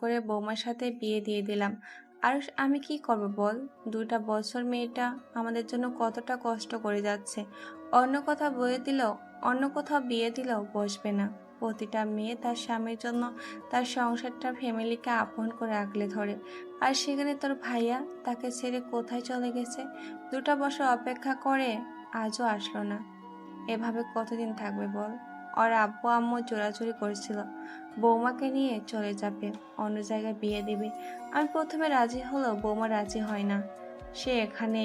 করে বৌমার সাথে বিয়ে দিয়ে দিলাম। আর আমি কি করব বল? 2টা বছর মেয়েটা আমাদের জন্য কতটা কষ্ট করে যাচ্ছে। অন্য কোথাও বিয়ে দিলেও বসবে না। প্রতিটা মেয়ে তার স্বামীর জন্য তার সংসারটা ফ্যামিলিকে আপন করে আগলে ধরে। আর সেখানে তোর ভাইয়া তাকে ছেড়ে কোথায় চলে গেছে? 2টা বছর অপেক্ষা করে আজও আসলো না। এভাবে কতদিন থাকবে বল? ওর আব্বু আম্মু জোরাজুরি করেছিল বৌমাকে নিয়ে চলে যাবে, অন্য জায়গায় বিয়ে দিবে। আমি প্রথমে রাজি হলেও বৌমা রাজি হয় না। সে এখানে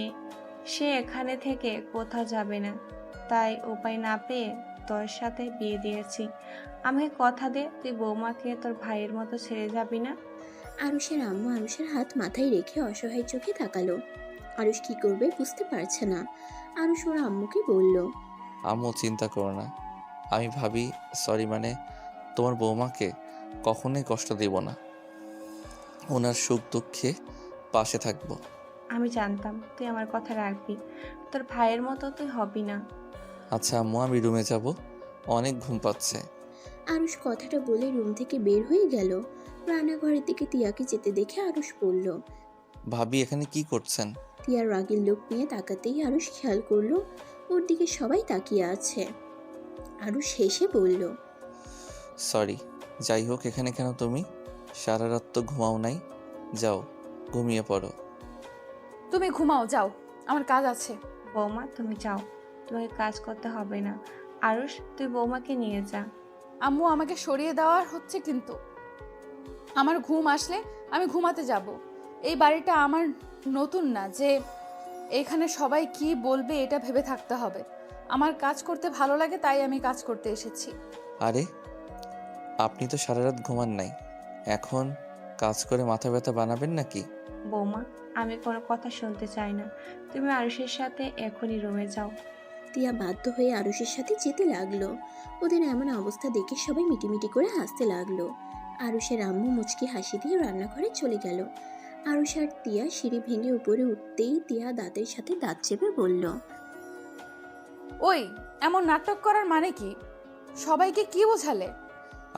সে এখানে থেকে কোথাও যাবে না। তাই উপায় না পেয়ে তোর সাথে বিয়ে দিয়েছি। আমাকে কথা দে, তুই বৌমাকে তোর ভাইয়ের মতো ছেড়ে যাবি না। আরুষের আম্মু আরুষের হাত মাথায় রেখে অসহায় চোখে তাকালো। আরুষ কি করবে বুঝতে পারছে না। আরুষ ওর আম্মুকে বলল, আম্মু চিন্তা করো না। আমি ভাবি সরি মানে তোমার বৌমাকে কখনোই কষ্ট দেব না। ওনার সুখ দুঃখে পাশে থাকবো। আমি জানতাম তুই আমার কথা রাখবি। তোর ভাইয়ের মতো তুই হবি না। আচ্ছা আম্মু, আমি রুমে যাব, অনেক ঘুম পাচ্ছে। আরুষ কথাটা বলে রুম থেকে বের হয়ে গেল। রান্নাঘরের দিকে তিয়াকে যেতে দেখে আরুষ বলল। ভাবি এখানে কি করছেন? তিয়ার রাগের লোক নিয়ে তাকাতেই আরুষ খেয়াল করলো ওর দিকে সবাই তাকিয়ে আছে। আরুষ হেসে বলল, সরি। যাই হোক, এখানে কেন তুমি? সারা রাত তো ঘুমাও নাই। যাও ঘুমিয়ে পড়ো। তুমি ঘুমাও, যাও, আমার কাজ আছে। বৌমা তুমি যাও, তোমাকে কাজ করতে হবে না। আরুষ তুই বৌমাকে নিয়ে যা। আম্মু আমাকে সরিয়ে দেওয়ার হচ্ছে, কিন্তু আমার ঘুম আসলে আমি ঘুমাতে যাব। এই বাড়িটা আমার নতুন না যে এখানে সবাই কি বলবে এটা ভেবে থাকতে হবে। আমার কাজ করতে ভালো লাগে, তাই আমি কাজ করতে এসেছি। আরে আপনি তো সারা রাত ঘুমান নাই, এখন কাজ করে মাথা ব্যথা বানাবেন নাকি? বৌমা আমি কোনো কথা শুনতে চাই না, তুমি আরুষের সাথে এখনই রুমে যাও। তিয়া বাধ্য হয়ে আরুষের সাথে যেতে লাগলো। ওদের এমন অবস্থা দেখে সবাই মিটিমিটি করে হাসতে লাগলো। আরুষের আম্মু মুচকি হাসি দিয়ে রান্নাঘরে চলে গেল। আরুষ আর তিয়া সিঁড়ি ভেঙে উপরে উঠতেই তিয়া দাঁতের সাথে দাঁত চেপে বলল, ওই এমন নাটক করার মানে কি? সবাইকে কি বোঝালে?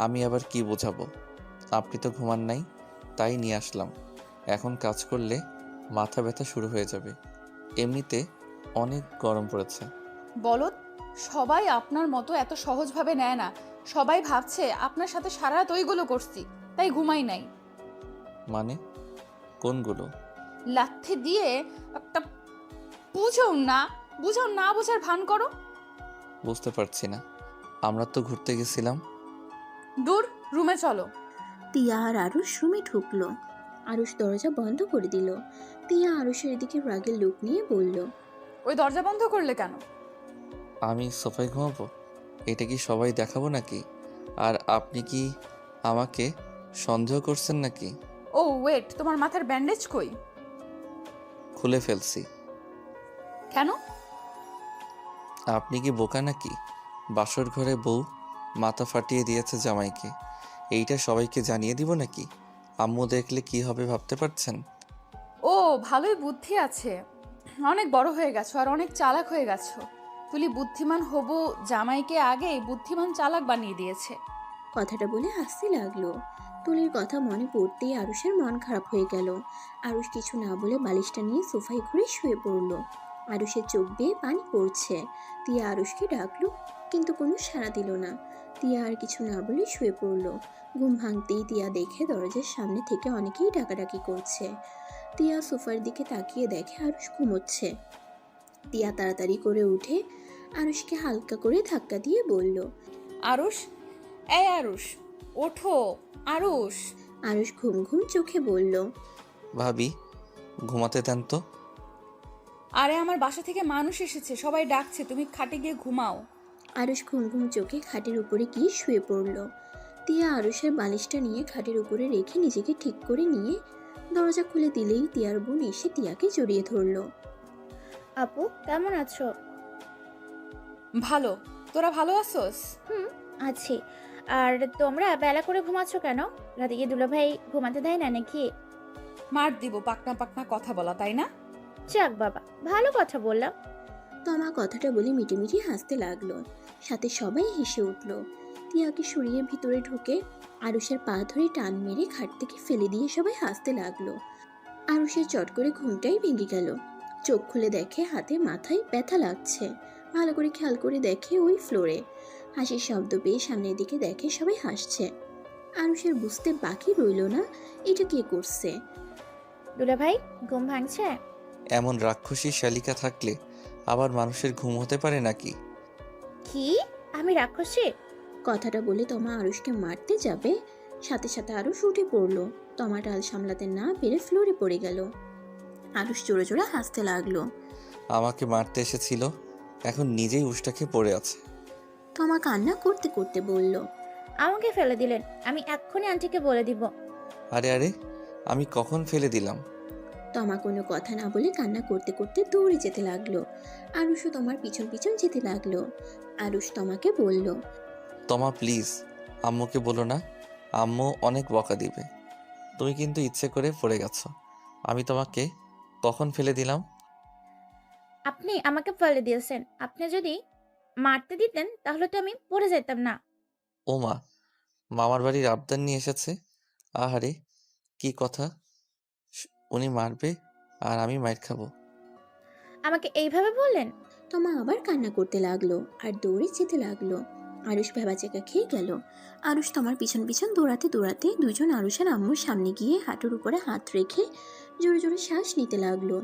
আমি আবার কি বোঝাবো? আপনি তো ঘুমান নাই, তাই নিয়ে আসলাম। এখন কাজ করলে মাথা ব্যথা শুরু হয়ে যাবে। এমনিতে অনেক গরম পড়েছে। বলদ, সবাই আপনার মতো এত সহজভাবে নেয় না। সবাই ভাবছে আপনার সাথে সারা রাত ওইগুলো করছি, তাই ঘুমাই নাই। মানে কোনগুলো? লাথি দিয়ে একটা বুঝাও না বোঝার ভান করো। বুঝতে পারছি না। আমরা তো ঘুরতে গেছিলাম। দূর, রুমে চলো। তিয়া আর আরুষ রুমে ঢুকলো। আরুষ দরজা বন্ধ করে দিল। তিয়া আরুষের দিকে রাগের লোক নিয়ে বলল, ওই দরজা বন্ধ করলে কেন? আমি সোফায় ঘুমাবো? এটা কি সবাই দেখাবো নাকি? আর আপনি কি আমাকে সন্দেহ করছেন নাকি? ও ওয়েট, তোমার মাথার ব্যান্ডেজ কই? খুলে ফেলছি। কেন? আপনি কি বোকা নাকি? বাসর ঘরে বউ মাথা ফাটিয়ে দিয়েছে জামাইকে, এইটা সবাইকে জানিয়ে দিব নাকি? আম্মু দেখলে কি হবে ভাবতে পারছেন? ও, ভালোই বুদ্ধি আছে। অনেক বড় হয়ে গেছো আর অনেক চালাক হয়ে গেছো। তুলি বুদ্ধিমান হবু জামাইকে আগেই বুদ্ধিমান চালাক বানিয়ে দিয়েছে। কথাটা বলে হাসতে লাগলো। তুলির কথা মনে পড়তেই আরুষের মন খারাপ হয়ে গেল। আরুষ কিছু না বলে বালিশটা নিয়ে সোফায় ঘুরে শুয়ে পড়লো। আরুষের চোখ বেয়ে পানি পড়ছে। তিয়া আরুষকে ডাকলো, কিন্তু কোনো সাড়া দিল না। তিয়া আর কিছু না বলে শুয়ে পড়লো। ঘুম ভাঙতেই তিয়া দেখে দরজার সামনে থেকে অনেকেই ডাকাডাকি করছে। তিয়া সোফার দিকে তাকিয়ে দেখে আরুষ ঘুমোচ্ছে। তিয়া তাড়াতাড়ি করে উঠে আরুষকে হালকা করে ধাক্কা দিয়ে বলল, আরুষ, এই আরুষ, ওঠো। আরুষ। আরুষ ঘুম ঘুম চোখে বলল, ভাবি ঘুমাতে দেন তো। আরে আমার বাসা থেকে মানুষ এসেছে, সবাই ডাকছে, তুমি খাটে গিয়ে ঘুমাও। আরুষ ঘুম ঘুম চোখে খাটের উপরে গিয়ে শুয়ে পড়ল। তিয়া আরুষের বালিশটা নিয়ে খাটের উপরে রেখে নিজেকে ঠিক করে নিয়ে দরজা খুলে দিলেই তিয়ার বোন এসে তিয়াকে জড়িয়ে ধরল। আপু কেমন আছো? ভালো, তোরা ভালো আছোস? আছি। আর তোমরা বেলা করে ঘুমাচ্ছ কেন? রাতে গিয়ে দুলাভাই ঘুমাতে দেয় না নাকি? মার দিব পাকনা পাকনা কথা বলা, তাই না? যাক বাবা, ভালো কথা বললাম। তমা কথাটা বলে মিটিমিটি হাসতে লাগলো। সাথে সবাই হেসে উঠল। তিয়াকে সরিয়ে ভিতরে ঢুকে আরুষের পা ধরে টান মেরে খাট থেকে ফেলে দিয়ে সবাই হাসতে লাগলো। আরুষের চট করে ঘুমটাই ভেঙে গেল। চোখ খুলে দেখে হাতে মাথায় ব্যথা লাগছে। ভালো করে খেয়াল করে দেখে ওই ফ্লোরে। হাসির শব্দ পেয়ে সামনের দিকে দেখে সবাই হাসছে। আরুষের বুঝতে বাকি রইল না এটা কে করছে। দুলাভাই ঘুম ভাঙছে? এমন রাক্ষসী শালিকা থাকলে আবার মানুষের ঘুম হতে পারে নাকি? কি? আমি রাক্ষসী? কথাটা বলে তমা আরুষকে মারতে যাবে, সাথে সাথে আরুষ উঠে পড়লো। তমা ডাল সামলাতে না পেরে ফ্লোরে পড়ে গেল। আরুষ জোরে জোরে হাসতে লাগলো। আমাকে মারতে এসেছিল, এখন নিজেই উষ্টাকে পড়ে আছে। তমা কান্না করতে করতে বলল, আমাকে ফেলে দিলেন, আমি এক্ষুনি আন্টিকে বলে দিব। আরে আরে, আমি কখন ফেলে দিলাম? তমা কোনো কথা না বলে কান্না করতে করতে দৌড়ে যেতে লাগলো। আরুষও তোমার পিছন পিছন যেতে লাগলো। আরুষ তমাকে বলল, তমা প্লিজ আম্মুকে বলো না, আম্মু অনেক বকা দিবে। তুমি কিন্তু ইচ্ছে করে পড়ে গেছো, আমি তোমাকে কখন ফেলে দিলাম? আপনি আমাকে ফেলে দিয়েছেন। আপনি যদি মারতে দিতেন তাহলে তো আমি পড়ে যেতাম না। ও মা, মামার বাড়ির আবদার নিয়ে এসেছে। আহারে কি কথা, উনি মারবে আর আমি মাইর খাবো? আমাকে এইভাবে বললেন? তমা আবার কান্না করতে লাগলো আর দৌড়ে যেতে লাগলো। আরুষ ভেবাচেকা খেয়ে গেল। আরুষ তোমার পিছন পিছন দৌড়াতে দৌড়াতে দুজন আরুষের আম্মুর সামনে গিয়ে হাঁটুর উপরে হাত রেখে জোরে জোরে শ্বাস নিতে লাগলো।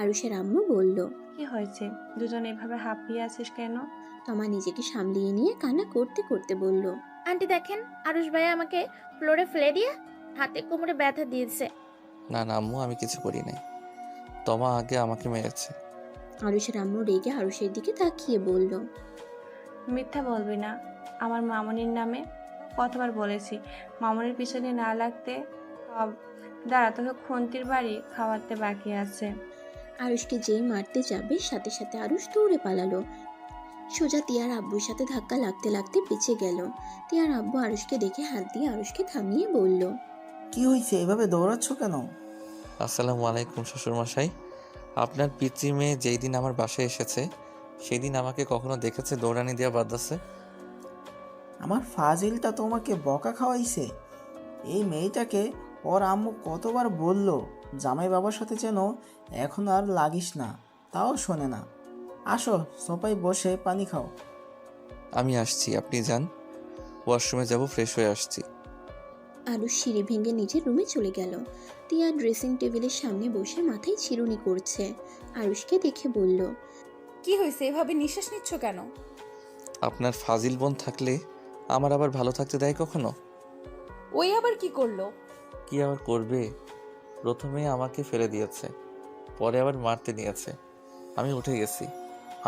আরুষের আম্মু বলল, কি হয়েছে? দুজন এভাবে হাঁপিয়ে আছিস কেন? তমা নিজেকে সামলিয়ে নিয়ে কান্না করতে করতে বলল, আন্টি দেখেন, আরুষ ভাইয়া আমাকে ফ্লোরে ফেলে দিয়ে হাতে কোমরে ব্যথা দিয়েছে। না না আম্মু, আমি কিছু করি নাই, তমা আগে আমাকে মেরেছে। আরুষের আম্মু রেগে আরুষের দিকে তাকিয়ে বলল, মিথ্যা বলবি না আমার মামনির নামে। কতবার বলেছি মামনির পিছনে না লাগতে। দাঁড়া, তোকে খন্তির বাড়ি খাওয়াতে বাকি আছে। আরুষকে যেই মারতে যাবে সাথে সাথে আরুষ দৌড়ে পালালো। সোজা তিয়ার আব্বুর সাথে ধাক্কা লাগতে লাগতে বেঁচে গেল। তিয়ার আব্বু আরুষকে দেখে হাত দিয়ে আরুষকে থামিয়ে বলল, কি হয়েছে, এভাবে দৌড়াচ্ছ কেন? আসসালামু আলাইকুম শ্বশুরমশাই। আপনার পিতৃ মেয়ে যেই দিন আমার বাসায় এসেছে সেই দিন আমাকে কখনো দেখেছে দৌড়ানি দেওয়া বাদ আছে? আমার ফাজিলটা তোমাকে বকা খাওয়াইছে। এই মেয়েটাকে ওর আম্মু কতবার বলল জামাই বাবার সাথে যেন এখন আর লাগিস না, তাও শোনে না। আসো সোফায় বসে পানি খাও। আমি আসছি, আপনি যান, ওয়াশরুমে যাব, ফ্রেশ হয়ে আসছি। আরুষ সিঁড়ি ভেঙে নিজের রুমে চলে গেল। টিয়া ড্রেসিং টেবিলের সামনে বসে মাথায় চিরুনি করছে। আরুষকে দেখে বলল, কি হয়েছে, এভাবে নিঃশ্বাস নিচ্ছ কেন? আপনার ফাজিল বোন থাকলে আমার আবার ভালো থাকতে দেয় কখনো? ওই আবার কি করলো? কি আবার করবে, প্রথমে আমাকে ফেলে দিয়েছে, পরে আবার মারতে নিয়েছে। আমি উঠে গেছি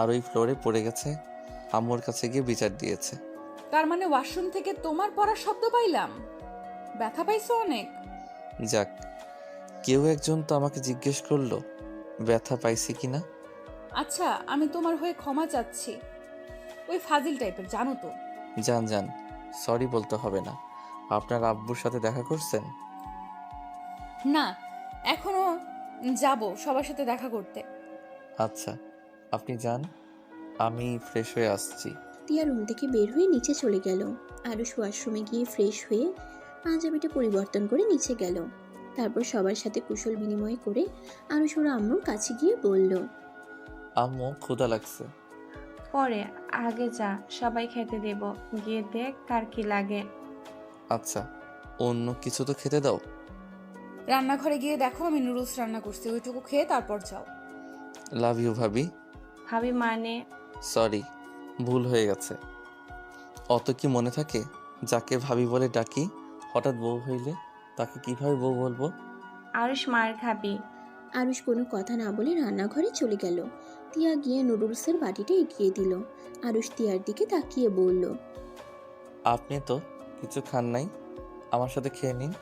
আর ওই ফ্লোরে পড়ে গেছে। আম্মুর কাছে গিয়ে বিচার দিয়েছে। তার মানে ওয়াশরুম থেকে তোমার পড়ার শব্দ পাইলাম? ব্যথা পাইছো অনেক? যাক, কেউ একজন তো আমাকে জিজ্ঞেস করলো ব্যথা পাইছি কিনা। আচ্ছা, আমি তোমার হয়ে ক্ষমা চাচ্ছি। ওই ফাজিল টাইপের, জানো তো। যান যান, সরি বলতে হবে না। আপনার আব্বুর সাথে দেখা করছেন? না, এখনো যাব সবার সাথে দেখা করতে। আচ্ছা, আপনি যান, আমি ফ্রেশ হয়ে আসছি। টিয়া রুম থেকে বের হয়ে নিচে চলে গেল। আরুষ ওয়াশরুমে গিয়ে ফ্রেশ হয়ে পাঞ্জাবিটা পরিবর্তন করে নিচে গেল। তারপর সবার সাথে কুশল বিনিময় করে আরুষ ওর আম্মুর কাছে গিয়ে বলল, আম্মু ক্ষুধা লাগছে। পরে, আগে যা, সবাই খেতে দেব, গিয়ে দেখ কার কি লাগে। আচ্ছা, অন্য কিছু তো খেতে দাও। রান্নাঘরে গিয়ে দেখো আমি নুডলস রান্না করছি, ওইটুকু খেয়ে তারপর যাও। লাভ ইউ ভাবি। ভাবি মানে? সরি, ভুল হয়ে গেছে। অত কি মনে থাকে যাকে ভাবি বলে ডাকি, হঠাৎ বউ হইলে তাকে কিভাবে বউ বলবো? আরুষ মার খাবি। আরুষ কোনো কথা না বলে রান্নাঘরে চলে গেল। টিয়া গিয়ে নুডলসের বাটিটা এগিয়ে দিল। আরুষ টিয়ার দিকে তাকিয়ে বলল, আপনি তো কিছু খান নাই, আমার সাথে খেয়ে নিন।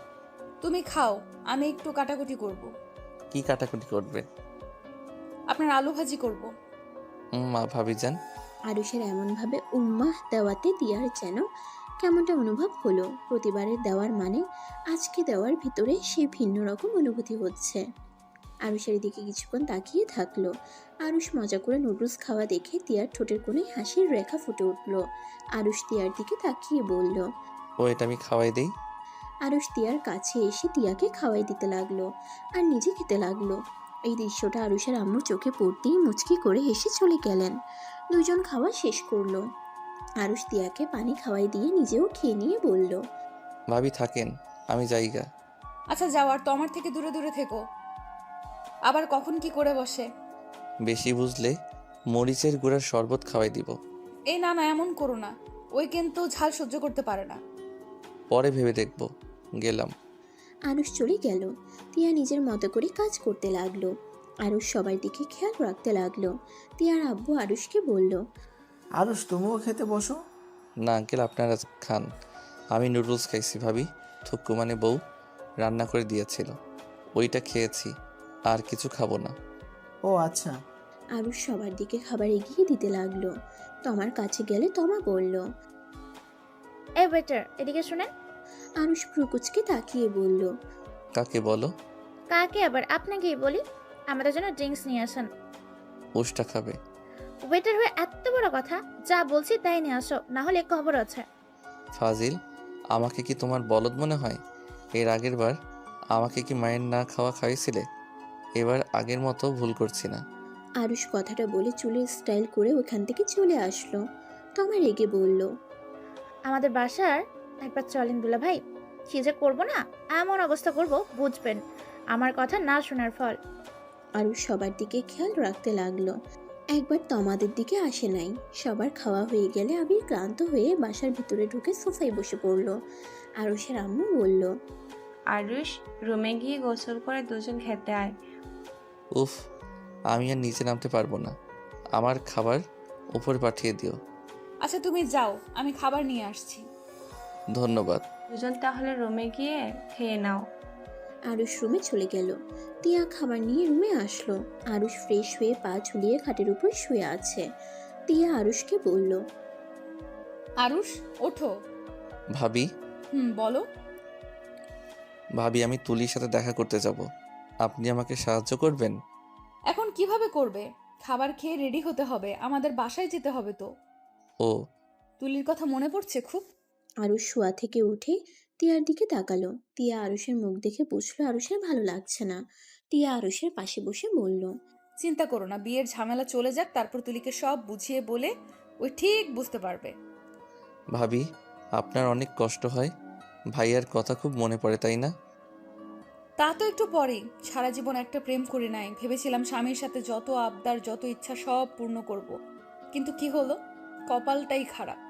তুমি খাও, আমি একটু কাটাকুটি করব। কি কাটাকুটি করবে? আপনার আলু ভাজি করব। মা ভাবি যান। আরুষের এমনভাবে উম্মাহ দেওয়াতে টিয়ার যেন কেমনটা অনুভব হলো। প্রতিবারের দেওয়ার মানে আজকে দেওয়ার ভিতরে সেই ভিন্ন রকম অনুভূতি হচ্ছে। আরুষের দিকে কিছুক্ষণ তাকিয়ে থাকলো। আরুষ মজা করে নুডলস খাওয়া দেখে তিয়ার ঠোঁটের কোণে হাসির রেখা ফুটে উঠল। আরুষ তিয়ার দিকে তাকিয়ে বলল। ও এটা আমি খাওয়াই দেই। আরুষ তিয়ার কাছে এসে তিয়াকে খাওয়াই দিতে লাগলো আর নিজে খেতে লাগলো। এই দৃশ্যটা আরুষের আম্মুর চোখে পড়তেই মুচকি করে হেসে চলে গেলেন। দুজন খাওয়া শেষ করলো। আরুষ তিয়াকে পানি খাওয়াই দিয়ে নিজেও খেয়ে নিয়ে বলল। ভাবি থাকেন, আমি যাইগা। আচ্ছা যাও, আর তো আমার থেকে দূরে দূরে থেকো। আবার কখন কি করে বসে। বেশি বুঝলে মরিচের গুঁড়ার শরবত খাওয়াই দিব। এই না না, এমন করো না। ওই কিন্তু ঝাল সহ্য করতে পারে না। পরে ভেবে দেখব। গেলাম। আরুষ চলে গেল। তিয়া নিজের মতো করে কাজ করতে লাগলো। আরুষ সবার দিকে খেয়াল রাখতে লাগলো। তিয়ার আব্বু আরুষকে বলল। আরুষ, তুমিও খেতে বসো। না আঙ্কেল, আপনারা খান। আমি নুডলস খাইছি ভাবি। থুক্কু মানে বউ রান্না করে দিয়েছিল, ওইটা খেয়েছি, আর কিছু খাবো না। ও আচ্ছা। আরুষ সবার দিকে খাবার এগিয়ে দিতে লাগলো। তমার কাছে গেলে তমা বলল। এই ওয়েটার, এদিকে শুনেন। আরুষ ভ্রুকুচকে তাকিয়ে বলল। কাকে বলো? কাকে আবার? আপনাকেই বলি। আমাদের জন্য ড্রিঙ্কস নিয়ে আসেন। উষ্টা খাবে? ওয়েটার হয়ে এত বড় কথা, যা বলছি তাই নিয়ে আসো, না হলে খবর আছে। ফাজিল, আমাকে কি তোমার বলদ মনে হয়? এর আগের বার আমাকে কি মায়ের না খাওয়া খাইয়েছিলে? এবার আগের মতো ভুল করছি না। আরুষ কথাটা বলে চুলের স্টাইল করে ওখান থেকে চলে আসলো। তমা রেগে বলল। আমাদের বাসার একবার চলেন দুলা ভাই। কি যে করবো না, এমন অবস্থা করব বুঝবেন আমার কথা না শোনার ফল। আরুষ সবার দিকে খেয়াল রাখতে লাগলো। একবার তমাদের দিকে আসে নাই। সবার খাওয়া হয়ে গেলে আবির ক্লান্ত হয়ে বাসার ভিতরে ঢুকে সোফায় বসে পড়লো। আরুষের আম্মু বলল। আরুষ, রুমে গিয়ে গোসল করে দুজন খেতে আয়। উফ, আমি আর নিচে নামতে পারবো না। আমার খাবার উপরে পাঠিয়ে দিও। আচ্ছা তুমি যাও, আমি খাবার নিয়ে আসছি। ধন্যবাদ। দুজন তাহলে রুমে গিয়ে খেয়ে নাও। আরুষ রুমে চলে গেল। তিয়া খাবার নিয়ে রুমে আসলো। আরুষ ফ্রেশ হয়ে পা ঝুলিয়ে খাটের উপর শুয়ে আছে। তিয়া আরুষকে বলল। আরুষ, ওঠো। ভাবি। বলো। ভাবি, আমি তুলির সাথে দেখা করতে যাব, আপনি আমাকে সাহায্য করবেন? এখন কিভাবে করবে? খাবার খেয়ে রেডি হতে হবে, আমাদের বাসায় যেতে হবে তো। ও। তুলির কথা মনে পড়ছে খুব। আরুষ শোয়া থেকে উঠে তিয়ার দিকে তাকালো। তিয়া আরুষের মুখ দেখে বুঝলো আরুষের ভালো লাগছে না। তিয়া আরুষের পাশে বসে বলল। চিন্তা করো না, বিয়ের ঝামেলা চলে যাক, তারপর তুলিকে সব বুঝিয়ে বলে ওই ঠিক বুঝতে পারবে। ভাবি, আপনার অনেক কষ্ট হয়। ভাইয়ার কথা খুব মনে পড়ে, তাই না? তা তো একটু পরেই। সারা জীবন একটা প্রেম করে নাই, ভেবেছিলাম স্বামীর সাথে যত আবদার যত ইচ্ছা সব পূর্ণ করব। কিন্তু কি হলো, কপালটাই খারাপ।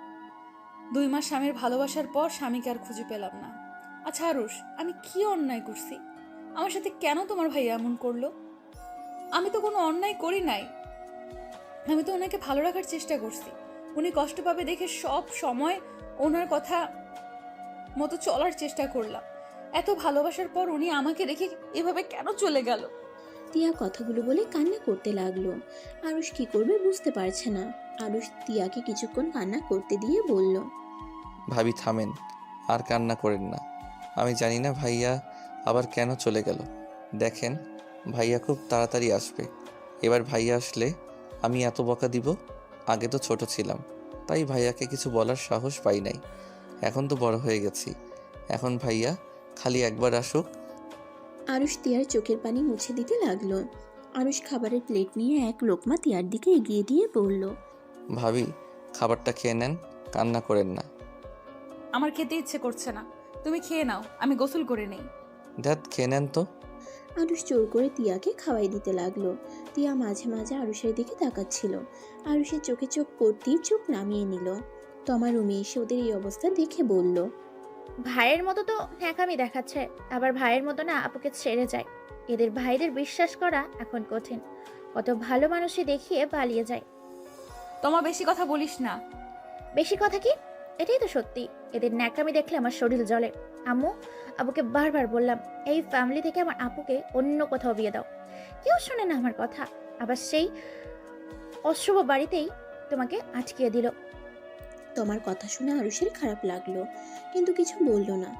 2 মাস স্বামীর ভালোবাসার পর স্বামীকে আর খুঁজে পেলাম না। আচ্ছা আরুষ, আমি কি অন্যায় করছি? আমার সাথে কেন তোমার ভাই এমন করলো? আমি তো কোনো অন্যায় করি নাই। আমি তো ওনাকে ভালো রাখার চেষ্টা করছি। উনি কষ্ট পাবে দেখে সব সময় ওনার কথা মতো চলার চেষ্টা করলাম। এত ভালোবাসার পর উনি আমাকে রেখে এভাবে কেন চলে গেল? তিয়া কথাগুলো বলে কান্না করতে লাগলো। আরুষ কি করবে বুঝতে পারছে না। আরুষ তিয়াকে কিছুক্ষণ কান্না করতে দিয়ে বলল। ভাবি থামেন, আর কান্না করেন না। আমি জানি না ভাইয়া আবার কেন চলে গেল। দেখেন, ভাইয়া খুব তাড়াতাড়ি আসবে। এবার ভাইয়া আসলে আমি এত বকা দিব? আগে তো ছোট ছিলাম, তাই ভাইয়াকে কিছু বলার সাহস পাই নাই। এখন তো বড় হয়ে গেছি। এখন ভাইয়া খালি একবার আসুক। আরুষ তিয়ার চোখের পানি মুছে দিতে লাগলো। আরুষ খাবারের প্লেট নিয়ে এক লোকমা তিয়ার দিকে এগিয়ে দিয়ে বলল। ভাবি, খাবারটা খেয়ে নেন, কান্না করেন না। আমার খেতে ইচ্ছে করছে না, তুমি খেয়ে নাও, আমি গোসল করে নেই। ধ্যাত, খেয়ে নেন তো। আরুষ জোর করে তিয়াকে খাওয়াই দিতে লাগলো। তিয়া মাঝে মাঝে আরুষের দিকে তাকাচ্ছিল। আরুষের চোখে চোখ পড়তেই চোখ নামিয়ে নিল। তমা রুমে এসে ওদের এই অবস্থা দেখে বলল। ভাইয়ের মতো তো ন্যাকামি দেখাচ্ছে, আবার ভাইয়ের মতো না আপুকে ছেড়ে যায়। এদের ভাইদের বিশ্বাস করা এখন কঠিন। কত ভালো মানুষই দেখিয়ে পালিয়ে যায়। তোমার বেশি কথা বলিস না। বেশি কথা কি? এটাই তো সত্যি। এদের ন্যাকামি দেখলে আমার শরীর জ্বলে। আম্মু, আবুকে বারবার বললাম এই ফ্যামিলি থেকে আমার আপুকে অন্য কোথাও বিয়ে দাও, কেউ শোনে না আমার কথা। আবার সেই অশুভ বাড়িতেই তোমাকে আটকিয়ে দিল। তোমার কথা শুনে আরুষের খারাপ লাগলো, কিন্তু কিছু বলল না,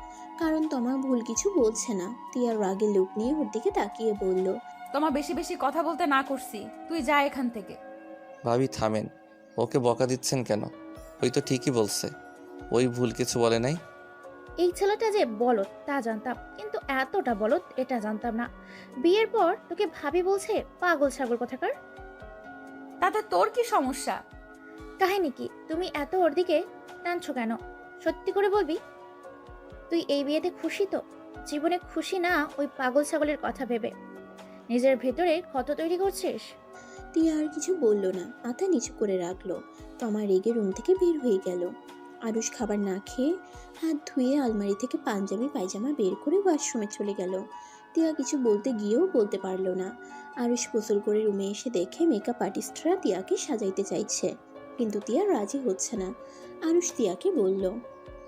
কারণ তোমার ভুল কিছু বলছে না। তিয়ার রাগে লুক নিয়ে ওর দিকে তাকিয়ে বলল। তোমার বেশি বেশি কথা বলতে না করছি, তুই যা এখান থেকে। ভাবি থামেন, ওকে বকা দিচ্ছেন কেন? ওই তো ঠিকই বলছে, ওই ভুল কিছু বলে নাই। এই ছেলেটা যে বলদ তা জানতাম, কিন্তু এতটা বলদ এটা জানতাম না। বিয়ের পর তোকে ভাবি বলছে পাগল ছাগল কোথাকার। তাতে তোর কি সমস্যা? কাহিনী কি? তুমি এত ওর দিকে টানছো কেন? সত্যি করে বলবি, তুই এই বিয়েতে খুশি তো? জীবনে খুশি না ওই পাগল ছাগলের কথা ভেবে নিজের ভেতরে ক্ষত তৈরি করছিস? টিয়া আর কিছু বলল না, মাথা নিচু করে রাখলো। তমা রেগে রুম থেকে বের হয়ে গেল। আরুষ খাবার না খেয়ে হাত ধুয়ে আলমারি থেকে পাঞ্জাবি পায়জামা বের করে ওয়াশরুমে চলে গেল। টিয়া কিছু বলতে গিয়েও বলতে পারলো না। আরুষ গোসল করে রুমে এসে দেখে মেকআপ আর্টিস্টরা টিয়াকে সাজাইতে চাইছে, কিন্তু টিয়া রাজি হচ্ছে না। আরুষ টিয়াকে বলল,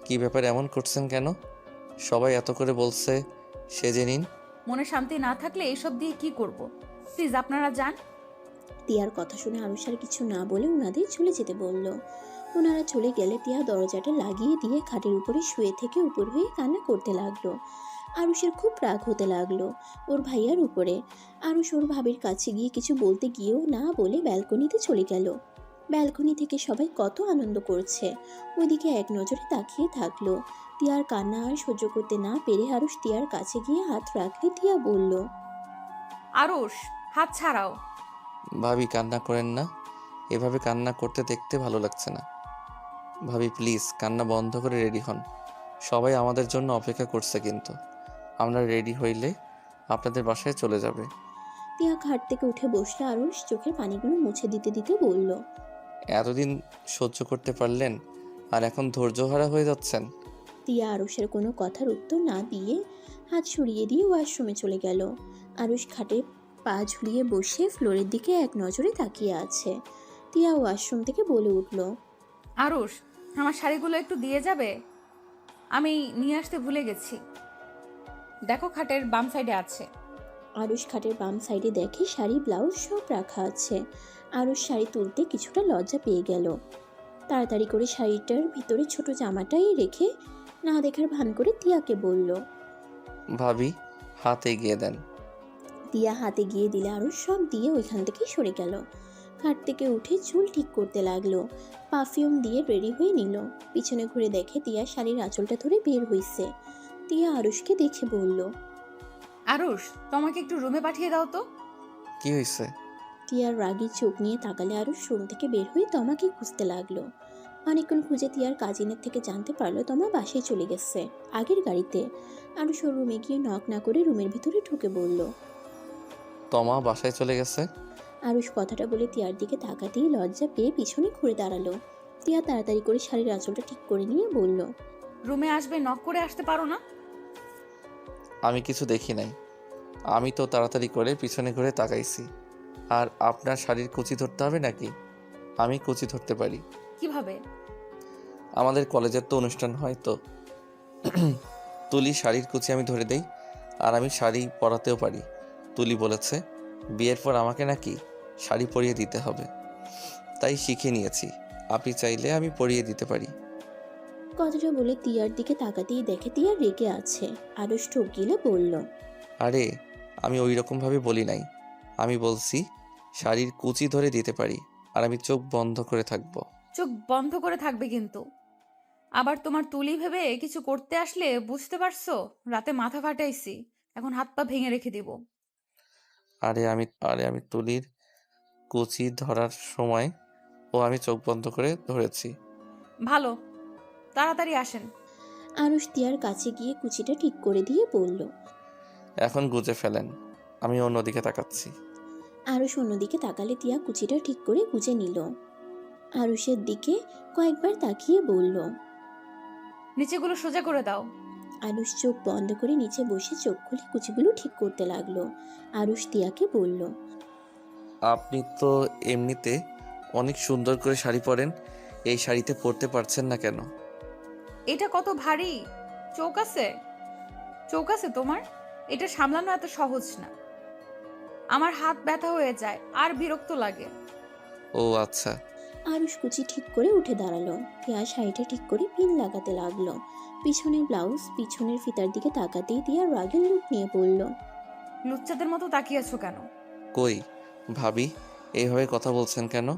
কি ব্যাপার এমন করছেন কেন? সবাই এত করে বলছে সেজে নিন। মনে শান্তি না থাকলে এসব দিয়ে কি করব? প্লিজ আপনারা যান। টিয়ার কথা শুনে আরুষ আর কিছু না বলে ওনাদের চলে যেতে বলল। ওনারা চলে গেলে টিয়া দরজাটা লাগিয়ে দিয়ে খাটের উপরে শুয়ে থেকে উপর হয়ে কান্না করতে লাগলো। আরুষের খুব রাগ হতে লাগলো ওর ভাইয়ার উপরে। আরুষ ওর ভাবির কাছে গিয়ে কিছু বলতে গিয়েও না বলে ব্যালকনিতে চলে গেল। ব্যালকনি থেকে সবাই কত আনন্দ করছে, ওইদিকে এক নজরে তাকিয়ে থাকলো। টিয়ার কান্না আর সহ্য করতে না পেরে আরুষ টিয়ার কাছে গিয়ে হাত রাখলে টিয়া বলল, আরুষ, হাত ছাড়াও। ভাবি কান্না করেন না, এভাবে কান্না করতে দেখতে ভালো লাগছে না। ভাবি প্লিজ কান্না বন্ধ করে রেডি হন, সবাই আমাদের জন্য অপেক্ষা করছে, কিন্তু আমরা রেডি হইলে আপনাদের বাসায় চলে যাবে। টিয়া খাট থেকে উঠে বসলে আরুষ চোখের পানিগুলো মুছে দিতে দিতে বলল, এতদিন সহ্য করতে পারলেন আর এখন ধৈর্যহারা হয়ে যাচ্ছেন? টিয়া আরুষের কোনো কথার উত্তর না দিয়ে হাত সরিয়ে দিয়ে ওয়াশরুমে চলে গেল। আরুষ খাটে পা ঝুলিয়ে বসে ফ্লোরের দিকে এক নজরে তাকিয়ে আছে। টিয়া ওয়াশরুম থেকে বলে উঠল, আরুষ, আমার শাড়িগুলো একটু দিয়ে যাবে? আমি নিয়ে আসতে ভুলে গেছি। দেখো খাটের বাম সাইডে আছে। আরুষ খাটের বাম সাইডে দেখে শাড়ি ব্লাউজ সব রাখা আছে। আরুষ শাড়ি তুলতে কিছুটা লজ্জা পেয়ে গেল। তাড়াতাড়ি করে শাড়িটার ভিতরে ছোট জামাটাই রেখে না দেখার ভান করে টিয়াকে বলল। ভাবি হাত এগিয়ে দেন। টিয়া হাতে গিয়ে দিলে আরুষ সব দিয়ে ওইখান থেকে সরে গেল। খাট থেকে উঠে চুল ঠিক করতে লাগলো, পারফিউম দিয়ে রেডি হয়ে নিল। পিছনে ঘুরে দেখে টিয়া শাড়ির আঁচলটা ধরে বের হইছে। টিয়া আরুষকে দেখে বলল, আরুষ, তোমাকে একটু রুমে পাঠিয়ে দাও তো। কি হয়েছে? টিয়ার রাগী চোখ নিয়ে তাকালে আরুষ রুম থেকে বের হয়ে তমাকে খুঁজতে লাগলো। অনেকক্ষণ খুঁজে টিয়ার কাজিনের থেকে জানতে পারলো তমা বাসায় চলে গেছে, আগের গাড়িতে। আরুষ ওর রুমে গিয়ে নক না করে রুমের ভিতরে ঢুকে বলল। তমা বাসায় চলে গেছে? আরুষ কথাটা বলে টিয়ার দিকে তাকাতেই লজ্জা পেয়ে পিছনে ঘুরে দাঁড়ালো। টিয়া তাড়াতাড়ি করে শাড়ির আঁচলটা ঠিক করে নিয়ে বলল, রুমে আসবে, নক করে আসতে পারো না? আমি কিছু দেখি নাই, আমি তো তাড়াতাড়ি করে পিছনে ঘুরে তাকাইছি। আর আপনার শাড়ির কুচি ধরতে হবে নাকি? আমি কুচি ধরতে পারি। কিভাবে? আমাদের কলেজের তো অনুষ্ঠান হয়, তো তুলি শাড়ির কুচি আমি ধরে দেই, আর আমি শাড়ি পরাতেও পারি। তুলি বলেছে বিয়ের পর আমাকে নাকি শাড়ি পরিয়ে দিতে হবে, তাই শিখে নিয়েছি। আপনি চাইলে আমি পরিয়ে দিতে পারি। কথাটা বলে টিয়ার দিকে তাকাতেই দেখে টিয়া রেগে আছে। আরুষ ঠোক গিলে বলল, আরে আমি ওই রকমভাবে বলি নাই, আমি বলছি শাড়ির কুচি ধরে দিতে পারি, আর আমি চোখ বন্ধ করে থাকবো। চোখ বন্ধ করে থাকবে কিন্তু। আবার তোমার তুলি ভেবে কিছু করতে আসলে, বুঝতে পারছো? রাতে মাথা ফাটাইছি, এখন হাত পা ভেঙে রেখে দিব। আরে আমি তুলির কুচি ধরার সময় আমি চোখ বন্ধ করে ধরেছি। ভালো, তাড়াতাড়ি আসেন। আরুষ টিয়ার কাছে গিয়ে কুচিটা ঠিক করে দিয়ে বলল। এখন গুজে ফেলেন, আমি অন্যদিকে তাকাচ্ছি। আরুষ অন্যদিকে তাকালে টিয়া কুচিটা ঠিক করে গুজে নিল। আরুষের দিকে কয়েকবার তাকিয়ে বলল, নিচেগুলো সোজা করে দাও। আরুষ চোখ বন্ধ করে নিচে বসে চোখ খুলে কুচিগুলো ঠিক করতে লাগলো। আরুষ টিয়াকে বলল, আপনি তো এমনিতে অনেক সুন্দর করে শাড়ি পরেন, এই শাড়িতে পরতে পারছেন না কেন? এটা কত ভারী। চোখ আছে? চোখ আছে তোমার? এটা সামলানো এত সহজ না। আমার হাত ব্যথা হয়ে যায় আর বিরক্ত লাগে। ও আচ্ছা। আরুষ কুচি ঠিক করে উঠে দাঁড়ালো। টিয়া শাড়িটা ঠিক করে পিন লাগাতে লাগলো। পিছনের ব্লাউজ পিছনের ফিতার দিকে তাকাতেই টিয়া রাগের লুক নিয়ে পড়ল। লুচ্চাদের মতো তাকিয়ে আছো কেন? কই ভাবি, এইভাবে কথা বলছেন কেন?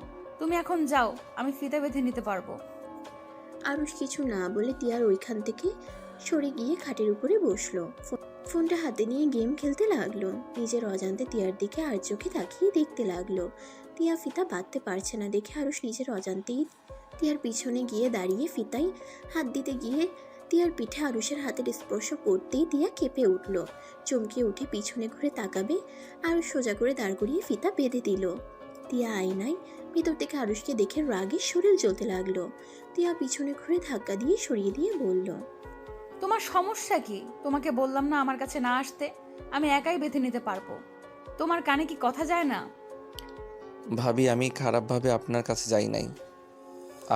তুমি এখন যাও, আমি ফিতে বেঁধে নিতে পারবো। আরুষ কিছু না বলে তিয়ার ওইখান থেকে সরে গিয়ে খাটের উপরে বসলো। ফোনটা হাতে নিয়ে গেম খেলতে লাগলো। নিজের অজান্তে তিয়ার দিকে আর চোখে তাকিয়ে দেখতে লাগলো। তিয়া ফিতা বাঁধতে পারছে না দেখে আরুষ নিজের অজান্তেই তিয়ার পিছনে গিয়ে দাঁড়িয়ে ফিতায় হাত দিতে গিয়ে তিয়ার পিঠে আরুষের হাতের স্পর্শ করতেই তিয়া কেঁপে উঠল। চমকে উঠে পিছনে ঘুরে তাকাবে, আরুষ সোজা করে দাঁড় করিয়ে ফিতা বেঁধে দিল। তিয়া আয়নায় ভিতর থেকে আরুষকে দেখে রাগে শরীর জ্বলতে লাগলো। তিয়া পিছনে ঘুরে ধাক্কা দিয়ে সরিয়ে দিয়ে বলল, তোমার সমস্যা কি? তোমাকে বললাম না আমার কাছে না আসতে? আমি একাই বেঁধে নিতে পারবো। তোমার কানে কি কথা যায় না? ভাবি, আমি খারাপভাবে আপনার কাছে যাই নাই।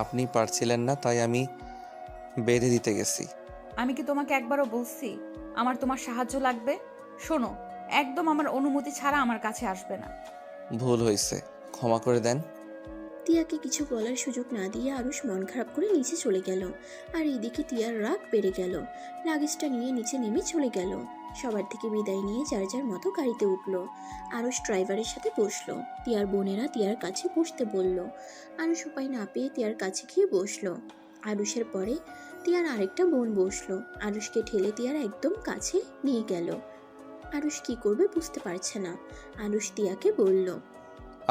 আপনি পারছিলেন না তাই আমি বেঁধে দিতে গেছি। আমি কি তোমাকে একবারও বলছি আমার তোমার সাহায্য লাগবে? শোনো, একদম আমার অনুমতি ছাড়া আমার কাছে আসবে না। ভুল হয়েছে, ক্ষমা করে দেন। তিয়াকে কিছু বলার সুযোগ না দিয়ে আরুষ মন খারাপ করে নিচে চলে গেল। আর এইদিকে তিয়ার রাগ বেড়ে গেল। লাগেজটা নিয়ে নিচে নেমে চলে গেল। সবার থেকে বিদায় নিয়ে যার যার মতো গাড়িতে উঠলো। আরুষ ড্রাইভারের সাথে বসলো। তিয়ার বোনেরা তিয়ার কাছে বসতে বলল। আরুষ উপায় না পেয়ে তিয়ার কাছে গিয়ে বসলো। আরুষের পরে তিয়ার আরেকটা বোন বসলো। আরুষকে ঠেলে তিয়ার একদম কাছে নিয়ে গেল। আরুষ কি করবে বুঝতে পারছে না। আরুষ তিয়াকে বলল।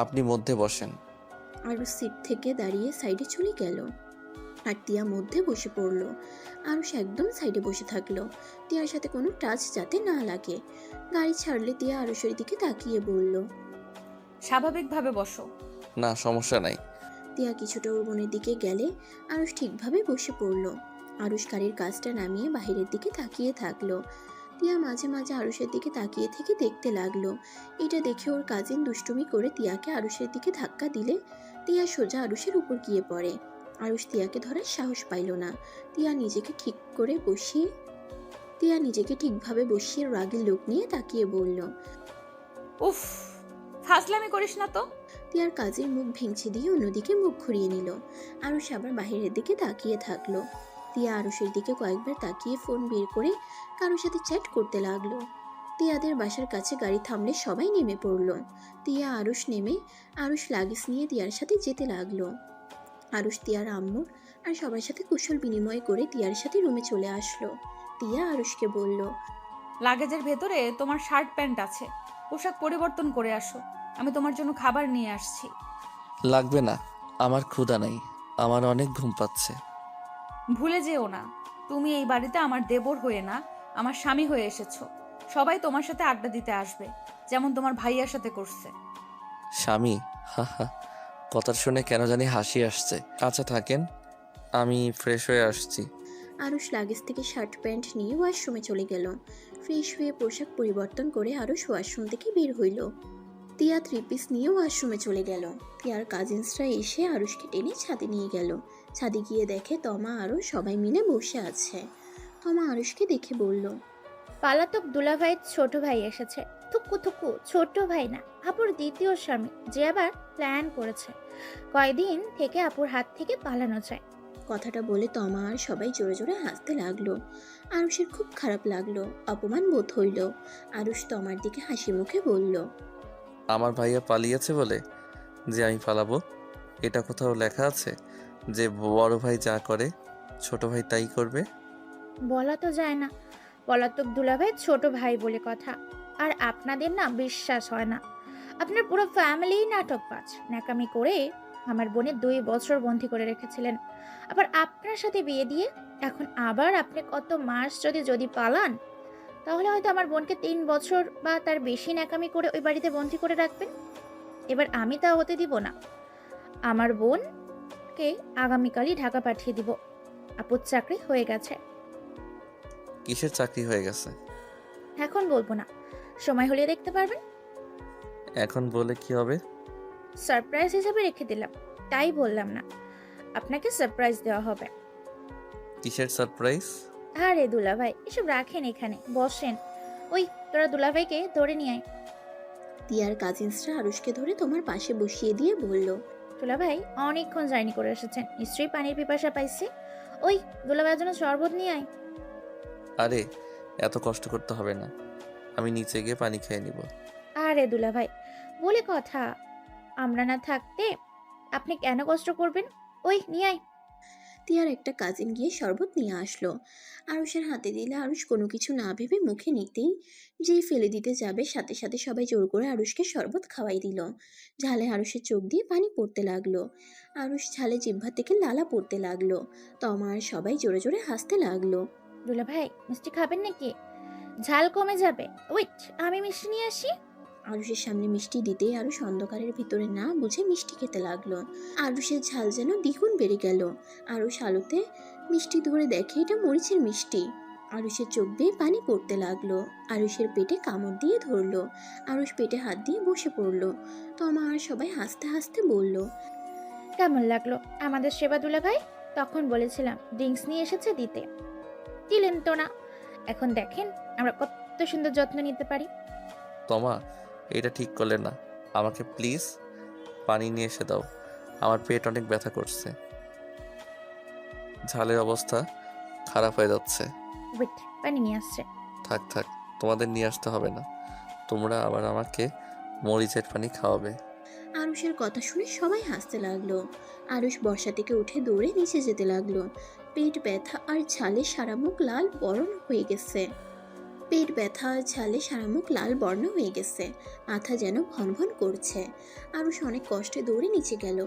আপনি মধ্যে বসেন। আরুষ সিট থেকে দাঁড়িয়ে সাইডে চলে গেল। আর টিয়া মধ্যে বসে পড়ল। আরুষ একদম সাইডে বসে থাকলো, টিয়ার সাথে কোনো টাচ যাতে না লাগে। গাড়ি ছাড়লে টিয়া আরুষের দিকে তাকিয়ে বলল, স্বাভাবিকভাবে বসো। না, সমস্যা নাই। টিয়া কিছুটা ওর বোনের দিকে গেলে আরুষ ঠিকভাবে বসে পড়ল। আরুষ গাড়ির কাজটা নামিয়ে বাহিরের দিকে তাকিয়ে থাকলো। টিয়া মাঝে মাঝে আরুষের দিকে তাকিয়ে থেকে দেখতে লাগলো। এটা দেখে ওর কাজিন দুষ্টুমি করে টিয়াকে আরুষের দিকে ধাক্কা দিলে টিয়া সোজা আরুষের উপর গিয়ে পড়ে। আরুষ টিয়াকে ধরার সাহস পাইল না। টিয়া নিজেকে ঠিকভাবে বসিয়ে রাগের লোক নিয়ে তাকিয়ে বলল, উফ, ফাজলামি করিস না তো। টিয়ার কাজের মুখ ভেঙচি দিয়ে অন্যদিকে মুখ ঘুরিয়ে নিল। আরুষ আবার বাহিরের দিকে তাকিয়ে থাকলো। টিয়া আরুষের দিকে কয়েকবার তাকিয়ে ফোন বের করে কারোর সাথে চ্যাট করতে লাগলো। টিয়াদের বাসার কাছে গাড়ি থামলে সবাই নেমে পড়লো। টিয়া আরুষ নেমে আরুষ লাগেজ নিয়ে টিয়ার সাথে যেতে লাগলো। আরুষ টিয়ার আম্মুর আর সবার সাথে কুশল বিনিময় করে টিয়ার সাথে রুমে চলে আসলো। টিয়া আরুষকে বলল, লাগেজের ভেতরে তোমার শার্ট প্যান্ট আছে, পোশাক পরিবর্তন করে আসো। আমি তোমার জন্য খাবার নিয়ে আসছি। লাগবে না, আমার ক্ষুধা নাই, আমার অনেক ঘুম পাচ্ছে। ভুলে যেও না, তুমি এই বাড়িতে আমার দেবর হয়ে না, আমার স্বামী হয়ে এসেছো। সবাই তোমার সাথে আড্ডা দিতে আসবে, যেমন তোমার ভাইয়ার সাথে করছে। স্বামী? হা হা, কথা শুনে কেন জানি হাসি আসছে। আচ্ছা থাকেন, আমি ফ্রেশ হয়ে আসছি। আরুষ লাগেজ থেকে শার্ট প্যান্ট নিয়ে ওয়াশরুমে চলে গেল। ফ্রেশ হয়ে পোশাক পরিবর্তন করে আরুষ ওয়াশরুম থেকে বের হইল। টিয়া 3 পিস নিয়ে ওয়াশরুমে চলে গেল। টিয়ার কাজিনসরা এসে আরুষকে টেনে ছাদে নিয়ে গেল। ছাদে গিয়ে দেখে তমা আরও সবাই মিলে বসে আছে। তমা আরুষকে দেখে বলল, পালাতক দুলাভাইয়ের ছোট ভাই এসেছে। থুকু থুকু, ছোট ভাই না, আপুর দ্বিতীয় স্বামী, যে আবার প্ল্যান করেছে কয়দিন থেকে আপুর হাত থেকে পালানো যায়। কথাটা বলে তমা আর সবাই জোরে জোরে হাসতে লাগলো। আরুষের খুব খারাপ লাগলো, অপমান বোধ হইল। আরুষ তমার দিকে হাসি মুখে বলল, আমার ভাইয়া পালিয়েছে বলে যে আমি পালাবো? এটা কোথাও লেখা আছে যে বড় ভাই যা করে ছোট ভাই তাই করবে? বলা তো যায় না, পলাতক দুলাভাই ছোট ভাই বলে কথা। আর আপনাদের না বিশ্বাস হয় না। আপনার পুরো ফ্যামিলি নাটকবাজ। ন্যাকামি করে আমার বোনের 2 বছর বন্দি করে রেখেছিলেন, আবার আপনার সাথে বিয়ে দিয়ে এখন আবার আপনি কত মাস যদি পালান, তাহলে হয়তো আমার বোনকে 3 বছর বা তার বেশি ন্যাকামি করে ওই বাড়িতে বন্দি করে রাখবেন। এবার আমি তা হতে দিব না। আমার বোনকে আগামীকালই ঢাকা পাঠিয়ে দিব। আপুর চাকরি হয়ে গেছে। কিসের চাকরি হয়ে গেছে? এখন বলবো না, সময় হলে দেখতে পারবেন। এখন বলে কি হবে? সারপ্রাইজ হিসেবে রেখে দিলাম, তাই বললাম না। আপনাকে সারপ্রাইজ দেওয়া হবে। কিসের সারপ্রাইজ? আরে দুলাভাই, এসব রাখেন এখানে, বসেন। ওই তোরা দুলাভাইকে ধরে নিয়ে আয়। টিয়ার কাজিনসরা আরুষকে ধরে তোমার পাশে বসিয়ে দিয়ে বলল, দুলাভাই অনেকক্ষণ জার্নি করে এসেছেন, নিশ্চয়ই পানির পিপাসা পাইছে। ওই দুলাভাইয়ের জন্য শরবত নিয়ে আয়। আরে এত কষ্ট করতে হবে না, আমি নিচে গিয়ে পানি খেয়ে নিব। আরে দুলা ভাই, বলে কথা, আমরা না থাকতে আপনি কেন কষ্ট করবেন? ওই নিয়ে আয়। তিয়ার একটা কাজিন গিয়ে শরবত নিয়ে আসলো। আরুষের হাতে দিলে আরুষ কোনো কিছু না ভেবে মুখে নিতেই যেই ফেলে দিতে যাবে সাথে সাথে সবাই জোর করে আরুষকে শরবত খাওয়াই দিল। ঝালে আরুষের চোখ দিয়ে পানি পড়তে লাগলো। আরুষ ঝালে জিহ্বা থেকে লালা পড়তে লাগলো। তমা আর সবাই জোরে জোরে হাসতে লাগলো। দুলা ভাই, মিষ্টি খাবেন নাকি? ঝাল কমে যাবে। ওয়েট, আমি মিষ্টি নিয়ে আসি। আরুষের সামনে মিষ্টি দিতেই আরুষ অন্ধকারের ভিতরে না বুঝে মিষ্টি খেতে লাগলো। আরুষের ঝাল যেন দ্বিগুণ বেড়ে গেল। আরুষ আলোতে মিষ্টি ধরে দেখে এটা মরিচের মিষ্টি। আরুষের চোখ দিয়ে পানি পড়তে লাগলো। আরুষের পেটে কামড় দিয়ে ধরলো। আরুষ পেটে হাত দিয়ে বসে পড়লো। তমা আর সবাই হাসতে হাসতে বলল, কেমন লাগলো আমাদের সেবা দুলা ভাই? তখন বলেছিলাম ড্রিঙ্কস নিয়ে এসেছে দিতে, দিলেন তো না। এখন দেখেন আমরা কত সুন্দর যত্ন নিতে পারি। তমা, এটা ঠিক করলে না। আমাকে প্লিজ পানি নিয়ে এসে দাও। আমার পেট অনেক ব্যথা করছে। ঝালের অবস্থা খারাপ হয়ে যাচ্ছে। ওয়েট, পানি নিয়ে আসছে। থাক থাক, তোমাদের নিয়ে আসতে হবে না। তোমরা আবার আমাকে মরিচের পানি খাওয়াবে। আরুষের কথা শুনে সবাই হাসতে লাগলো। আরুষ বর্ষা থেকে উঠে দৌড়ে নিচে যেতে লাগলো। পেট ব্যথা আর ঝালে সারা মুখ লাল বর্ণ হয়ে গেছে। মাথা যেন ভন ভন করছে। আরুষ অনেক কষ্টে দৌড়ে নিচে গেল।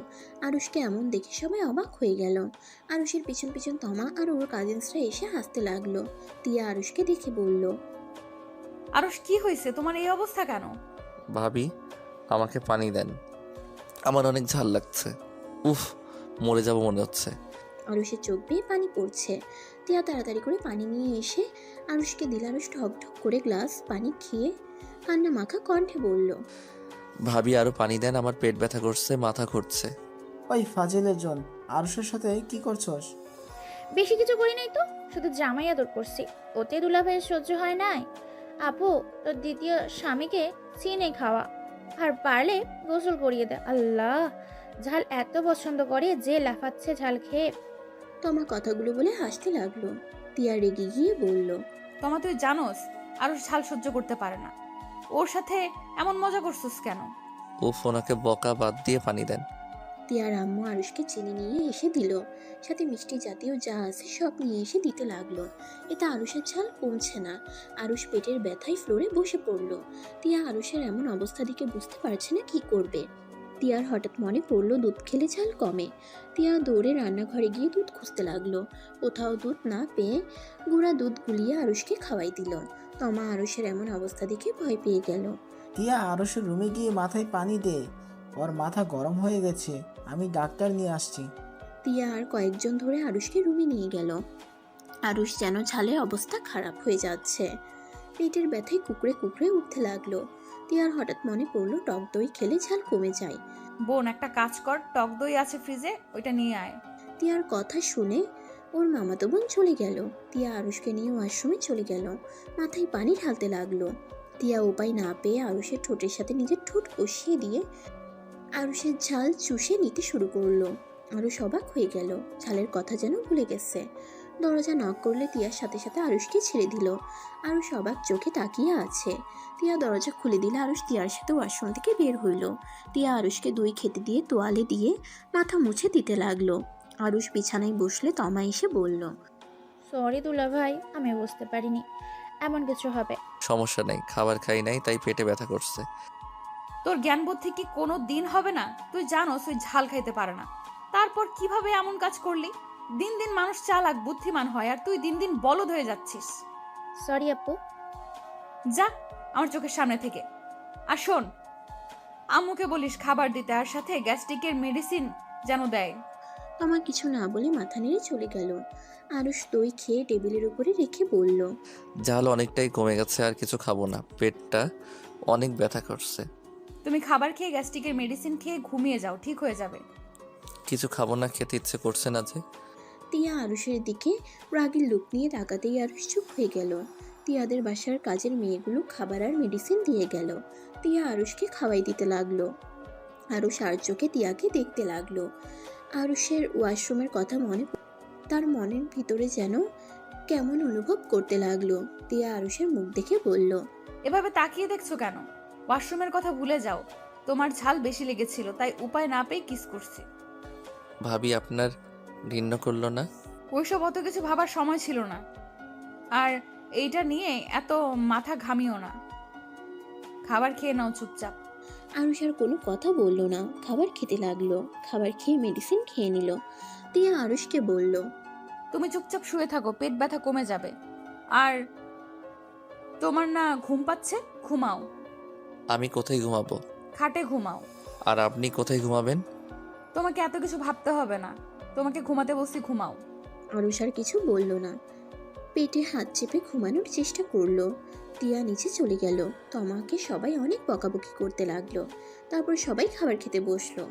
আরুষকে এমন দেখে সবাই অবাক হয়ে গেল। আরুষের পিছন পিছন তমা আর ওর কাজিনসরা এসে হাসতে লাগলো। তিয়া আরুষকে দেখে বলল, আরশ, কি হয়েছে তোমার? এই অবস্থা কেন? ভাবি, আমাকে পানি দেন, আমার অনেক ঝাল লাগছে। উফ, মরে যাব মনে হচ্ছে। আরুষের চোখ বেয়ে পানি পড়ছে। তিয়া তাড়াতাড়ি করে পানি নিয়ে এসে আরুষকে দিল। আরুষ ঢক ঢক করে গ্লাস পানি খেয়ে কান্না মাখা কণ্ঠে বলল, ভাবি আরো পানি দেন, আমার পেট ব্যথা করছে, মাথা ঘুরছে। ওই ফাজিলের জন, আরুষের সাথে কি করছস? বেশি কিছু করি নাই তো, শুধু জামাই আদর করছি। ওতে দুলা ভাইয়ের সহ্য হয় নাই। আপু, তোর দ্বিতীয় স্বামীকে চিনে খাওয়া, আর পারলে গোসল করিয়ে দে। আল্লাহ, ঝাল এত পছন্দ করে যে লাফাচ্ছে ঝাল খেয়ে। তমা কথাগুলো বলে হাসতে লাগলো। তিয়া রেগে গিয়ে বলল, তোমা, তুই জানোস আরশ ঝাল সহ্য করতে পারে না। ওর সাথে এমন মজা করছিস কেন? উফ, ওনাকে বকা বাদ দিয়ে পানি দেন। তিয়ার আম্মু আরুষকে চিনি নিয়ে এসে দিল। সাথে মিষ্টি জাতীয় যা আছে সব নিয়ে এসে দিতে লাগলো। এতে আরুষের ঝাল কমছে না। আরুষ পেটের ব্যথায় ফ্লোরে বসে পড়লো। তিয়া আরুষের এমন অবস্থা দেখে বুঝতে পারছে না কি করবে। তিয়ার হঠাৎ মনে পড়লো দুধ খেলে ঝাল কমে। তিয়া দৌড়ে রান্নাঘরে গিয়ে দুধ খুঁজতে লাগলো। কোথাও দুধ না পেয়ে গুঁড়া দুধ গুলিয়ে আরুষকে খাওয়াই দিল। তমা আরুষের এমন অবস্থা দেখে ভয় পেয়ে গেল। তিয়া আরুষের রুমে গিয়ে মাথায় পানি দে, ওর মাথা গরম হয়ে গেছে, আমি ডাক্তার নিয়ে আসছি। তিয়া আর কয়েকজন ধরে আরুষকে রুমে নিয়ে গেল। আরুষ যেন ঝালের অবস্থা খারাপ হয়ে যাচ্ছে। পেটের ব্যথায় কুকড়ে কুকড়ে উঠতে লাগলো। তিয়ার হঠাৎ মনে পড়লো টক দই খেলে ঝাল কমে যায়। বোন, একটা কাজ কর, টক দই আছে ফ্রিজে, ওইটা নিয়ে আয়। তিয়ার কথা শুনে ওর মামাতো বোন চলে গেল। তিয়া আরুষকে নিয়ে ওয়াশরুমে চলে গেল। মাথায় পানি ঢালতে লাগলো। তিয়া উপায় না পেয়ে আরুষের ঠোঁটের সাথে নিজের ঠোঁট কষিয়ে দিয়ে আরুষের ঝাল চুষে নিতে শুরু করলো। আরুষ অবাক হয়ে গেল। ঝালের কথা যেন ভুলে গেছে। দরজা নক করলে তিয়ার সাথে সাথে আরুষকে ছেড়ে দিল। আরুষ অবাক চোখে তাকিয়ে আছে। তিয়া দরজা খুলে দিলে আরুষ তিয়ার সাথে ওয়াশরুম থেকে বের হইল। তিয়া আরুষকে দই খেতে দিয়ে তোয়ালে দিয়ে মাথা মুছে দিতে লাগলো। আরুষ বিছানায় বসলে তমা এসে বলল, সরি দুলা ভাই, আমি বুঝতে পারিনি এমন কিছু হবে। সমস্যা নেই, খাবার খাই নাই তাই পেটে ব্যথা করছে। তোর জ্ঞান বুদ্ধি কি কোনো দিন হবে না? তুই জানোস ওই ঝাল খাইতে পারে না, তারপর কিভাবে এমন কাজ করলি? দিন দিন মানুষ চালাক বুদ্ধিমান হয়, আর তুই দিন দিন বলদ হয়ে যাচ্ছিস। সরি আপু। যা আমার চোখের সামনে থেকে। আর শোন, আম্মুকে বলিস খাবার দিতে, আর সাথে গ্যাস্ট্রিকের মেডিসিন যেন দেয়। তমা কিছু না বলে মাথা নেড়ে চলে গেল। আরুষ দই খেয়ে টেবিলের উপরে রেখে বলল, ঝাল অনেকটাই কমে গেছে, আর কিছু খাবো না, পেটটা অনেক ব্যথা করছে। তুমি খাবার খেয়ে গ্যাস্ট্রিকের মেডিসিন খেয়ে ঘুমিয়ে যাও, ঠিক হয়ে যাবে। কিছু খাবো না, খেতে ইচ্ছে করছে না যে। তিয়া আরুষের দিকে রাগের লুক নিয়ে তাকাতেই আরুষ চুপ হয়ে গেল। তিয়াদের বাসার কাজের মেয়েগুলো খাবার আর মেডিসিন দিয়ে গেল। তিয়া আরুষকে খাওয়াই দিতে লাগলো। আরুষ আর চোখে তিয়াকে দেখতে লাগলো। আরুষের ওয়াশরুমের কথা তার মনের ভিতরে যেন কেমন অনুভব করতে লাগলো। তিয়া আরুষের মুখ দেখে বলল, এভাবে তাকিয়ে দেখছো কেন? ওয়াশরুমের কথা ভুলে যাও। তোমার ঝাল বেশি লেগেছিল, তাই উপায় না পেয়ে কিস করছি। ভাবি আপনার ঘৃণ্য করলো না? ওইসব অত কিছু ভাবার সময় ছিল না। আর এইটা নিয়ে এত মাথা ঘামিও না। খাবার খেয়ে নাও চুপচাপ। আরুষ আর কোনো কথা বলল না, খাবার খেতে লাগলো। খাবার খেয়ে মেডিসিন খেয়ে নিল। তিয়া আরুষকে বলল, তুমি চুপচাপ শুয়ে থাকো, পেট ব্যথা কমে যাবে। আর তোমার না ঘুম পাচ্ছে? ঘুমাও। আমি কোথায় ঘুমাবো? খাটে ঘুমাও। আর আপনি কোথায় ঘুমাবেন? তোমাকে এত কিছু ভাবতে হবে না। তোমাকে ঘুমাতে বসি, ঘুমাও। আরুষ আর কিছু বলল না, পেটে হাত চেপে ঘুমানোর চেষ্টা করলো। টিয়া নিচে চলে গেল। তমাকে সবাই অনেক বকাবকি করতে লাগলো। তারপর সবাই খাবার খেতে বসলো।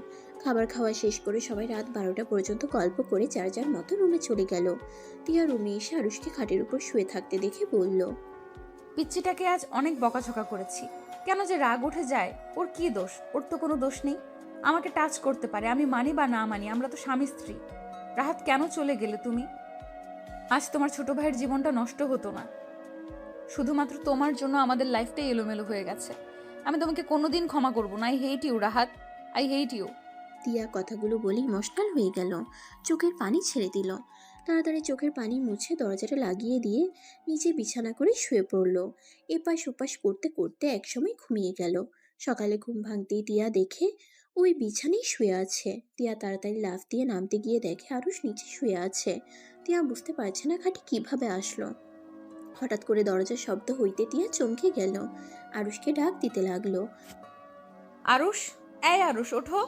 খাবার খাওয়া শেষ করে সবাই রাত 12টা পর্যন্ত গল্প করে যার যার মতো রুমে চলে গেল। টিয়া রুমে এসে আরুষকে খাটের উপর শুয়ে থাকতে দেখে বলল, পিচ্চিটাকে আজ অনেক বকাঝকা করেছি। কেন যে রাগ উঠে যায়? ওর কি দোষ? ওর তো কোনো দোষ নেই। আমাকে টাচ করতে পারে, আমি মানি বা না মানি, আমরা তো স্বামী স্ত্রী। রাহাত, কেন চলে গেলে তুমি? আজ তোমার ছোট ভাইয়ের জীবনটা নষ্ট হতো না। শুধুমাত্র তোমার জন্য আমাদের লাইফটাই এলোমেলো হয়ে গেছে। আমি তোমাকে কোনোদিন ক্ষমা করবো না। I hate you Rahat, I hate you. Tia কথাগুলো বলে ইমোশনাল হয়ে গেল। চোখের পানি ছেড়ে দিল। তাড়াতাড়ি চোখের পানি মুছে দরজাটা লাগিয়ে দিয়ে নিচে বিছানা করে শুয়ে পড়ল। এপাশ ওপাশ করতে করতে একসময় ঘুমিয়ে গেল। সকালে ঘুম ভাঙতেই টিয়া দেখে ওই বিছানেই শুয়ে আছে। টিয়া তাড়াতাড়ি লাফ দিয়ে নামতে গিয়ে দেখে আরুষ নিচে শুয়ে আছে। টিয়া বুঝতে পারছে না খাটে কিভাবে আসলো। হঠাৎ করে দরজার শব্দ হইতে টিয়া চমকে গেল। আরুষকে ডাক দিতে লাগলো। আরুষ, এই আরুষ, ওঠো।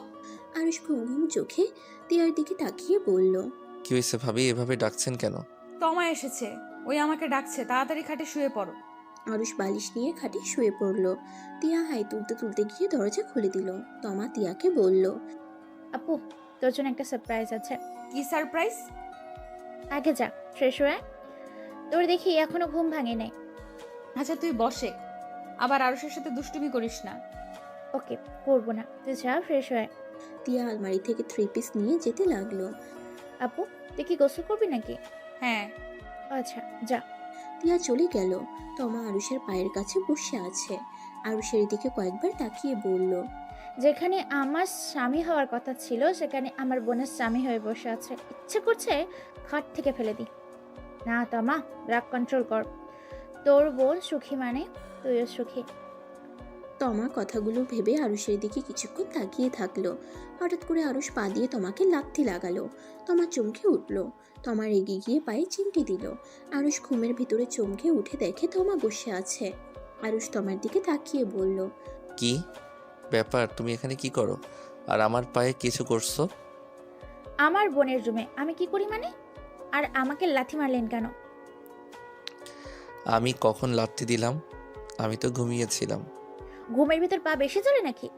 আরুষ ঘুম ঘুম চোখে টিয়ার দিকে তাকিয়ে বলল, কি হয়েছে ভাবি, এভাবে ডাকছেন কেন? তমা এসেছে, ওই আমাকে ডাকছে। তাড়াতাড়ি খাটে শুয়ে পড়ো। আরুষ বালিশ নিয়ে খাটে শুয়ে পড়ল। টিয়া হাই তুলতে তুলতে গিয়ে দরজা খুলে দিল। তমা টিয়াকে বলল, আপু, তোর জন্য একটা সারপ্রাইজ আছে। কি সারপ্রাইজ? আগে যা, ফ্রেশ হয়ে আয়। তোর দেখি এখনো ঘুম ভাঙে নাই। আচ্ছা তুই বসে, আবার আরুষের সাথে দুষ্টুমি করিস না। ওকে, করবো না, তুই যা, ফ্রেশ হয়ে আয়। টিয়া আলমারি থেকে 3 পিস নিয়ে যেতে লাগলো। আপু, তুই কি গোসল করবি নাকি? হ্যাঁ। আচ্ছা, যা। টিয়া চলে গেল। তমা আরুষের পায়ের কাছে বসে আছে। আরুষের দিকে কয়েকবার তাকিয়ে বলল, যেখানে আমার স্বামী হওয়ার কথা ছিল সেখানে আমার বোনের স্বামী হয়ে বসে আছে। ইচ্ছে করছে খাট থেকে ফেলে দি। না তমা, রাগ কন্ট্রোল কর। তোর বোন সুখী মানে তুইও সুখী। তমা কথাগুলো ভেবে আরুষের দিকে কিছুক্ষণ তাকিয়ে থাকলো। হঠাৎ করে আরুষ পা দিয়ে তমাকে লাথি লাগালো। তমা চমকে উঠল। তমা রেগে গিয়ে পায়ে চিমটি দিল। আরুষ ঘুমের ভিতরে চমকে উঠে দেখে তমা বসে আছে। আরুষ তমার দিকে তাকিয়ে বলল, কি ব্যাপার, তুমি এখানে কি করো? আর আমার পায়ে কিছু করছো? আমার বোনের রুমে আমি কি করি মানে? আর আমাকে লাথি মারলেন কেন? আমি কখন লাথি দিলাম? আমি তো ঘুমিয়েছিলাম। ঘুমের ভিতর পা বেশি চলে নাকি?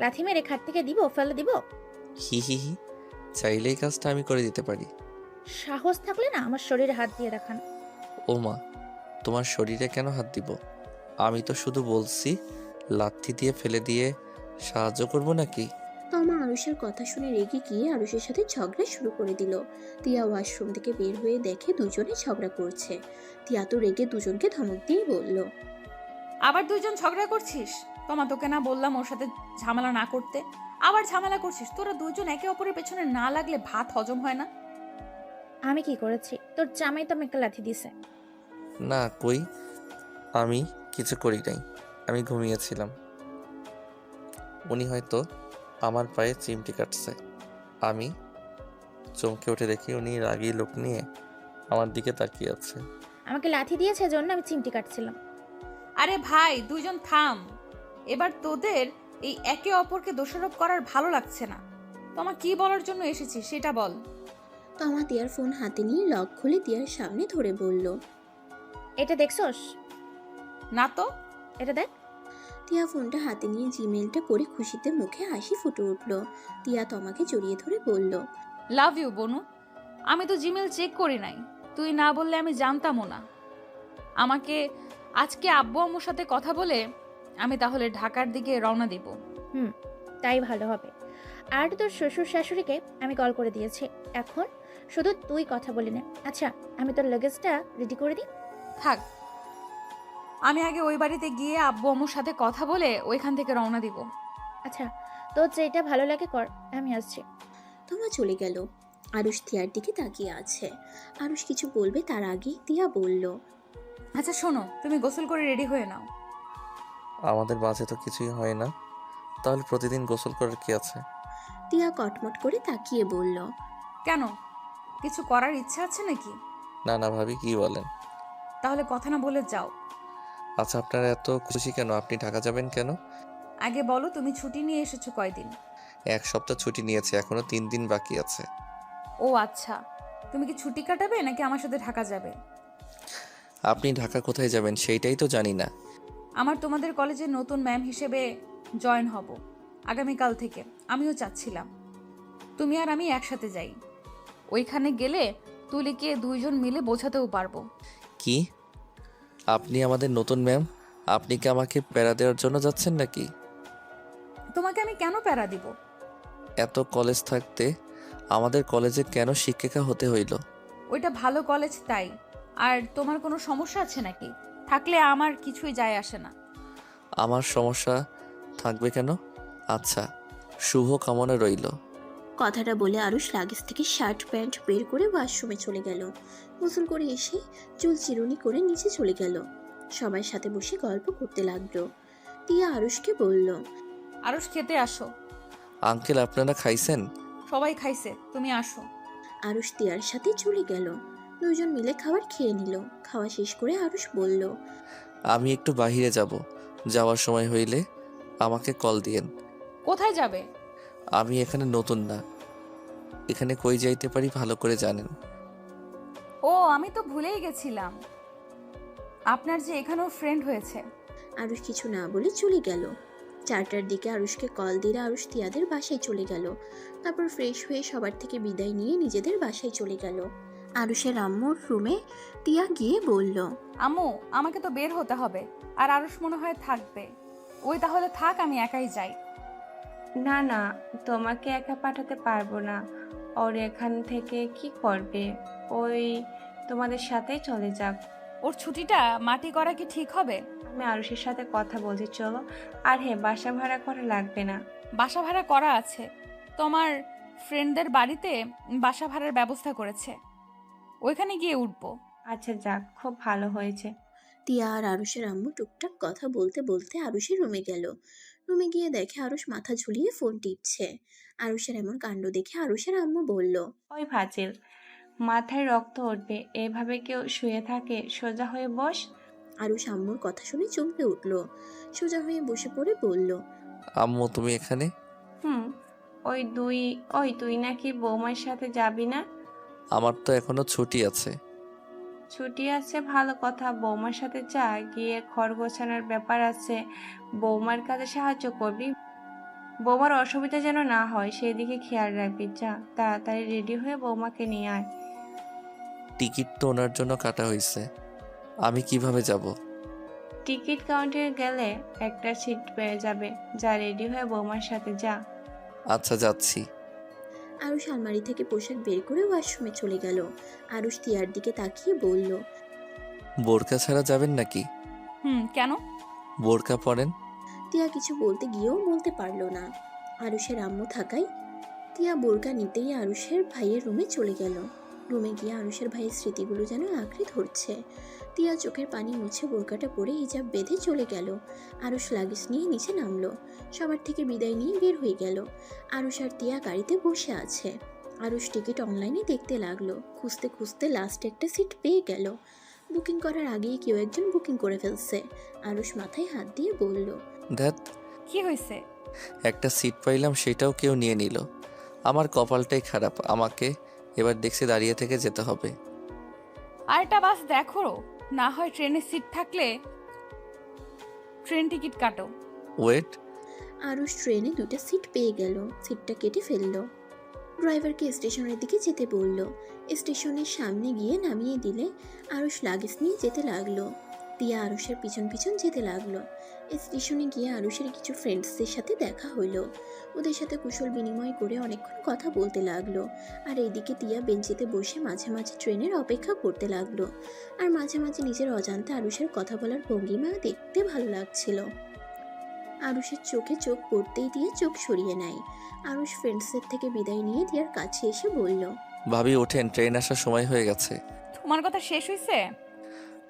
লাথি মেরে খাট থেকে দিব, ফেলে দিব? হি হি হি, চাইলেই কাজটা আমি করে দিতে পারি। সাহস থাকলে না আমার শরীরে হাত দিয়ে দেখান। ও মা, তোমার শরীরে কেন হাত দিব? আমি তো শুধু বলছি লাথি দিয়ে ফেলে দিয়ে সাহায্য করব নাকি? তমা আরুষের কথা শুনে রেগে গিয়ে আরুষের সাথে ঝগড়া শুরু করে দিল। টিয়া ওয়াশরুম থেকে বের হয়ে দেখে দুজনে ঝগড়া করছে। টিয়া তো রেগে দুজনকে ধমক দিয়ে বলল, আবার দুইজন ঝগড়া করছিস? তোমা, তোকে না বললাম ওর সাথে ঝামেলা না করতে? আবার ঝামেলা করছিস। তোরা দুইজন একে অপরের পেছনে না লাগলে ভাত হজম হয় না। আমি কি করেছি? তোর জামাই তো আমাকে লাথি দিছে। না কই, আমি কিছু করি নাই, আমি ঘুমিয়েছিলাম। উনি হয়তো আমার পায়ে চিমটি কাটছে। আমি চমকে উঠে দেখি উনি রাগী লোক নিয়ে আমার দিকে তাকিয়ে আছে। আমাকে লাথি দিয়েছে জন্য আমি চিমটি কাটছিলাম। আরে ভাই, দুইজন থাম। এবার তোদের এই একে অপরকে দোষারোপ করার ভালো লাগছে না। তোমা, কি বলার জন্য এসেছিস সেটা বল। তমা টিয়ার ফোন হাতে নিয়ে লক খুলে টিয়ার সামনে ধরে বলল, এটা দেখছস? না তো। এটা দেখ। টিয়া ফোনটা হাতে নিয়ে জিমেলটা পড়ে খুশিতে মুখে হাসি ফুটে উঠল। টিয়া তমাকে জড়িয়ে ধরে বলল, লাভ ইউ বনু। আমি তো জিমেল চেক করি নাই, তুই না বললে আমি জানতামও না। আমাকে আজকে আব্বু আম্মুর সাথে কথা বলে আমি তাহলে ঢাকার দিকে রওনা দিব। তাই ভালো হবে। আর তোর শ্বশুর শাশুড়িকে আমি কল করে দিয়েছি। এখন শুধু তুই কথা বলি না। আচ্ছা, আমি তোর লাগেজটা রেডি করে দিই? থাক, আমি আগে ওই বাড়িতে গিয়ে আব্বু আম্মুর সাথে কথা বলে ওইখান থেকে রওনা দিব। আচ্ছা, তোর যেটা ভালো লাগে কর, আমি আসছি। তোমা চলে গেল। আরুষ তিয়ার দিকে তাকিয়ে আছে। আরুষ কিছু বলবে তার আগে তিয়া বলল, আচ্ছা শোনো, তুমি গোসল করে রেডি হয়ে নাও। আমাদের মাঝে তো কিছুই হয় না, তাহলে প্রতিদিন গোসল করার কি আছে? তিয়া কটমট করে তাকিয়ে বলল, কেন, কিছু করার ইচ্ছা আছে নাকি? না না ভাবি, কি বলেন? তাহলে কথা না বলে যাও। আচ্ছা, আপনারা এত খুশি কেন? আপনি ঢাকা যাবেন কেন? আগে বলো, তুমি ছুটি নিয়ে এসেছো কয়দিন? 1 সপ্তাহ ছুটি নিয়েছে, এখনো 3 দিন বাকি আছে। ও আচ্ছা, তুমি কি ছুটি কাটাবে নাকি আমার সাথে ঢাকা যাবে? আপনি ঢাকা কোথায় যাবেন সেইটাই তো জানি না। আমার তোমাদের কলেজে নতুন ম্যাম হিসেবে জয়েন হব আগামীকাল থেকে। আমিও চাচ্ছিলাম তুমি আর আমি একসাথে যাই। ওইখানে গেলে তুলিকে দুইজন মিলে বোঝাতেও পারবো। কি? আপনি আমাদের নতুন ম্যাম? আপনি কি আমাকে প্যারা দেওয়ার জন্য যাচ্ছেন নাকি? তোমাকে আমি কেন প্যারা দিব? এত কলেজ থাকতে আমাদের কলেজে কেন শিক্ষিকা হতে হইল? ওইটা ভালো কলেজ তাই। আর তোমার কোনো সমস্যা আছে নাকি? থাকলে আমার কিছুই যায় আসে না। আমার সমস্যা থাকবে কেন? আচ্ছা, শুভ কামনা রইল। কথাটা বলে আরুষ লাগেজ থেকে শার্ট প্যান্ট বের করে ওয়াশরুমে চলে গেল। গোসল করে এসে চুল চিরুনি করে নিচে চলে গেল। সবার সাথে বসে গল্প করতে লাগলো। তিয়া আরুষকে বলল, আরস খেতে আসো। আঙ্কেল, আপনারা খাইছেন? সবাই খাইছে, তুমি আসো। আরুষ তিয়ার সাথে চলে গেল। দুজন মিলে খাবার খেয়ে নিল। খাওয়া শেষ করে আরুষ বলল, আমি একটু বাহিরে যাব, যাওয়ার সময় হইলে আমাকে কল দিয়েন। কোথায় যাবে? আমি এখানে নতুন না, এখানে কই যাইতে পারি ভালো করে জানেন। ও, আমি তো ভুলেই গেছিলাম আপনার যে এখানেও ফ্রেন্ড হয়েছে। আরুষ কিছু না বলে চলে গেল। 4টার দিকে আরুষকে কল দিলে আরুষ তিয়াদের বাসায় চলে গেল। তারপর ফ্রেশ হয়ে সবার থেকে বিদায় নিয়ে নিজেদের বাসায় চলে গেল। আরুষের আম্মুর রুমে তিয়া গিয়ে বলল, আম্মু, আমাকে তো বের হতে হবে, আর আরস মনে হয় থাকবে। ওই তাহলে থাক, আমি একাই যাই। না না, তোমাকে একা পাঠাতে পারবো না। ওর এখান থেকে কি করবে? ওই তোমাদের সাথেই চলে যাক। ওর ছুটিটা মাটি করা কি ঠিক হবে? আমি আরুষের সাথে কথা বলছি, চলো। আর হ্যাঁ, বাসা ভাড়া করা লাগবে না। বাসা ভাড়া করা আছে, তোমার ফ্রেন্ডদের বাড়িতে বাসা ভাড়ার ব্যবস্থা করেছে, ওইখানে গিয়ে উঠবো। আচ্ছা যাক, খুব ভালো হয়েছে। তিয়া আর আরুষের আম্মু টুকটাক কথা বলতে বলতে আরুষের রুমে গেল। রুমে গিয়ে দেখে আরুষ মাথা ঝুলিয়ে ফোন টিপছে। আরুষের এমন কাণ্ড দেখে আরুষের আম্মু বলল, ওই ফাজিল, মাথায় রক্ত উঠবে, এভাবে কেউ শুয়ে থাকে? সোজা হয়ে বস। আরুষ আম্মুর কথা শুনে চমকে উঠল। সোজা হয়ে বসে পড়ে বলল, আম্মু, তুমি এখানে? হুম। ওই তুই নাকি বৌমার সাথে যাবি না? আমার তো এখনো ছুটি আছে। ছুটি আছে, ভালো কথা। বৌমার সাথে যা, গিয়ে ঘর গোছানোর ব্যাপার আছে, বৌমার কাজে সাহায্য করবি। বৌমার অসুবিধা যেন না হয় সেই দিকে খেয়াল রাখবি। যা, তাড়াতাড়ি রেডি হয়ে বৌমাকে নিয়ে আয়। টিকিট তো ওনার জন্য কাটা হয়েছে, আমি কিভাবে যাব? টিকিট কাউন্টারে গেলে একটা সিট পেয়ে যাবে। যা, রেডি হয়ে বৌমার সাথে যা। আচ্ছা, যাচ্ছি। আরুষ আলমারি থেকে পোশাক বের করে ওয়াশরুমে চলে গেল। আরুষ তিয়ার দিকে তাকিয়ে বলল, বোরকা ছাড়া যাবেন নাকি? কেন? বোরকা পরেন। তিয়া কিছু বলতে গিয়েও বলতে পারল না। আরুষের আম্মু থাকায় তিয়া বোরকা নিতেই আরুষের ভাইয়ের রুমে চলে গেল। রুমে গিয়ে আরুষের ভাইয়ের স্মৃতিগুলো যেন আঁকড়ে ধরছে। তিয়া চোখের পানি মুছে বোরকাটা পরে হিজাব বেঁধে চলে গেল। আরুষ লাগেজ নিয়ে নিচে নামলো। সবার থেকে বিদায় নিয়ে বের হয়ে গেল। আরুষ আর তিয়া গাড়িতে বসে আছে। আরুষ টিকিট অনলাইনে দেখতে লাগলো। খুঁজতে খুঁজতে লাস্ট একটা সিট পেয়ে গেল। বুকিং করার আগেই কেউ একজন বুকিং করে ফেলছে। আরুষ মাথায় হাত দিয়ে বলল, ধ্যাত, কি হয়েছে? একটা সিট পাইলাম, সেটাও কেউ নিয়ে নিল। আমার কপালটাই খারাপ, আমাকে এবার দেখছি দাঁড়িয়ে থেকে যেতে হবে। আর একটা বাস দেখো, না হয় ট্রেনের সিট থাকলে ট্রেন টিকিট কাটো। ওয়েট। আরুষ ট্রেনে 2টা সিট পেয়ে গেল। সিটটা কেটে ফেললো। ড্রাইভারকে স্টেশনের দিকে যেতে বলল। স্টেশনের সামনে গিয়ে নামিয়ে দিলে আরুষ লাগেজ নিয়ে যেতে লাগলো। তিয়া আরুষের পিছন পিছন যেতে লাগলো। স্টেশনে গিয়ে আরুষের কিছু ফ্রেন্ডসদের সাথে দেখা হইলো। ওদের সাথে কুশল বিনিময় করে অনেকক্ষণ কথা বলতে লাগলো। আর এইদিকে তিয়া বেঞ্চিতে বসে মাঝে মাঝে ট্রেনের অপেক্ষা করতে লাগলো। আর মাঝে মাঝে নিজের অজান্তে আরুষের কথা বলার ভঙ্গিমা দেখতে ভালো লাগছিল। আরুষের চোখে চোখ পড়তেই দিয়ে চোখ সরিয়ে নেয়। আরুষ ফ্রেন্ডসদের থেকে বিদায় নিয়ে তিয়ার কাছে এসে বলল, ভাবি ওঠেন, ট্রেন আসার সময় হয়ে গেছে। তোমার কথা শেষ হইছে?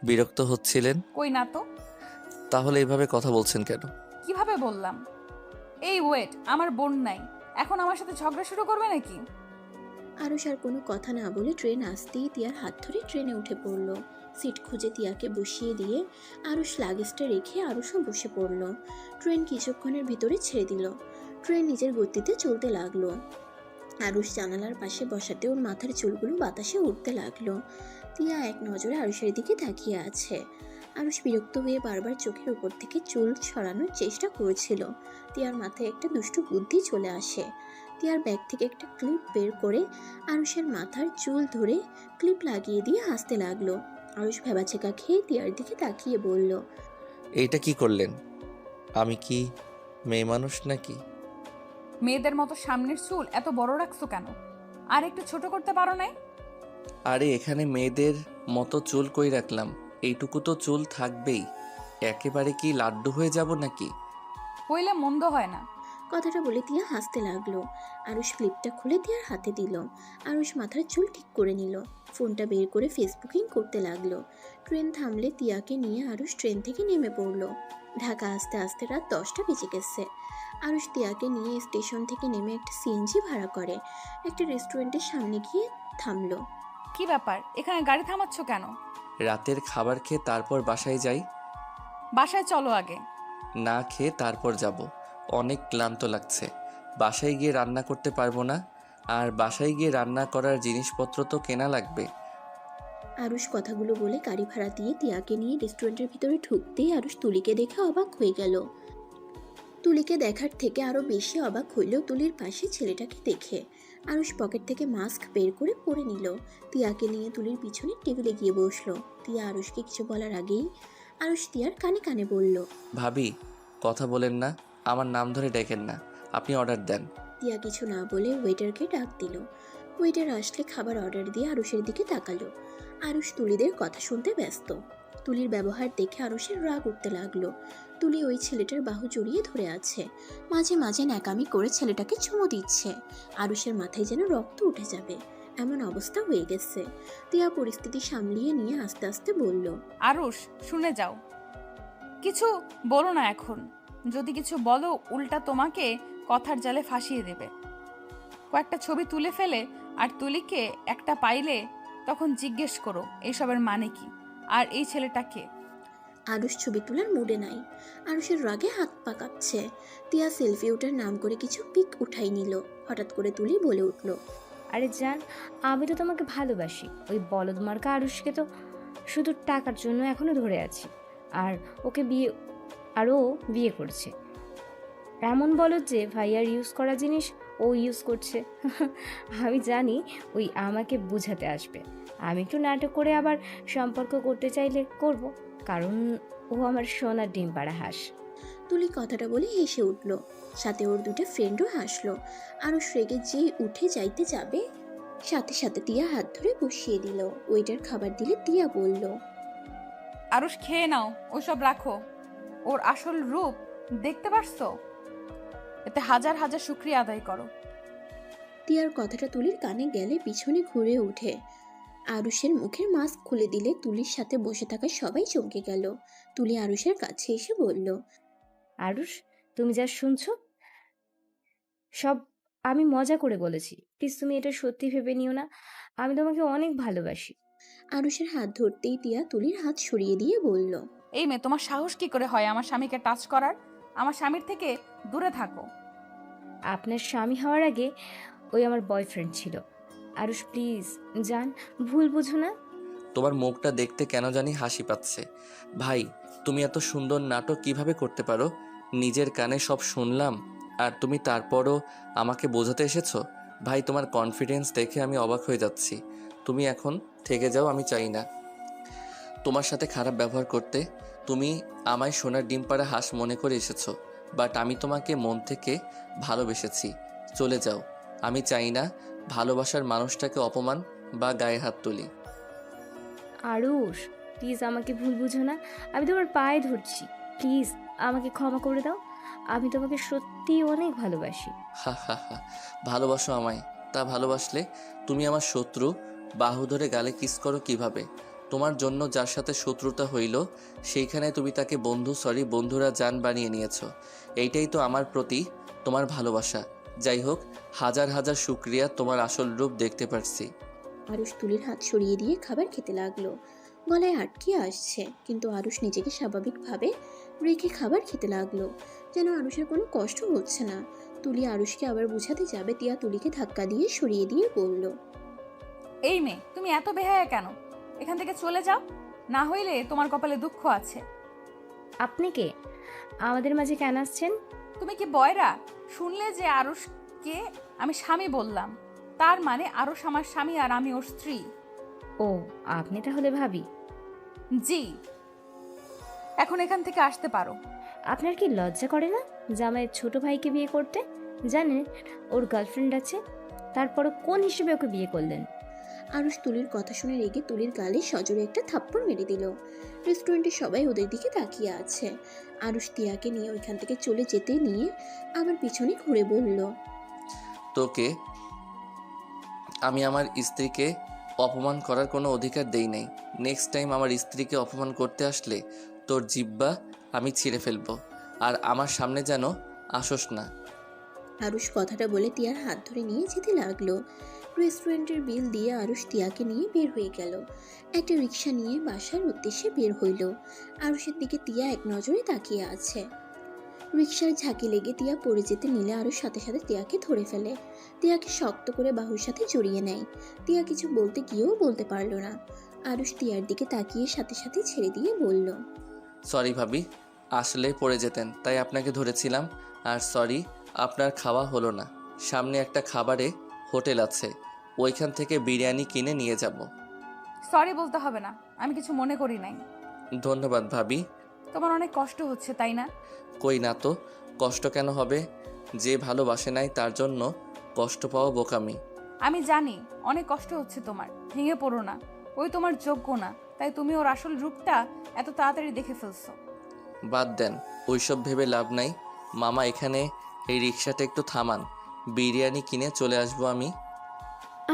বিরক্ত হচ্ছিলেন? কই না তো। তাহলে এইভাবে কথা বলছেন কেন? কিভাবে বললাম? এই ওয়েট, আমার বোন নাই, এখন আমার সাথে ঝগড়া শুরু করবে নাকি? আরুষ আর কোনো কথা না বলে ট্রেন আসতেই তিয়ার হাত ধরে ট্রেনে উঠে পড়ল। সিট খুঁজে তিয়াকে বসিয়ে দিয়ে আরুষ লাগেজটা রেখে আরুষও বসে পড়ল। ট্রেন কিছুক্ষণের ভিতরে ছেড়ে দিল। ট্রেন নিজের গতিতে চলতে লাগলো। আরুষ জানালার পাশে বসাতে ওর মাথার চুলগুলো বাতাসে উঠতে লাগলো। তিয়া এক নজরে আরুষের দিকে তাকিয়ে আছে। আরুষ বিরক্ত হয়ে বারবার চোখের উপর থেকে চুল সরানোর চেষ্টা করেছিল। তিয়ার মাথায় একটা দুষ্টু বুদ্ধি চলে আসে। তিয়ার ব্যাগ থেকে একটা ক্লিপ বের করে আরুষের মাথার চুল ধরে ক্লিপ লাগিয়ে দিয়ে হাসতে লাগলো। আরুষ ভেবাচেকা খেয়ে তিয়ার দিকে তাকিয়ে বলল, এইটা কি করলেন? আমি কি মেয়ে মানুষ নাকি? মেয়েদের মতো সামনের চুল এত বড় রাখছো কেন? আর একটু ছোট করতে পারো নাই? আরে এখানে মেয়েদের মতো চুল কই রাখলাম, এইটুকু তো চুল থাকবেই। একেবারে কি লাড্ডু হয়ে যাব নাকি? হইলে মন্দ হয় না। কথাটা বলে তিয়া হাসতে লাগলো। আরুষ ক্লিপটা খুলে তিয়ার হাতে দিল। আরুষ মাথার চুল ঠিক করে নিল। ফোনটা বের করে ফেসবুকিং করতে লাগলো। ট্রেন থামলে তিয়াকে নিয়ে আরুষ ট্রেন থেকে নেমে পড়লো। ঢাকা আসতে আসতে রাত 10টা বেজে গেছে। আরুষ তিয়াকে নিয়ে স্টেশন থেকে নেমে একটা সিএনজি ভাড়া করে একটা রেস্টুরেন্টের সামনে গিয়ে থামলো। কি ব্যাপার, এখানে গাড়ি থামাচ্ছ কেন? রাতের খাবার খেয়ে তারপর বাসায় যাই। বাসায় চলো আগে। না খেয়ে তারপর যাব। অনেক ক্লান্ত লাগছে। বাসায় গিয়ে রান্না করতে পারবো না। আর বাসায় গিয়ে রান্না করার জিনিসপত্র তো কেনা লাগবে। আরুষ কথাগুলো বলে গাড়ি ভাড়া দিয়ে তিয়াকে নিয়ে রেস্টুরেন্টের ভিতরে ঢুকতেই আরুষ তুলিকে দেখে অবাক হয়ে গেল। তুলিকে দেখার থেকে আরো বেশি অবাক হইল তুলির পাশে ছেলেটাকে দেখে। আরুষ পকেট থেকে মাস্ক বের করে পরে নিল। তিয়াকে নিয়ে তুলির পিছনে টেবিলে গিয়ে বসলো। তিয়া আরুষকে কিছু বলার আগেই আরুষ তিয়ার কানে কানে বলল, ভাবি কথা বলেন না, আমার নাম ধরে ডেকেন না, আপনি অর্ডার দেন। তিয়া কিছু না বলে ওয়েটারকে ডাক দিল। ওয়েটার আসলে খাবার অর্ডার দিয়ে আরুষের দিকে তাকালো। আরুষ তুলিদের কথা শুনতে ব্যস্ত। তুলির ব্যবহার দেখে আরুষের রাগ উঠতে লাগলো। তুলি ওই ছেলেটার বাহু জড়িয়ে ধরে আছে। মাঝে মাঝে ন্যাকামি করে ছেলেটাকে চুমু দিচ্ছে। আরুষের মাথায় যেন রক্ত উঠে যাবে এমন অবস্থা হয়ে গেছে। তিয়া পরিস্থিতি সামলিয়ে নিয়ে আস্তে আস্তে বলল, আরুষ, শুনে যাও, কিছু বলো না এখন। যদি কিছু বলো উল্টা তোমাকে কথার জালে ফাঁসিয়ে দেবে। কয়েকটা ছবি তুলে ফেলে আর তুলিকে একটা পাইলে তখন জিজ্ঞেস করো এইসবের মানে কি, আর এই ছেলেটাকে। আরুষ ছবি তোলার মুডে নাই। আরুষের রাগে হাত পা কাঁপছে। তিয়া সেলফি ওঠার নাম করে কিছু পিক উঠাই নিল। হঠাৎ করে তুলি বলে উঠল, আরে জান, আমি তো তোমাকে ভালোবাসি। ওই বলদ মার্কা আরুষকে তো শুধু টাকার জন্য এখনো ধরে আছি। আর ওকে বিয়ে, আর ও বিয়ে করছে এমন বলদ যে ভাইয়ার ইউজ করা জিনিস ও ইউজ করছে। আমি জানি ওই আমাকে বুঝাতে আসবে। আমি একটু নাটক করে আবার সম্পর্ক করতে চাইলে করব, কারণ ও আমার সোনার ডিম পাড়া হাঁস। তুলি কথাটা বলে হেসে উঠল। সাথে ওর দুটো ফ্রেন্ডও হাসলো। আরুষ রেগে যেই উঠে যাইতে যাবে সাথে সাথে তিয়া হাত ধরে বসিয়ে দিল। ওয়েটার খাবার দিলে তিয়া বলল, আরুষ খেয়ে নাও, ওসব রাখো। ওর আসল রূপ দেখতে পারছো? এতে হাজার হাজার শুকরিয়া আদায় করো। তিয়ার কথাটা তুলির কানে গেলে পিছনে ঘুরে ওঠে। আরুষের মুখের মাস্ক খুলে দিলে তুলির সাথে বসে থাকা সবাই চমকে গেল। তুলি আরুষের কাছে এসে বলল, আরুষ, তুমি যা শুনছো সব আমি মজা করে বলেছি। প্লিজ তুমি এটা সত্যি ভেবে নিও না। আমি তোমাকে অনেক ভালোবাসি। আরুষের হাত ধরতেই তিয়া তুলির হাত সরিয়ে দিয়ে বলল, এই মেয়ে, তোমার সাহস কি করে হয় আমার স্বামীকে টাচ করার? আমার স্বামীর থেকে দূরে থাকো। আপনার স্বামী হওয়ার আগে ওই আমার বয়ফ্রেন্ড ছিল। আরুষ প্লিজ জান, ভুল বুঝো না। তোমার মুখটা দেখতে কেন জানি হাসি পাচ্ছে। ভাই, তুমি এত সুন্দর নাটক কিভাবে করতে পারো? নিজের কানে সব শুনলাম আর তুমি তারপরও আমাকে বোঝাতে এসেছো। ভাই, তোমার কনফিডেন্স দেখে আমি অবাক হয়ে যাচ্ছি। তুমি এখন থেকে যাও, আমি চাই না। তোমার সাথে খারাপ ব্যবহার করতে। তুমি আমায় সোনার ডিম পাড়া হাঁস মনে করে এসেছো, বাট আমি তোমাকে মন থেকে ভালোবেসেছি। চলে যাও। আমি চাই না ভালোবাসার মানুষটাকে অপমান বা গায়ে হাত তুলি। আরুষ, প্লিজ আমাকে ভুল বুঝো না। আমি তোমার পায়ে ধরছি, প্লিজ আমাকে ক্ষমা করে দাও। আমি তোমাকে সত্যি অনেক ভালোবাসি। হা হা হা, ভালোবাসো আমায়? তা ভালোবাসলে তুমি আমার শত্রু বাহু ধরে গালে কিস করো কিভাবে? তোমার জন্য যার সাথে শত্রুতা হইল সেইখানে তুমি তাকে বন্ধুরা জান বানিয়ে নিয়েছো। এইটাই তো আমার প্রতি তোমার ভালোবাসা। যাই হোক, হাজার হাজার শুক্রিয়া, তোমার আসল রূপ দেখতে পারছি। আরুষ তুলির হাত সরিয়ে দিয়ে খাবার খেতে লাগলো। গলায় আটকে আসছে, কিন্তু আরুষ নিজেকে স্বাভাবিকভাবে রেখে খাবার খেতে লাগলো, যেন আরুষের কোনো কষ্ট হচ্ছে না। তুলি আরুষকে আবার বোঝাতে যাবে, তিয়া তুলিকে ধাক্কা দিয়ে সরিয়ে দিয়ে বলল, এই মেয়ে, তুমি এত বেহায়া কেন? এখান থেকে চলে যাও, না হইলে তোমার কপালে দুঃখ আছে। আপনি কে? আমাদের মাঝে কেন আসছেন? তুমি কি বয়রা? শুনলে যে আরুষকে আমি স্বামী বললাম, তার মানে আরুষ আমার স্বামী আর আমি ওর স্ত্রী। ও, আপনি তাহলে ভাবি? জি, এখন এখান থেকে আসতে পারো। আপনার কি লজ্জা করে না জামাইয়ের ছোট ভাইকে বিয়ে করতে? জানেন ওর গার্লফ্রেন্ড আছে, তারপরও কোন হিসেবে ওকে বিয়ে করলেন? আরুষ তুলির কথা শুনে রেগে তুলির গালে সজোরে একটা থাপ্পড় মেরে দিল। রেস্টুরেন্টে সবাই ওদের দিকে তাকিয়ে আছে। আরুষ তিয়াকে নিয়ে ওইখান থেকে চলে যেতে নিয়ে আবার পিছনে ঘুরে বলল, তোকে আমি আমার স্ত্রীকে অপমান করার কোনো অধিকার দেই নাই। নেক্সট টাইম আমার স্ত্রীকে অপমান করতে আসলে তোর জিহ্বা আমি ছিঁড়ে ফেলবো, আর আমার সামনে যেন আসোস না। আরুষ কথাটা বলে তিয়ার হাত ধরে নিয়ে যেতে লাগলো। রেস্টুরেন্টের বিল দিয়ে আরুষ তিয়াকে নিয়ে বের হয়ে গেল। একটা রিক্সা নিয়ে বাসার উদ্দেশ্যে বের হইল। আরুষের দিকে তিয়া এক নজরে তাকিয়ে আছে। রিক্সার ঝাঁকি লেগে তিয়া পড়ে যেতে নিলে আরুষ সাথে সাথে তিয়াকে ধরে ফেলে। তিয়াকে শক্ত করে বাহুর সাথে জড়িয়ে নেয়। তিয়া কিছু বলতে গিয়েও বলতে পারলো না। আরুষ তিয়ার দিকে তাকিয়ে সাথে সাথে ছেড়ে দিয়ে বলল, সরি ভাবি, আসলে পড়ে যেতেন তাই আপনাকে ধরেছিলাম। আর সরি, আপনার খাওয়া হলো না। সামনে একটা খাবারে হোটেল আছে, ওইখান থেকে বিরিয়ানি কিনে নিয়ে যাব। সরি বলতে হবে না, আমি কিছু মনে করি নাই। ধন্যবাদ ভাবি। তোমার অনেক কষ্ট হচ্ছে তাই না? কই না তো, কষ্ট কেন হবে? যে ভালোবাসে নাই তার জন্য কষ্ট পাওয়া বোকামি। আমি জানি অনেক কষ্ট হচ্ছে তোমার, ভেঙে পড়ো না। ওই তোমার যোগ্য না, তাই তুমি ওর আসল রূপটা এত তাড়াতাড়ি দেখে ফেলছো। বাদ দেন, ওইসব ভেবে লাভ নাই। মামা, এখানে এই রিক্সাটা একটু থামান, বিরিয়ানি কিনে চলে আসবো আমি।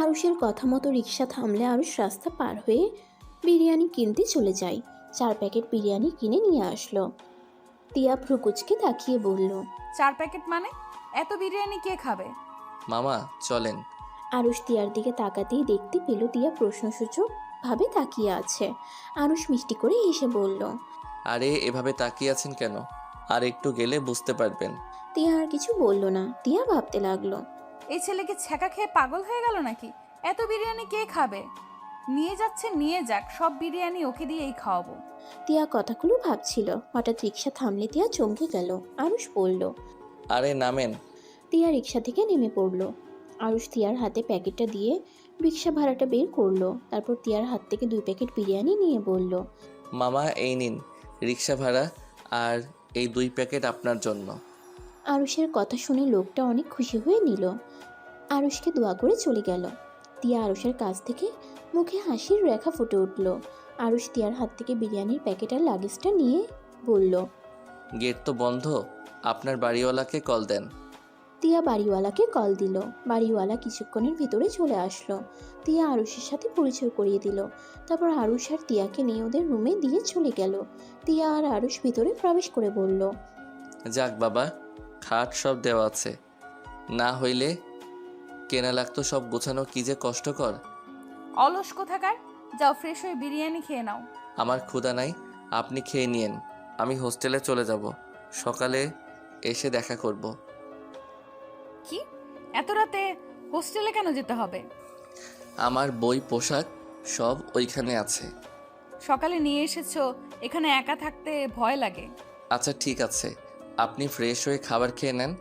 আরুষের কথা মতো রিক্সা থামলে আরুষ রাস্তা পার হয়ে বিরিয়ানি কিনতে চলে যায়। 4 প্যাকেট বিরিয়ানি কিনে নিয়ে আসলো। তিয়া ভ্রুকুচকে তাকিয়ে বলল, 4 প্যাকেট মানে? এত বিরিয়ানি কে খাবে? মামা চলেন। আরুষ তিয়ার দিকে তাকাতেই দেখতে পেল তিয়া প্রশ্নসূচক ভাবে তাকিয়ে আছে। আরুষ মিষ্টি করে হেসে বলল, আরে এভাবে তাকিয়ে আছেন কেন? আর একটু গেলে বুঝতে পারবেন। তিয়া আর কিছু বলল না। তিয়া ভাবতে লাগলো, এই ছেলেকে ছ্যাঁকা খেয়ে পাগল হয়ে গেল নাকি? এত বিরিয়ানি কে খাবে? নিয়ে যাচ্ছে নিয়ে যাক, সব বিরিয়ানি ওকে দিয়েই খাওয়াবো। তিয়া কথাগুলো ভাবছিল। হঠাৎ রিক্সা থামলে তিয়া চমকে গেল। আরুষ বলল, আরে নামেন। তিয়া রিক্সা থেকে নেমে পড়ল। আরুষ তিয়ার হাতে প্যাকেটটা দিয়ে রিক্সা ভাড়াটা বের করলো। তারপর তিয়ার হাত থেকে 2 প্যাকেট বিরিয়ানি নিয়ে বলল, মামা এই নিন রিক্সা ভাড়া, আর এই 2 প্যাকেট আপনার জন্য। আরুষের কথা শুনে লোকটা অনেক খুশি হয়ে নিল। আরুষকে দোয়া করে চলে গেল। তিয়া আরুষের কাছ থেকে মুখে হাসির রেখা ফুটে উঠল। আরুষ তিয়ার হাত থেকে বিরিয়ানির প্যাকেট আর লাগেজটা নিয়ে বলল, গেট তো বন্ধ, আপনার বাড়িওয়ালাকে কল দেন। তিয়া বাড়িওয়ালাকে কল দিল। বাড়িওয়ালা কিছুক্ষণের ভিতরে চলে আসলো। তিয়া আরুষের সাথে পরিচয় করিয়ে দিল। তারপর আরুষ আর তিয়াকে নিয়ে ওদের রুমে দিয়ে চলে গেল। তিয়া আর আরুষ ভিতরে প্রবেশ করে বলল, যাক বাবা, খাট সব দেওয়া আছে, না হইলে কেনা লাগতো। সব গোছানো কি যে কষ্টকর। অলস কোথাকার, যাও ফ্রেশ হয়ে বিরিয়ানি খেয়ে নাও। আমার ক্ষুধা নাই, আপনি খেয়ে নিয়েন। আমি হোস্টেলে চলে যাব, সকালে এসে দেখা করব। কি, এত রাতে হোস্টেলে কেন যেতে হবে? আমার বই পোশাক সব ওইখানে আছে। সকালে নিয়ে এসেছো, এখানে একা থাকতে ভয় লাগে। আচ্ছা ঠিক আছে, আপনি ফ্রেশ হয়ে খাবার খেয়ে নেন,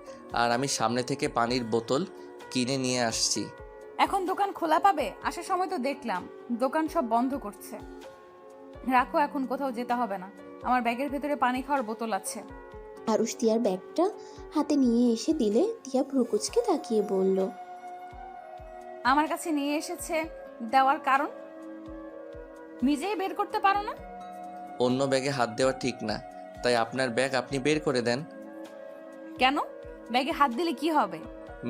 আর আমি সামনে থেকে পানির বোতল কিনে নিয়ে আসছি। এখন দোকান খোলা পাবে? আসার সময় তো দেখলাম দোকান সব বন্ধ করছে। রাখো, এখন কোথাও যেতে হবে না। আমার ব্যাগের ভেতরে পানি খাওয়ার বোতল আছে। আরুষ তিয়ার ব্যাগটা হাতে নিয়ে এসে দিলে তিয়া ভ্রুকুচকে তাকিয়ে বলল, আমার কাছে নিয়ে এসেছে দেওয়ার কারণ নিজেই বের করতে পারো না? অন্য ব্যাগে হাত দেওয়া ঠিক না, তাই আপনার ব্যাগ আপনি বের করে দেন। কেন? ব্যাগে হাত দিলে কি হবে?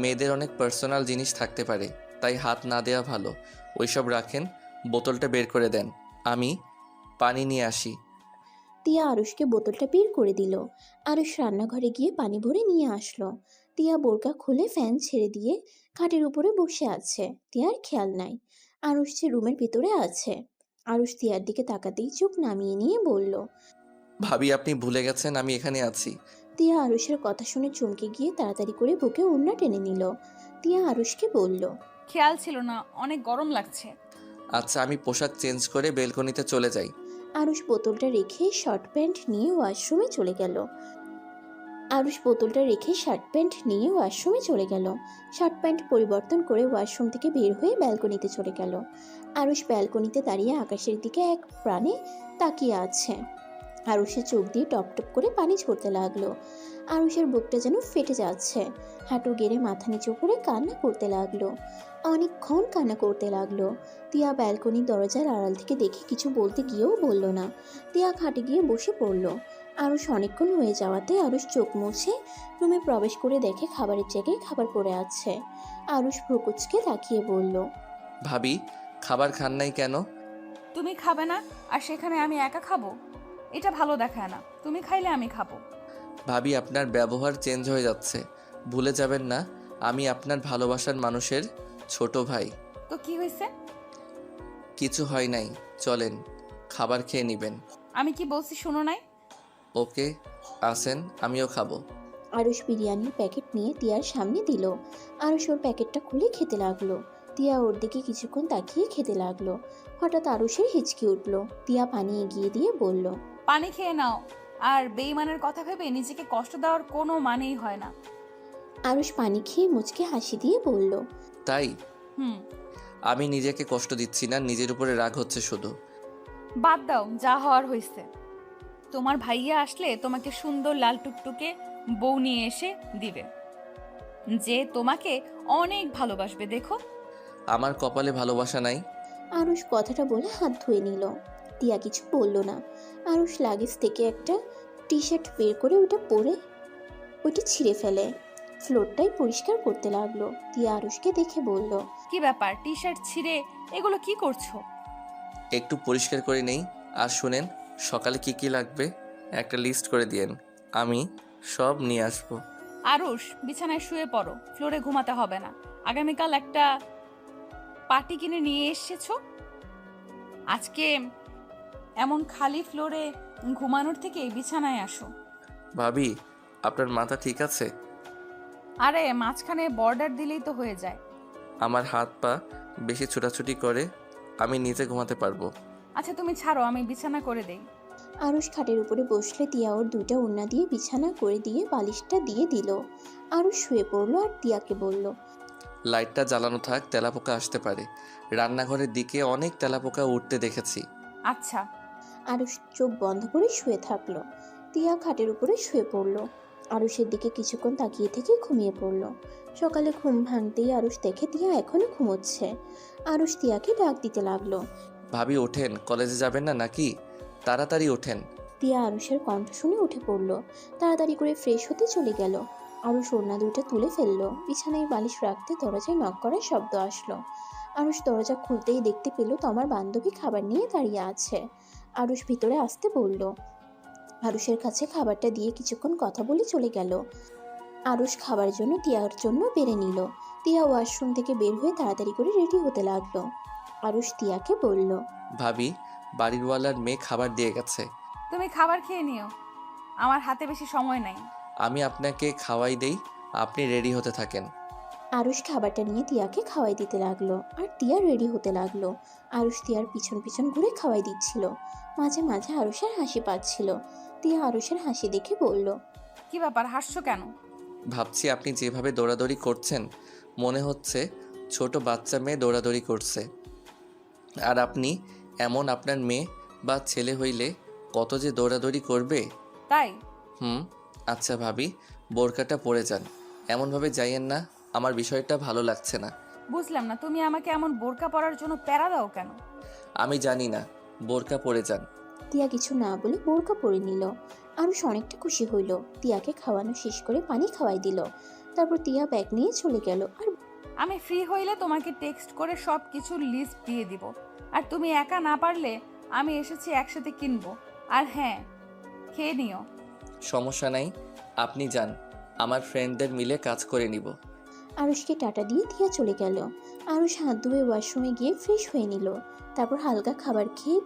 মেয়েদের অনেক পার্সোনাল জিনিস থাকতে পারে, তাই হাত না দেওয়া ভালো। ওইসব রাখেন, বোতলটা বের করে দেন, আমি পানি নিয়ে আসি। তিয়া আরুষকে বোতলটা বের করে দিল। আরুষ রান্নাঘরে গিয়ে পানি ভরে নিয়ে আসলো। তিয়া বোরকা খুলে ফ্যান ছেড়ে দিয়ে খাটের উপরে বসে আছে। তিয়ার খেয়াল নাই আরুষ যে রুমের ভিতরে আছে। আরুষ তিয়ার দিকে তাকাতেই চোখ নামিয়ে নিয়ে বলল। ভাবি, আপনি ভুলে গেছেন আমি এখানে আছি। তিয়া আরুষের কথা শুনে চমকে গিয়ে তাড়াতাড়ি করে বুকে ওড়না টেনে নিল। তিয়া আরুষকে বলল, খেয়াল ছিল না, অনেক গরম লাগছে। আচ্ছা, আমি পোশাক চেঞ্জ করে বেলকনিতে চলে যাই। আরুষ বোতলটা রেখে শার্ট প্যান্ট নিয়ে ওয়াশরুমে চলে গেল। শার্ট প্যান্ট পরিবর্তন করে ওয়াশরুম থেকে বের হয়ে ব্যালকনিতে চলে গেল। আরুষ ব্যালকনিতে দাঁড়িয়ে আকাশের দিকে এক প্রাণে তাকিয়ে আছে। আরুষের চোখ দিয়ে টপ টপ করে পানি ঝরতে লাগলো। আরুষের বুকটা যেন ফেটে যাচ্ছে। হাঁটু গেড়ে মাথা নিচু করে কান্না করতে লাগলো। অনেকক্ষণ কান্না করতে লাগলো। তিয়া ব্যালকনির দরজার আড়াল থেকে দেখে কিছু বলতে গিয়েও বলল না। তিয়া খাটে গিয়ে বসে পড়ল। আরুষ অনেকক্ষণ হয়ে যাওয়াতে আরুষ চোখ মুছে রুমে প্রবেশ করে দেখে খাবারের জায়গায় খাবার পড়ে আছে। আরুষ ভ্রুকুচকে তাকিয়ে বলল, ভাবি, খাবার খান নাই কেন? তুমি খাবে না আর সেখানে আমি একা খাবো? এটা ভালো দেখায় না। তুমি খাইলে আমি খাবো। ভাবি, আপনার ব্যবহার চেঞ্জ হয়ে যাচ্ছে। ভুলে যাবেন না আমি আপনার ভালোবাসার মানুষের ছোট ভাই। তো কি হয়েছে? কিছু হয় নাই, চলেন খাবার খেয়ে নেবেন। আমি কি বলছি শুনো নাই? ওকে, আসেন, আমিও খাবো। আরুষ বিরিয়ানির প্যাকেট নিয়ে তিয়ার সামনে দিল। আরুষ ওর প্যাকেটটা খুলে খেতে লাগলো। তিয়া ওর দিকে কিছুক্ষণ তাকিয়ে খেতে লাগলো। হঠাৎ আরুষের হিচকি উঠল। তিয়া পানি এগিয়ে দিয়ে বলল, পানি খেয়ে নাও। আর বেইমানের কথা ভেবে নিজেকে কষ্ট দেওয়ার কোনো মানেই হয় না। আরুষ পানি খেয়ে মুচকে হাসি দিয়ে বলল, তাই? হুম। আমি নিজেকে কষ্ট দিচ্ছি না, নিজের উপরে রাগ হচ্ছে শুধু। বাদ দাও, যা হওয়ার হয়েছে। তোমার ভাইয়া আসলে তোমাকে সুন্দর লাল টুকটুকে বউ নিয়ে এসে দিবে, যে তোমাকে অনেক ভালোবাসবে। দেখো, আমার কপালে ভালোবাসা নাই। আরুষ কথাটা বলে হাত ধুয়ে নিল। তিয়া কিছু বলল না। আরুষ লাগেজ থেকে একটা টি শার্ট বের করে ওইটা ছিঁড়ে ফেলে ফ্লোরটাই পরিষ্কার করতে লাগলো। তিয়া আরুষকে দেখে বলল, কি ব্যাপার? টি শার্ট ছিঁড়ে এগুলো কি করছো? একটু পরিষ্কার করে নেই। আর শুনেন, সকালে কি কি লাগবে একটা লিস্ট করে দিয়েন, আমি সব নিয়ে আসবো। আরুষ, বিছানায় শুয়ে পড়ো, ফ্লোরে ঘুমাতে হবে না। আগামীকাল একটা পার্টি কিনে নিয়ে এসেছো। আজকে এমন খালি ফ্লোরে ঘুমানোর থেকে বিছানায় আসো। ভাবি, আপনার মাথা ঠিক আছে? আরে মাঝখানে বর্ডার দিলেই তো হয়ে যায়। আমার হাত পা বেশি ছোটাছুটি করে, আমি নিচে ঘুমাতে পারবো। আচ্ছা তুমি ছাড়ো, আমি বিছানা করে দেই। আরুষ খাটের উপরে বসলে তিয়া ওর দুইটা ওড়না দিয়ে বিছানা করে দিয়ে বালিশটা দিয়ে দিল। আরুষ শুয়ে পড়লো আর তিয়াকে বলল, লাইটটা জ্বালানো থাক, তেলাপোকা আসতে পারে। রান্নাঘরের দিকে অনেক তেলাপোকা উঠতে দেখেছি। আচ্ছা। আরুষ চোখ বন্ধ করে শুয়ে থাকলো। তিয়া খাটের উপরে শুয়ে পড়লো। আরুষের দিকে কিছুক্ষণ তাকিয়ে থেকে ঘুমিয়ে পড়লো। সকালে ঘুম ভাঙতেই আরুষ দেখে তিয়া এখনো ঘুমোচ্ছে। আরুষ তিয়াকে ডাক দিতে লাগলো। ভাবি ওঠেন, কলেজে যাবেন না নাকি? তাড়াতাড়ি ওঠেন। তিয়া আরুষের কণ্ঠ শুনে উঠে পড়লো। তাড়াতাড়ি করে ফ্রেশ হতে চলে গেল। আরুষ ওড়না দুইটা তুলে ফেললো। বিছানায় বালিশ রাখতে দরজায় নক করার শব্দ আসলো। আরুষ দরজা খুলতেই দেখতে পেল তমার বান্ধবী খাবার নিয়ে দাঁড়িয়ে আছে। আরুষ ভিতরে আসতে বলল। আরুষের কাছে খাবারটা দিয়ে কিছুক্ষণ কথা বলে চলে গেল। আরুষ খাবার জন্য তিয়ার জন্য বেড়ে নিল। তিয়া ওয়াশরুম থেকে বের হয়ে তাড়াতাড়ি করে রেডি হতে লাগলো। আরুষ তিয়াকে বলল, ভাবি, বাড়িওয়ালার মেয়ে খাবার দিয়ে গেছে। তুমি খাবার খেয়ে নিও, আমার হাতে বেশি সময় নাই। আমি আপনাকে খাওয়াই দেই, আপনি রেডি হতে থাকেন। আরুষ খাবারটা নিয়ে তিয়াকে খাওয়াই দিতে লাগলো আর তিয়া রেডি হতে লাগলো। আরুষ তিয়ার পিছন পিছন ঘুরে খাওয়াই দিচ্ছিল। মাঝে মাঝে আরুষের হাসি পাচ্ছিল। তিয়া আরুষের হাসি দেখে বলল, কি ব্যাপার, হাসছো কেন? ভাবছি আপনি যেভাবে দৌড়াদৌড়ি করছেন, মনে হচ্ছে ছোট বাচ্চা মেয়ে দৌড়াদৌড়ি করছে। আর আপনি এমন, আপনার মেয়ে বা ছেলে হইলে কত যে দৌড়াদৌড়ি করবে। তাই? আচ্ছা ভাবি, বোরকাটা পরে যান। এমনভাবে যাইয়েন না, আমার বিষয়টা ভালো লাগছে না। বুঝলাম না, তুমি আমাকে এমন বোরকা পরার জন্য প্যারা দাও কেন? আমি জানি না, বোরকা পরে যান। টিয়া কিছু না বলে বোরকা পরে নিল। আরুষ অনেকটা খুশি হইল। টিয়াকে খাওয়ানো শেষ করে পানি খাওয়াই দিল। তারপর টিয়া ব্যাগ নিয়ে চলে গেল। আর আমি ফ্রি হইলে তোমাকে টেক্সট করে সব কিছুর লিস্ট দিয়ে দিব। আর তুমি একা না পারলে আমি এসেছি একসাথে কিনবো। আর হ্যাঁ, খেয়ে নিও। সমস্যা নাই, আপনি যান, আমার ফ্রেন্ডদের মিলে কাজ করে নিব। আরুষকে টাটা দিয়ে টিয়া চলে গেল। আরুষ হাত ধুয়ে ওয়াশরুমে গিয়ে ফ্রেশ হয়ে নিল। তারপর হালকা খাবার খেয়ে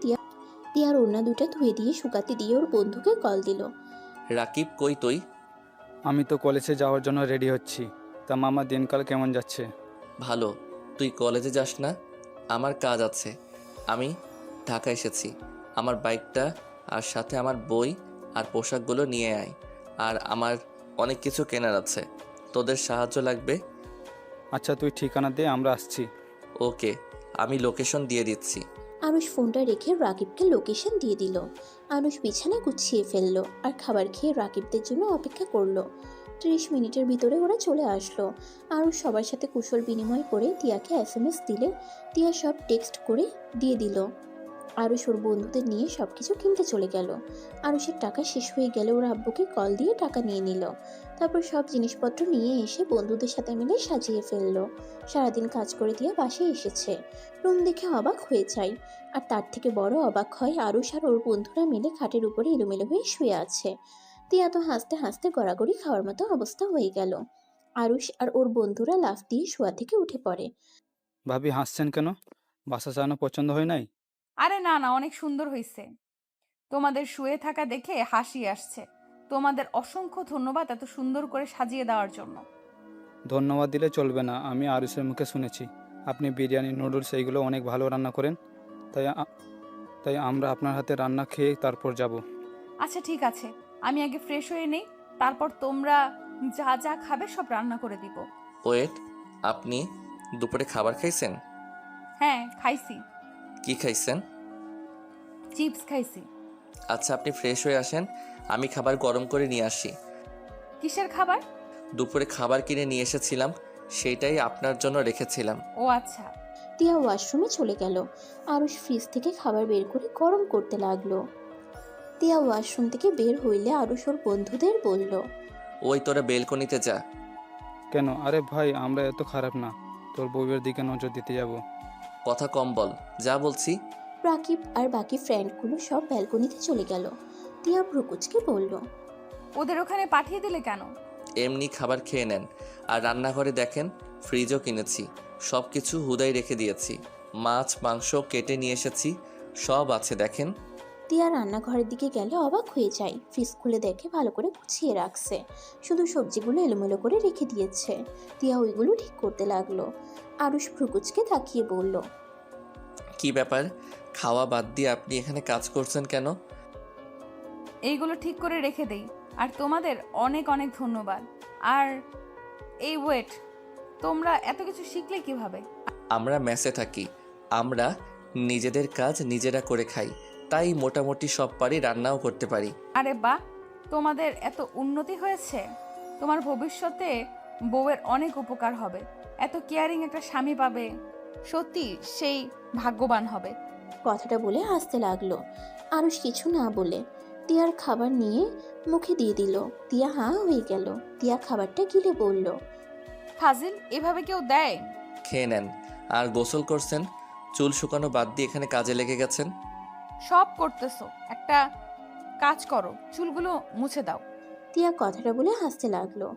টিয়ার ওড়না দুটা ধুয়ে দিয়ে শুকাতে দিয়ে ওর বন্ধুকে কল দিল। রাকিব কই তুই? আমি তো কলেজে যাওয়ার জন্য রেডি হচ্ছি। তা মামা, দিনকাল কেমন যাচ্ছে? ভালো। তুই কলেজে যাস না? আমার কাজ আছে, আমি ঢাকা এসেছি। আমার বাইকটা আর সাথে আমার বই আর পোশাকগুলো নিয়ে আয়। আর আমার অনেক কিছু কেনার আছে, তোদের সাহায্য লাগবে। আচ্ছা, তুই ঠিকানা দে, আমরা আসছি। ওকে, আমি লোকেশন দিয়ে দিচ্ছি। আরুষ ফোনটা রেখে রাকিবকে লোকেশন দিয়ে দিল। আরুষ বিছানা গুছিয়ে ফেললো আর খাবার খেয়ে রাকিবদের জন্য অপেক্ষা করলো। 30 মিনিটের ভিতরে ওরা চলে আসলো। আরুষ সবার সাথে কুশল বিনিময় করে টিয়াকে SMS দিলে টিয়া সব টেক্সট করে দিয়ে দিল। আরুষ ওর বন্ধুদের নিয়ে সবকিছু কিনতে চলে গেল। আরুষের টাকা শেষ হয়ে গেলে ওর আব্বুকে কল দিয়ে টাকা নিয়ে নিল। তারপর সব জিনিসপত্র নিয়ে এসে বন্ধুদের সাথে মিলে সাজিয়ে ফেললো। সারাদিন কাজ করে দিয়ে বাসায় এসেছে। রুম দেখে অবাক হয়ে যায়। আর তার থেকে বড় অবাক হয় আরুষ আর ওর বন্ধুরা মিলে খাটের উপরে এলোমেলো হয়ে শুয়ে আছে। টিয়া তো হাসতে হাসতে গড়াগড়ি খাওয়ার মতো অবস্থা হয়ে গেল। আরুষ আর ওর বন্ধুরা লাফ দিয়ে শোয়া থেকে উঠে পড়ে। ভাবি, হাসছেন কেন? বাসা চালানো পছন্দ হয় নাই? আরে না না, অনেক সুন্দর হয়েছে। তোমাদের শুয়ে থাকা দেখে হাসি আসছে। তোমাদের অসংখ্য ধন্যবাদ এত সুন্দর করে সাজিয়ে দেওয়ার জন্য। ধন্যবাদ দিলে চলবে না। আমি আরুষের মুখে শুনেছি আপনি বিরিয়ানি, নুডলস এইগুলো অনেক ভালো রান্না করেন। তাই আমরা আপনার হাতে রান্না খেয়ে তারপর যাব। আচ্ছা ঠিক আছে, আমি আগে ফ্রেশ হয়ে নেই, তারপর তোমরা যা যা খাবে সব রান্না করে দিব। ওয়েট, আপনি দুপুরে খাবার খাইছেন? হ্যাঁ খাইছি। কি খাইছেন? চিপস খাইছি। আচ্ছা, আপনি ফ্রেশ হয়ে আসেন, আমি খাবার গরম করে নিয়ে আসি। কিসের খাবার? দুপুরে খাবার কিনে নিয়ে এসেছিলাম, সেইটাই আপনার জন্য রেখেছিলাম। ও আচ্ছা। টিয়া ওয়াশরুমে চলে গেল। আরুষ ফ্রিজ থেকে খাবার বের করে গরম করতে লাগলো। টিয়া ওয়াশরুম থেকে বের হইলে আরুষ ওর বন্ধুদের বলল, ওই তোরা বেলকনিতে যা। কেন? আরে ভাই, আমরা এত খারাপ না, তোর বউয়ের দিকে নজর দিতে যাব। কথা কম বল, যা বলছি। রাকিব আর বাকি ফ্রেন্ডগুলো সব ব্যালকনিতে চলে গেল। টিয়া ভ্রুকুচকে বলল, ওদের ওখানে পাঠিয়ে দিলে কেন? এমনি খাবার খেয়ে নেন। আর রান্নাঘরে দেখেন, ফ্রিজও কিনেছি, সব কিছু হুদাই রেখে দিয়েছি। মাছ মাংস কেটে নিয়ে এসেছি, সব আছে দেখেন। টিয়া রান্নাঘরের দিকে গেলে অবাক হয়ে যায়। ফ্রিজ খুলে দেখে ভালো করে গুছিয়ে রাখছে, শুধু সবজিগুলো এলোমেলো করে রেখে দিয়েছে। টিয়া ওইগুলো ঠিক করতে লাগলো। আরুষ ভ্রুকুচকে তাকিয়ে বলল, কি ব্যাপার, খাওয়া বাদ দিয়ে আপনি এখানে কাজ করছেন কেন? এইগুলো ঠিক করে রেখে দেই। আর তোমাদের অনেক অনেক ধন্যবাদ। আর এই ওয়েট, তোমরা এত কিছু শিখলে কিভাবে? আমরা মেসে থাকি, আমরা নিজেদের কাজ নিজেরা করে খাই, তাই মোটামুটি সব পারি, রান্নাও করতে পারি। আরে বাহ, তোমাদের এত উন্নতি হয়েছে। তোমার ভবিষ্যতে বউয়ের অনেক উপকার হবে। এত কেয়ারিং একটা স্বামী পাবে, সত্যি সেই ভাগ্যবান হবে। কথাটা বলে হাসতে লাগলো। আরুষ কিছু না বলে টিয়ার খাবার নিয়ে মুখে দিয়ে দিল। টিয়া হাঁ হয়ে গেল। টিয়া খাবারটা গিলে বলল, ফাজিল, এভাবে কেউ দেয়? খেয়ে নেন। আর গোসল করছেন, চুল শুকানো বাদ দিয়ে এখানে কাজে লেগে গেছেন। সব করতেছো, একটা কাজ করো, চুলগুলো মুছে দাও। টিয়া কথাটা বলে হাসতে লাগলো।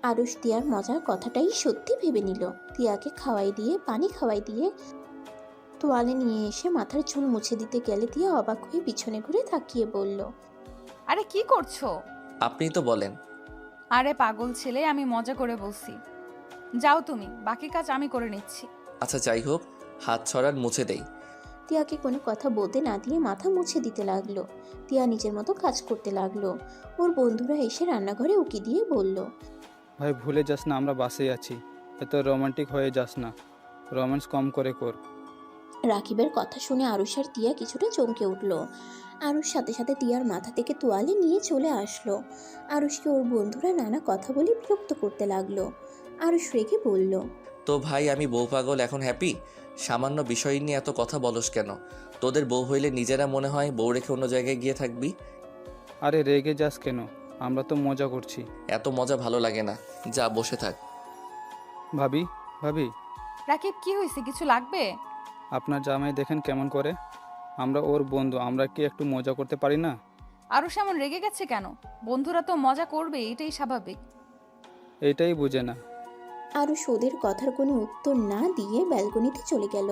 আরুষ টিয়ার মজার কথাটাই সত্যি ভেবে নিল। টিয়াকে খাওয়াই দিয়ে পানি খাওয়াই দিয়ে তোয়ালে নিয়ে এসে মাথার চুল মুছে দিতে গেলে টিয়া অবাক হয়ে পিছনে ঘুরে তাকিয়ে বলল, আরে কি করছো? আপনি তো বলেন। আরে পাগল ছেলে, আমি মজা করে বলছি। যাও তুমি, বাকি কাজ আমি করে নিচ্ছি। আচ্ছা যাই হোক, হাত ছড়ার মুছে দেই। টিয়াকে কোনো কথা বলতে না দিয়ে মাথা মুছে দিতে লাগলো। টিয়া নিজের মতো কাজ করতে লাগলো। ওর বন্ধুরা এসে রান্নাঘরে উকি দিয়ে বলল, ভাই, ভুলে যাস না আমরা বাসে আছি। এত রোমান্টিক হয়ে যাস না, রোম্যান্স কম করে কর। রাকিবের কথা শুনে আরুষ আর তিয়া কিছুটা চমকে উঠল। আরুষ সাথে সাথে তিয়ার মাথা থেকে তোয়ালে নিয়ে চলে আসলো। আরুষকে ওর বন্ধুরা নানা কথা বলে বিরক্ত করতে লাগলো। আরুষ রেগে বলল, তো ভাই আমি বউ পাগল এখন হ্যাপি? সামান্য বিষয় নিয়ে এত কথা বলস কেন? তোদের বউ হইলে নিজেরা মনে হয় বউ রেখে অন্য জায়গায় গিয়ে থাকবি। আরে রেগে যাস কেন? আমরা তো মজা করছি। এত মজা ভালো লাগে না, যা বসে থাক। ভাবি, ভাবি, রাকিব কি হয়েছে, কিছু লাগবে? আপনার জামাই দেখেন কেমন করে। আমরা ওর বন্ধু, আমরা কি একটু মজা করতে পারি না? আরও এমন রেগে গেছে কেন? বন্ধুরা তো মজা করবে, এটাই স্বাভাবিক। এইটাই বুঝে না। আরুষ ওদের কথার কোনো উত্তর না দিয়ে ব্যালকনিতে চলে গেল।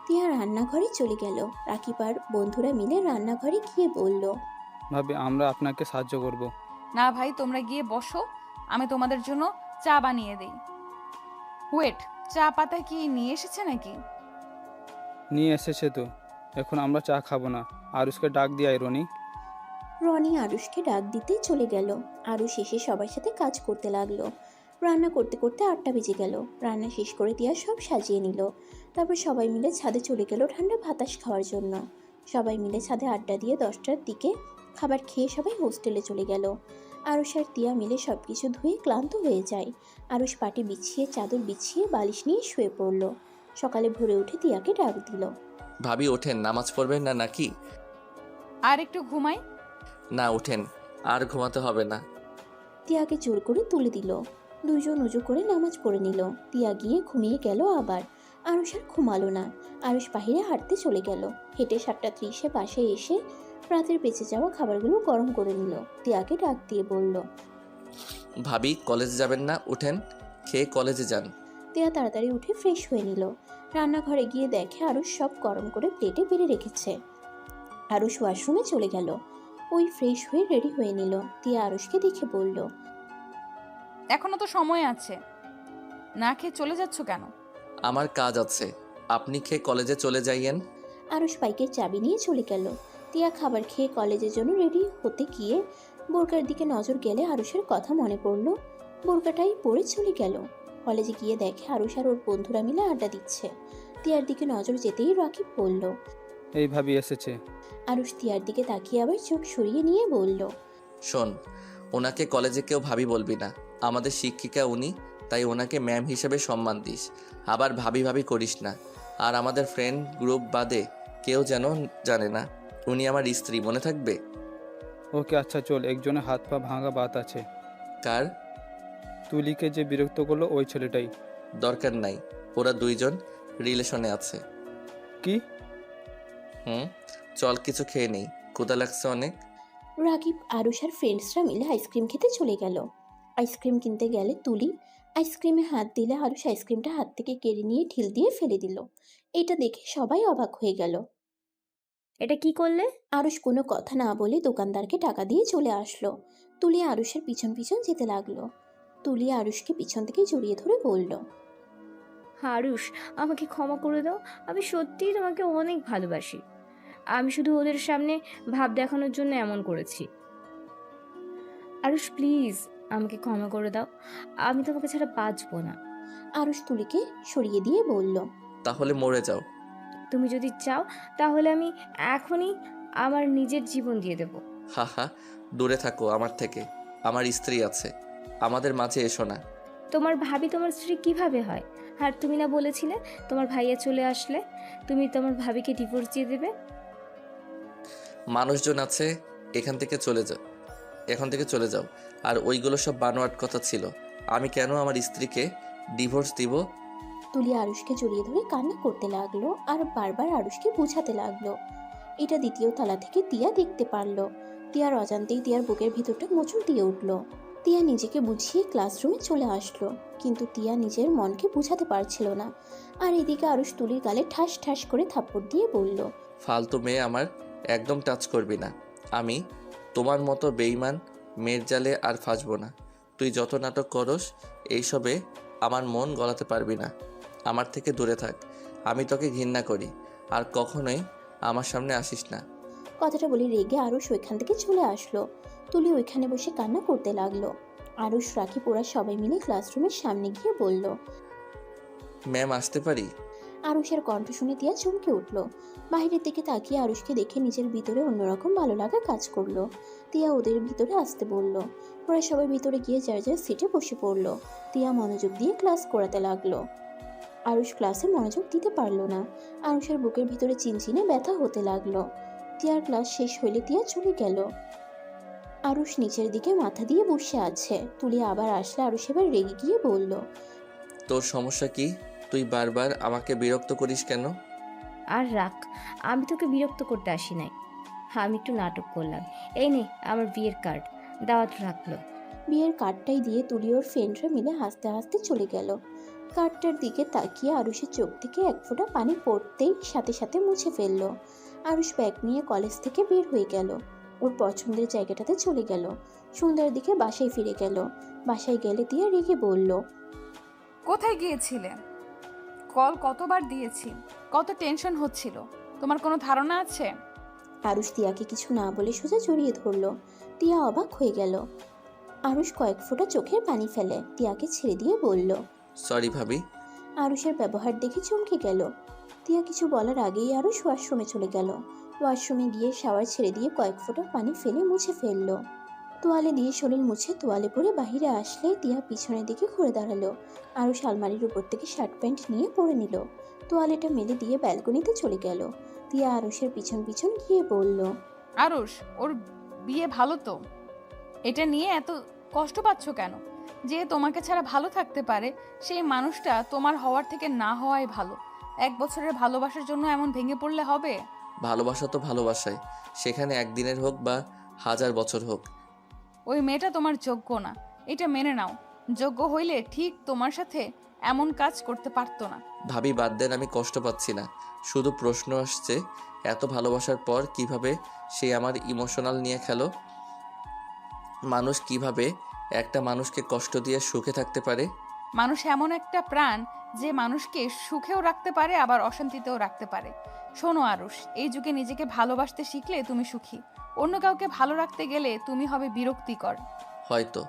তিয়া রান্নাঘরে চলে গেল। রাকিব আর বন্ধুরা মিলে রান্নাঘরে গিয়ে বলল, ভাবি আমরা আপনাকে সাহায্য করব। না ভাই, তোমরা গিয়ে বসো, আমি তোমাদের জন্য চা বানিয়ে দেই। ওয়েট, চা পাতা কি নিয়ে এসেছে নাকি? নিয়ে এসেছে তো, এখন আমরা চা খাবো না। আরুষকে ডাক দিয়ে আয় রনি। রনি আরুষকে ডাক দিতে চলে গেল। আরুষ এসে সবার সাথে কাজ করতে লাগলো। রান্না করতে করতে 8টা বেজে গেল। রান্না শেষ করে তিয়া সব সাজিয়ে নিল। তারপর সবাই মিলে ছাদে চলে গেল ঠান্ডা বাতাস খাওয়ার জন্য। সবাই মিলে ছাদে আড্ডা দিয়ে 10টার দিকে খাবার খেয়ে সবাই হোস্টেলে চলে গেল। আরুষ আর তিয়া মিলে সব কিছু ধুয়ে ক্লান্ত হয়ে যায়। আরুষ পাটি বিছিয়ে চাদর বিছিয়ে বালিশ নিয়ে শুয়ে পড়ল। সকালে ভোরে উঠে তিয়াকে ডাক দিল। ভাবি ওঠেন, নামাজ পড়বেন না নাকি? আর একটু ঘুমাই। না ওঠেন, আর ঘুমাতে হবে না। তিয়াকে জোর করে তুলে দিল। দুইজন উজু করে নামাজ পড়ে নিল। তিয়া গিয়ে ঘুমিয়ে গেল আবার। আরুষ আর ঘুমালো না। আরুষ বাহিরে হাঁটতে চলে গেল। হেঁটে 7:30 বাসায় এসে রাতের বেঁচে যাওয়া খাবারগুলো গরম করে নিল। তিয়াকে ডাক দিয়ে বলল, ভাবি কলেজে যাবেন না? উঠেন, খেয়ে কলেজে যান। তিয়া তাড়াতাড়ি উঠে ফ্রেশ হয়ে নিল। রান্নাঘরে গিয়ে দেখে আরুষ সব গরম করে প্লেটে বেড়ে রেখেছে। আরুষ ওয়াশরুমে চলে গেল। ওই ফ্রেশ হয়ে রেডি হয়ে নিল। তিয়া আরুষকে দেখে বলল, এখনো তো সময় আছে, না খেয়ে চলে যাচ্ছ কেন? আমার কাজ আছে, আপনি খেয়ে কলেজে চলে যাইয়েন। আরুষ বাইকের চাবি নিয়ে চলে গেল। তিয়া খাবার খেয়ে কলেজের জন্য রেডি হতে গিয়ে বোরকার দিকে নজর গেলে আরুষের কথা মনে পড়ল। বোরকাটাই পরে চলে গেল। কলেজে গিয়ে দেখে আরুষ আর ওর বন্ধুরা মিলে আড্ডা দিচ্ছে। তিয়ার দিকে নজর যেতেই রাকিব বলল, এই ভাবি এসেছে। আরুষ তিয়ার দিকে তাকিয়ে আবার চোখ সরিয়ে নিয়ে বলল, শোন, ওনাকে কলেজে কেউ ভাবি বলবি না, আমাদের শিক্ষিকা উনি, তাই ওনাকে ম্যাম হিসেবে সম্মান দিস। আবার ভাবি ভাবি করিস না। আর আমাদের ফ্রেন্ড গ্রুপ বাদে কেউ যেন জানে না উনি আমার স্ত্রী, মনে থাকবে? ওকে আচ্ছা চল, একজনের হাত পা ভাঙা বাত আছে। কার? তুলিকে যে বিরক্ত করলো ওই ছেলেটাই। দরকার নাই, ওরা দুইজন রিলেশনে আছে। কি? চল কিছু খেয়ে নেই, ক্ষুধা লাগছে অনেক। রাকিব আরুষ আর ফ্রেন্ডসরা মিলে আইসক্রিম খেতে চলে গেল। আইসক্রিম কিনতে গেলে তুলি আইসক্রিমে হাত দিলে আরুষ আইসক্রিমটা হাত থেকে কেড়ে নিয়ে ঢিল দিয়ে ফেলে দিল। এটা দেখে সবাই অবাক হয়ে গেল। এটা কি করলে? আরুষ কোনো কথা না বলে দোকানদারকে টাকা দিয়ে চলে আসলো। তুলি আরুষের পিছন পিছন যেতে লাগলো। তুলি আরুষকে পিছন থেকে জড়িয়ে ধরে বলল, আরুষ, আমাকে ক্ষমা করে দাও। আমি সত্যিই তোমাকে অনেক ভালোবাসি। আমি শুধু ওদের সামনে ভাব দেখানোর জন্য এমন করেছি। আরুষ প্লিজ আমাকে ক্ষমা করে দাও, আমি তোমাকে ছাড়া বাঁচবো না। আরুষ তুলিকে সরিয়ে দিয়ে বলল, তাহলে মরে যাও। তুমি যদি চাও তাহলে আমি এখনই আমার নিজের জীবন দিয়ে দেব। হা হা, দূরে থাকো আমার থেকে, আমার স্ত্রী আছে, আমাদের মাঝে এসো না। তোমার ভাবি তোমার স্ত্রী কিভাবে হয়? আর তুমি না বলেছিলে তোমার ভাইয়া চলে আসলে তুমি তোমার ভাবিকে ডিভোর্স দিয়ে দেবে? মানুষজন আছে, এখান থেকে চলে যাও, এখান থেকে চলে যাও। আর ওইগুলো সব বানোয়াট কথা ছিল। আমি কেন আমার স্ত্রীকে ডিভোর্স দিব? তুলি আরুষকে জড়িয়ে ধরে কান্না করতে লাগলো আর বারবার আরুষকে বোঝাতে লাগলো। এটা দ্বিতীয় তলা থেকে তিয়া দেখতে পারলো। তিয়ার অজান্তেই তিয়ার বুকের ভিতরটা মোচড় দিয়ে উঠল। তিয়া নিজেকে বুঝিয়ে ক্লাসরুমে চলে আসলো, কিন্তু তিয়া নিজের মনকে বুঝাতে পারছিল না। আর এদিকে আরুষ তুলির গালে ঠাস ঠাস করে থাপ্পড় দিয়ে বলল, ফালতু মেয়ে আমার একদম টাচ করবি না। আমি তোমার মতো বেইমান মেয়ের জালে আর ফাঁসবো না। তুই যত নাটক করস এইসবে আমার মন গলাতে পারবি না। আমার থেকে দূরে থাক, আমি তোকে ঘৃণা করি। আর কখনোই আমার সামনে আসিস না। কথাটা বলে রেগে আরুষ ওইখান থেকে চলে আসলো। তুলি ওইখানে বসে কান্না করতে লাগলো। আরুষ রাকিব ওরা সবাই মিলে ক্লাসরুমের সামনে গিয়ে বলল, ম্যাম আসতে পারি? আরুষের কণ্ঠ শুনে তিয়া চমকে উঠল। বাইরের দিকে তাকিয়ে আরুষকে দেখে নিজের ভিতরে অন্যরকম ভালো লাগা কাজ করলো। তিয়া ওদের ভিতরে আসতে বলল। ওরা সবাই ভিতরে গিয়ে যার যার সিটে বসে পড়লো। তিয়া মনোযোগ দিয়ে ক্লাস করাতে লাগলো। আরুষ ক্লাসে মনোযোগ দিতে পারলো না। আরুষের বুকের ভিতরে চিনচিনে ব্যথা হতে লাগলো। তিয়ার ক্লাস শেষ হইলে তিয়া চলে গেল। আরুষ নিচের দিকে মাথা দিয়ে বসে আছে। তুলি আবার আসলে আরুষ এবার রেগে গিয়ে বলল। তোর সমস্যা কি? তুই বারবার আমাকে বিরক্ত করিস কেন? আর রাখ, আমি তোকে বিরক্ত করতে আসি নাই, আমি একটু নাটক করলাম। এই নে আমার বিয়ের কার্ড, দাওয়াত রাখলো। বিয়ের কার্ডটাই দিয়ে তুলি ওর ফ্রেন্ডরা মিলে হাসতে হাসতে চলে গেল। কার্ডটার দিকে তাকিয়ে আরুষের চোখ থেকে এক ফোঁটা পানি পড়তেই সাথে সাথে মুছে ফেলল। আরুষ ব্যাগ নিয়ে কলেজ থেকে বের হয়ে গেল। ওর পছন্দের জায়গাটাতে চলে গেল। সন্ধ্যার দিকে বাসায় ফিরে গেল। বাসায় গেলে তিয়া রেগে বলল। কোথায় গিয়েছিলে? কল কতবার দিয়েছি, কত টেনশন হচ্ছিল, তোমার কোনো ধারণা আছে? আরুষ তিয়াকে কিছু না বলে সোজা জড়িয়ে ধরল। তিয়া অবাক হয়ে গেল। আরুষ কয়েক ফোঁটা চোখের পানি ফেলে তিয়াকে ছেড়ে দিয়ে বলল। সরি ভাবি। আরুষের ব্যবহার দেখে চমকে গেল। তিয়া কিছু বলার আগেই আরুষ ওয়াশরুমে চলে গেল। ওয়াশরুমে গিয়ে শাওয়ার ছেড়ে দিয়ে কয়েক ফোঁটা পানি ফেলে মুছে ফেলল। তোয়ালে দিয়ে শরীর মুছে তোয়ালে পরে বাহিরে আসলে তিয়া পিছনের দিকে ঘুরে দাঁড়ালো। আরুষ আলমারির উপর থেকে শার্ট প্যান্ট নিয়ে পরে নিল। তোয়ালেটা মেলে দিয়ে ব্যালকনিতে চলে গেল। তিয়া আরুষের পিছন পিছন গিয়ে বলল। আরুষ, ওর বিয়ে ভালো তো, এটা নিয়ে এত কষ্ট পাচ্ছ কেন? যে তোমাকে ছাড়া ভালো থাকতে পারে সেই মানুষটা তোমার হওয়ার থেকে না হওয়াই ভালো। 1 বছরের ভালোবাসার জন্য এমন ভেঙে পড়লে হবে? ভালোবাসা তো ভালোবাসাই, সেখানে একদিনের হোক বা 1000 বছর হোক। ওই মেয়েটা তোমার যোগ্য না, এটা মেনে নাও। যোগ্য হইলে ঠিক তোমার সাথে এমন কাজ করতে পারতো না। ভাবি বাদ দেন, আমি কষ্ট পাচ্ছি না। শুধু প্রশ্ন আসছে, এত ভালোবাসার পর কিভাবে সে আমার ইমোশনাল নিয়ে খেলো? মানুষ কিভাবে একটা মানুষকে কষ্ট দিয়ে সুখে থাকতে পারে? মানুষ এমন একটা প্রাণ যে মানুষকে সুখেও রাখতে পারে আবার অশান্তিতেও রাখতে পারে। শোনো আরুষ, এই যুগে নিজেকে ভালোবাসতে শিখলে তুমি সুখী, অন্য কাউকে ভালো রাখতে গেলে তুমি হবে বিরক্তিকর। হয়তো।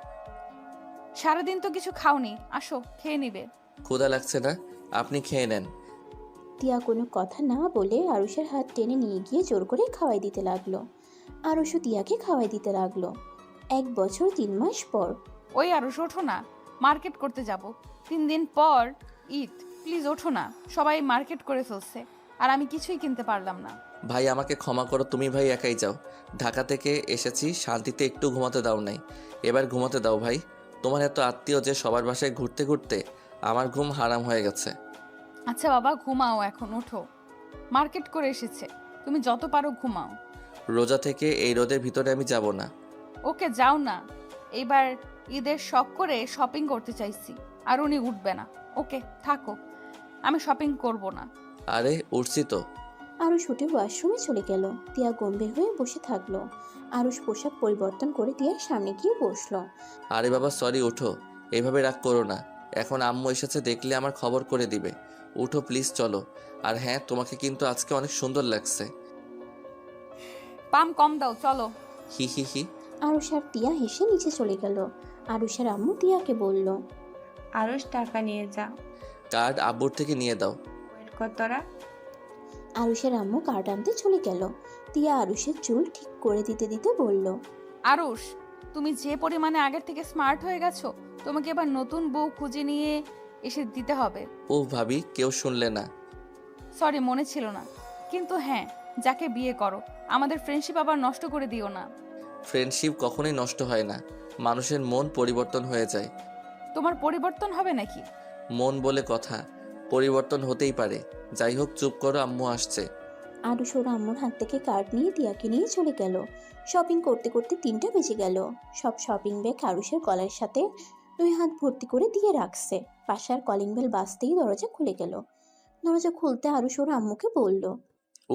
সারাদিন তো কিছু খাওনি, আসো খেয়ে নিবে। ক্ষুধা লাগছে না? আপনি খেয়ে নেন। তিয়া কোনো কথা না বলে আরুষের হাত টেনে নিয়ে গিয়ে জোর করে খাওয়াই দিতে লাগলো। আরুষও তিয়াকে খাওয়াই দিতে লাগলো। 1 বছর 3 মাস পর। ওই আরুষ, ওঠো না, মার্কেট করতে যাব। 3 দিন পর ঈদ, প্লিজ ওঠো না। সবাই মার্কেট করে ফেলছে আর আমি কিছুই কিনতে পারলাম না। ভাই আমাকে ক্ষমা করো, তুমি ভাই একাই যাও। ঢাকা থেকে এসেছি, শান্তিতে একটু ঘুমাতে দাও নাই, এবার ঘুমাতে দাও ভাই। তোমার এত আত্মীয় যে সবার বাসায় ঘুরতে ঘুরতে আমার ঘুম হারাম হয়ে গেছে। আচ্ছা বাবা, ঘুমাও এখন, ওঠো। মার্কেট করে এসেছে, তুমি যত পারো ঘুমাও। রোজা থেকে এই রোদের ভিতরে আমি যাব না। ওকে যাও না, এবার ঈদের শখ করে শপিং করতে চাইছি আর উনি উঠবে না। ওকে থাকো, আমি শপিং করব না। আরে উঠছি তো। আরুষ উঠে ওয়াশরুমে চলে গেল। তিয়া গম্ভীর হয়ে বসে থাকলো। আরুষ পোশাক পরিবর্তন করে তিয়ার সামনে গিয়ে বসলো। আরে বাবা সরি, উঠো, এভাবে রাগ করো না। এখন আম্মু এসেছে, দেখলে আমার খবর করে দিবে। উঠো প্লিজ, চলো। আর হ্যাঁ, তোমাকে কিন্তু আজকে অনেক সুন্দর লাগছে। পাম কম দাও, চলো। হি হি হি। আরুষ আর তিয়া হেসে নিচে চলে গেল। আরুষের আম্মু তিয়াকে বলল। আরুষ টাকা নিয়ে যা, কার্ড আব্বুর থেকে নিয়ে দাও। ওয়েট কর তোরা। আরুষের আম্মু কার্ড আনতে চলে গেল। তিয়া আরুষের চুল ঠিক করে দিতে দিতে বলল। আরুষ, তুমি যে পরিমাণে আগের থেকে স্মার্ট হয়ে গেছো, তোমাকে এবার নতুন বউ খুঁজে নিয়ে এসে দিতে হবে। ও ভাবি, কেউ শুনলে না। সরি, মনে ছিল না। কিন্তু হ্যাঁ, যাকে বিয়ে করো, আমাদের ফ্রেন্ডশিপ আবার নষ্ট করে দিও না। ফ্রেন্ডশিপ কখনোই নষ্ট হয় না, মানুষের মন পরিবর্তন হয়ে যায়। তোমার পরিবর্তন হবে নাকি? মন বলে কথা, পরিবর্তন হতেই পারে। যাই হোক, চুপ করো, আম্মু আসছে। আরুষ ওর আম্মুর হাত থেকে কার্ড নিয়ে তিয়াকে নিয়ে চলে গেল। শপিং করতে করতে 3টা বেজে গেল। সব শপিং ব্যাগ আরুষের গলার সাথে 2 হাত ভর্তি করে দিয়ে রাখছে। বাসার কলিং বেল বাজতেই দরজা খুলে গেল। দরজা খুলতে আরুষ ওর আম্মুকে বলল।